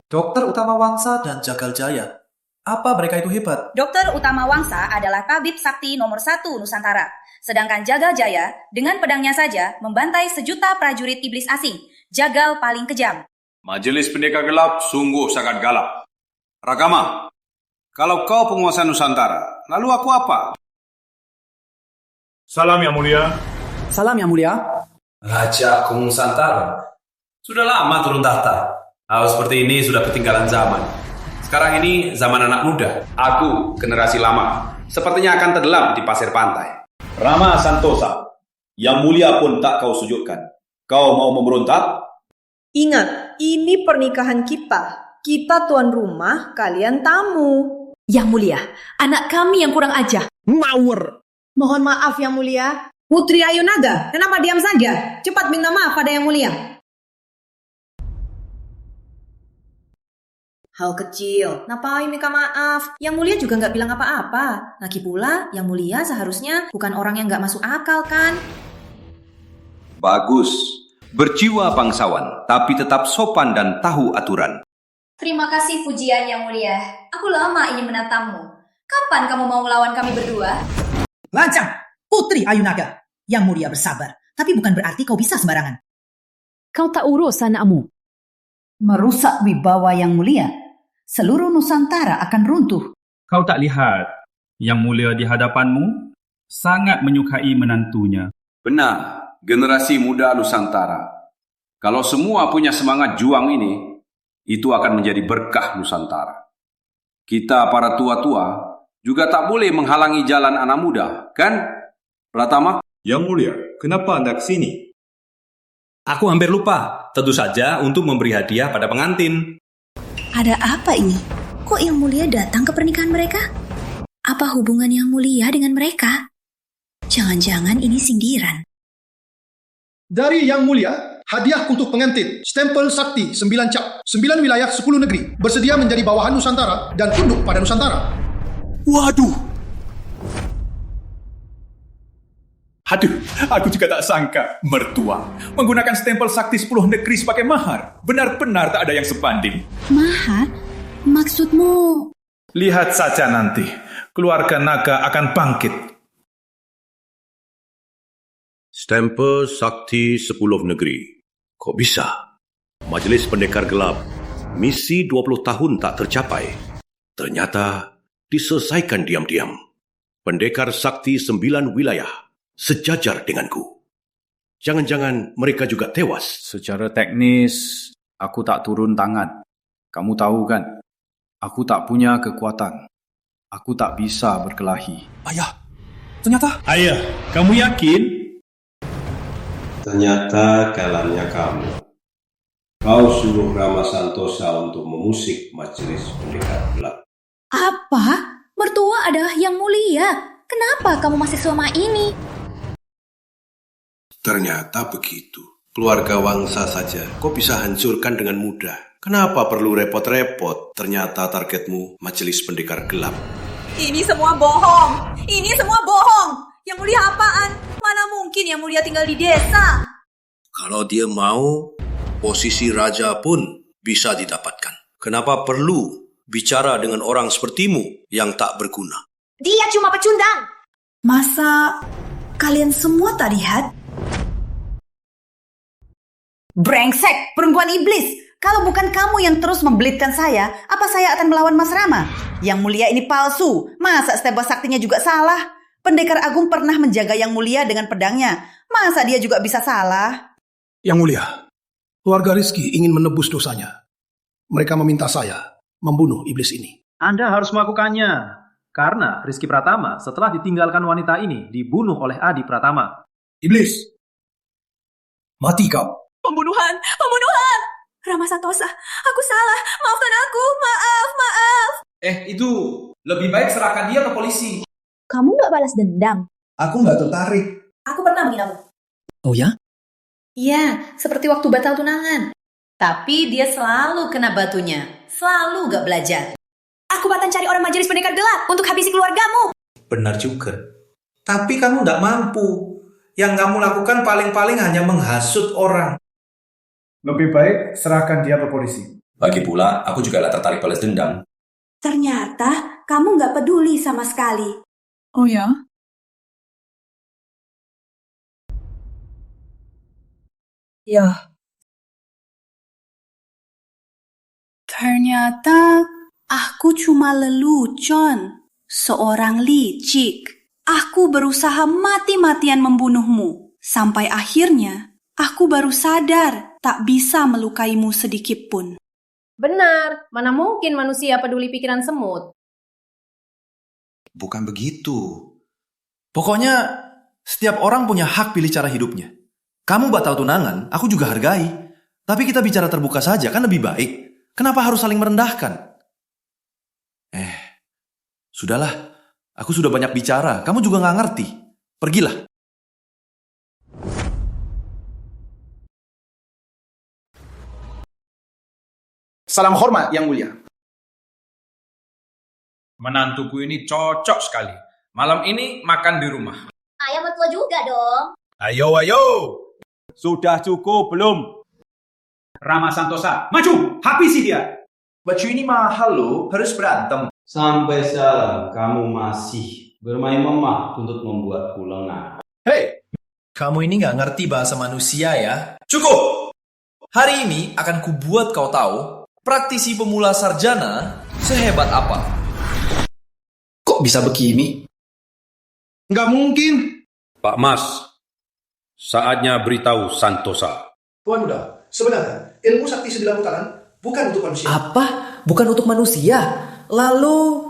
Dokter Utama Wangsa dan Jagal Jaya. Apa mereka itu hebat? Dokter Utama Wangsa adalah tabib sakti nomor 1 Nusantara. Sedangkan Jagal Jaya dengan pedangnya saja membantai sejuta prajurit iblis asing. Jagal paling kejam. Majelis Pendekar Gelap sungguh sangat galak. Ragama, kalau kau penguasa Nusantara, lalu aku apa? Salam Yang Mulia. Salam Yang Mulia. Raja Agung Nusantara. Sudah lama turun tahta. Hal seperti ini sudah ketinggalan zaman. Sekarang ini zaman anak muda. Aku, generasi lama, sepertinya akan tenggelam di pasir pantai. Rama Santosa, Yang Mulia pun tak kau sujudkan. Kau mau memberontak? Ingat, ini pernikahan kita. Kita tuan rumah, kalian tamu. Yang Mulia, anak kami yang kurang ajar. Ngawur. Mohon maaf Yang Mulia. Putri Ayu Naga, kenapa diam saja? Cepat minta maaf pada Yang Mulia. Hal kecil, ngapain minta maaf? Yang Mulia juga nggak bilang apa-apa. Lagi pula, Yang Mulia seharusnya bukan orang yang nggak masuk akal kan? Bagus. Berjiwa bangsawan, tapi tetap sopan dan tahu aturan. Terima kasih pujian Yang Mulia. Aku lama ingin menatangmu. Kapan kamu mau melawan kami berdua? Lancang! Putri Ayu Naga, Yang Mulia bersabar. Tapi bukan berarti kau bisa sembarangan. Kau tak urus anakmu. Merusak wibawa Yang Mulia. Seluruh Nusantara akan runtuh. Kau tak lihat Yang Mulia di hadapanmu sangat menyukai menantunya. Benar, generasi muda Nusantara. Kalau semua punya semangat juang ini, itu akan menjadi berkah Nusantara. Kita para tua-tua juga tak boleh menghalangi jalan anak muda, kan? Pratama? Yang Mulia, kenapa Anda kesini? Aku hampir lupa. Tentu saja untuk memberi hadiah pada pengantin. Ada apa ini? Kok Yang Mulia datang ke pernikahan mereka? Apa hubungan Yang Mulia dengan mereka? Jangan-jangan ini sindiran. Dari Yang Mulia, hadiah untuk pengantin, stempel sakti 9 cap, 9 wilayah 10 negeri, bersedia menjadi bawahan Nusantara dan tunduk pada Nusantara. Waduh! Aduh, aku juga tak sangka mertua menggunakan stempel sakti 10 negeri sebagai mahar. Benar-benar tak ada yang sebanding. Mahar? Maksudmu? Lihat saja nanti, keluarga naga akan bangkit. Stempel sakti 10 negeri. Kok bisa? Majelis Pendekar Gelap, misi 20 tahun tak tercapai. Ternyata diselesaikan diam-diam. Pendekar sakti 9 wilayah sejajar denganku. Jangan-jangan mereka juga tewas. Secara teknis, aku tak turun tangan. Kamu tahu kan, aku tak punya kekuatan. Aku tak bisa berkelahi. Ayah, ternyata... Ayah, kamu yakin? Ternyata kalanya kamu. Kau suruh Rama Santosa untuk memusik Majelis Pendekar Gelap. Apa? Mertua adalah Yang Mulia. Kenapa kamu masih selama ini? Ternyata begitu. Keluarga Wangsa saja kau bisa hancurkan dengan mudah. Kenapa perlu repot-repot? Ternyata targetmu Majelis Pendekar Gelap. Ini semua bohong. Ini semua bohong. Yang Mulia apaan? Mana mungkin Yang Mulia tinggal di desa? Kalau dia mau, posisi raja pun bisa didapatkan. Kenapa perlu bicara dengan orang sepertimu yang tak berguna? Dia cuma pecundang. Masa kalian semua tak lihat? Brengsek, perempuan iblis. Kalau bukan kamu yang terus membelitkan saya, apa saya akan melawan Mas Rama? Yang Mulia ini palsu. Masa stempel saktinya juga salah? Pendekar Agung pernah menjaga Yang Mulia dengan pedangnya. Masa dia juga bisa salah? Yang Mulia, keluarga Rizky ingin menebus dosanya. Mereka meminta saya membunuh iblis ini. Anda harus melakukannya. Karena Rizky Pratama setelah ditinggalkan wanita ini dibunuh oleh Adi Pratama. Iblis, mati kau. Pembunuhan! Rama Santosa, aku salah. Maafkan aku, maaf. Itu lebih baik serahkan dia ke polisi. Kamu gak balas dendam? Aku nggak tertarik. Aku pernah menghinamu. Oh ya? Iya, seperti waktu batal tunangan. Tapi dia selalu kena batunya. Selalu gak belajar. Aku bahkan cari orang majelis pendekar gelap untuk habisi keluargamu. Benar juga. Tapi kamu nggak mampu. Yang kamu lakukan paling-paling hanya menghasut orang. Lebih baik serahkan dia ke polisi. Lagi pula, aku juga tak tertarik balas dendam. Ternyata kamu gak peduli sama sekali. Oh ya? Ya. Ternyata aku cuma lelucon, seorang licik. Aku berusaha mati-matian membunuhmu. Sampai akhirnya, aku baru sadar tak bisa melukaimu sedikit pun. Benar, mana mungkin manusia peduli pikiran semut. Bukan begitu. Pokoknya, setiap orang punya hak pilih cara hidupnya. Kamu batal tunangan, aku juga hargai. Tapi kita bicara terbuka saja, kan lebih baik. Kenapa harus saling merendahkan? Sudahlah. Aku sudah banyak bicara, kamu juga gak ngerti. Pergilah. Salam hormat, Yang Mulia. Menantuku ini cocok sekali. Malam ini makan di rumah. Ayah mertua juga dong. Ayo. Sudah cukup belum? Rama Santosa, maju! Habisi dia! Baju ini mahal loh, harus berantem. Sampai sekarang kamu masih bermain lemah untuk membuatku lengah. Hei, kamu ini nggak ngerti bahasa manusia ya? Cukup! Hari ini akan kubuat kau tahu praktisi pemula sarjana sehebat apa. Kok bisa begini? Nggak mungkin. Pak Mas, saatnya beritahu Santosa. Tuan Muda, sebenarnya ilmu sakti 9 putaran bukan untuk manusia. Apa? Bukan untuk manusia? Lalu...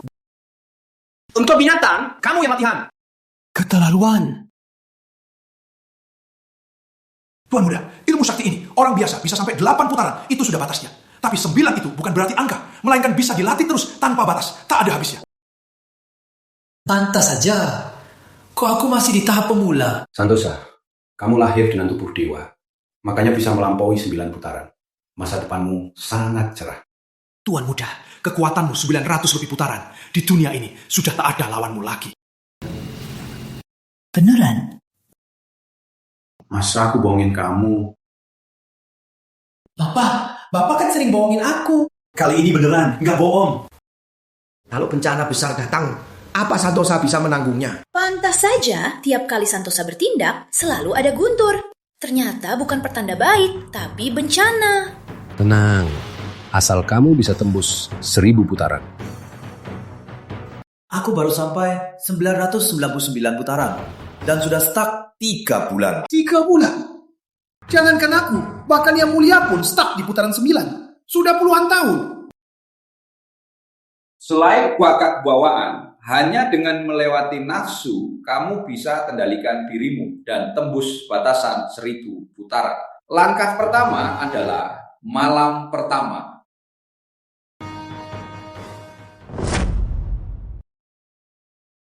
Untuk binatang, kamu yang latihan. Keterlaluan. Tuan Muda, ilmu sakti ini orang biasa bisa sampai 8 putaran, itu sudah batasnya. Tapi 9 itu bukan berarti angka, melainkan bisa dilatih terus tanpa batas, tak ada habisnya. Pantas saja. Kok aku masih di tahap pemula? Santosa, kamu lahir dengan tubuh dewa. Makanya bisa melampaui 9 putaran. Masa depanmu sangat cerah. Tuan Muda, kekuatanmu 900 lebih putaran. Di dunia ini sudah tak ada lawanmu lagi. Beneran? Masa aku bohongin kamu? Bapak kan sering bohongin aku. Kali ini beneran, nggak bohong. Kalau bencana besar datang, apa Santosa bisa menanggungnya? Pantas saja tiap kali Santosa bertindak selalu ada guntur. Ternyata bukan pertanda baik, tapi bencana. Tenang, asal kamu bisa tembus 1000 putaran. Aku baru sampai 999 putaran dan sudah stuck 3 bulan. 3 bulan? Jangankan aku, bahkan Yang Mulia pun stuck di putaran 9. Sudah puluhan tahun. Selain bakat bawaan, hanya dengan melewati nafsu, kamu bisa kendalikan dirimu dan tembus batasan 1000 putaran. Langkah pertama adalah malam pertama.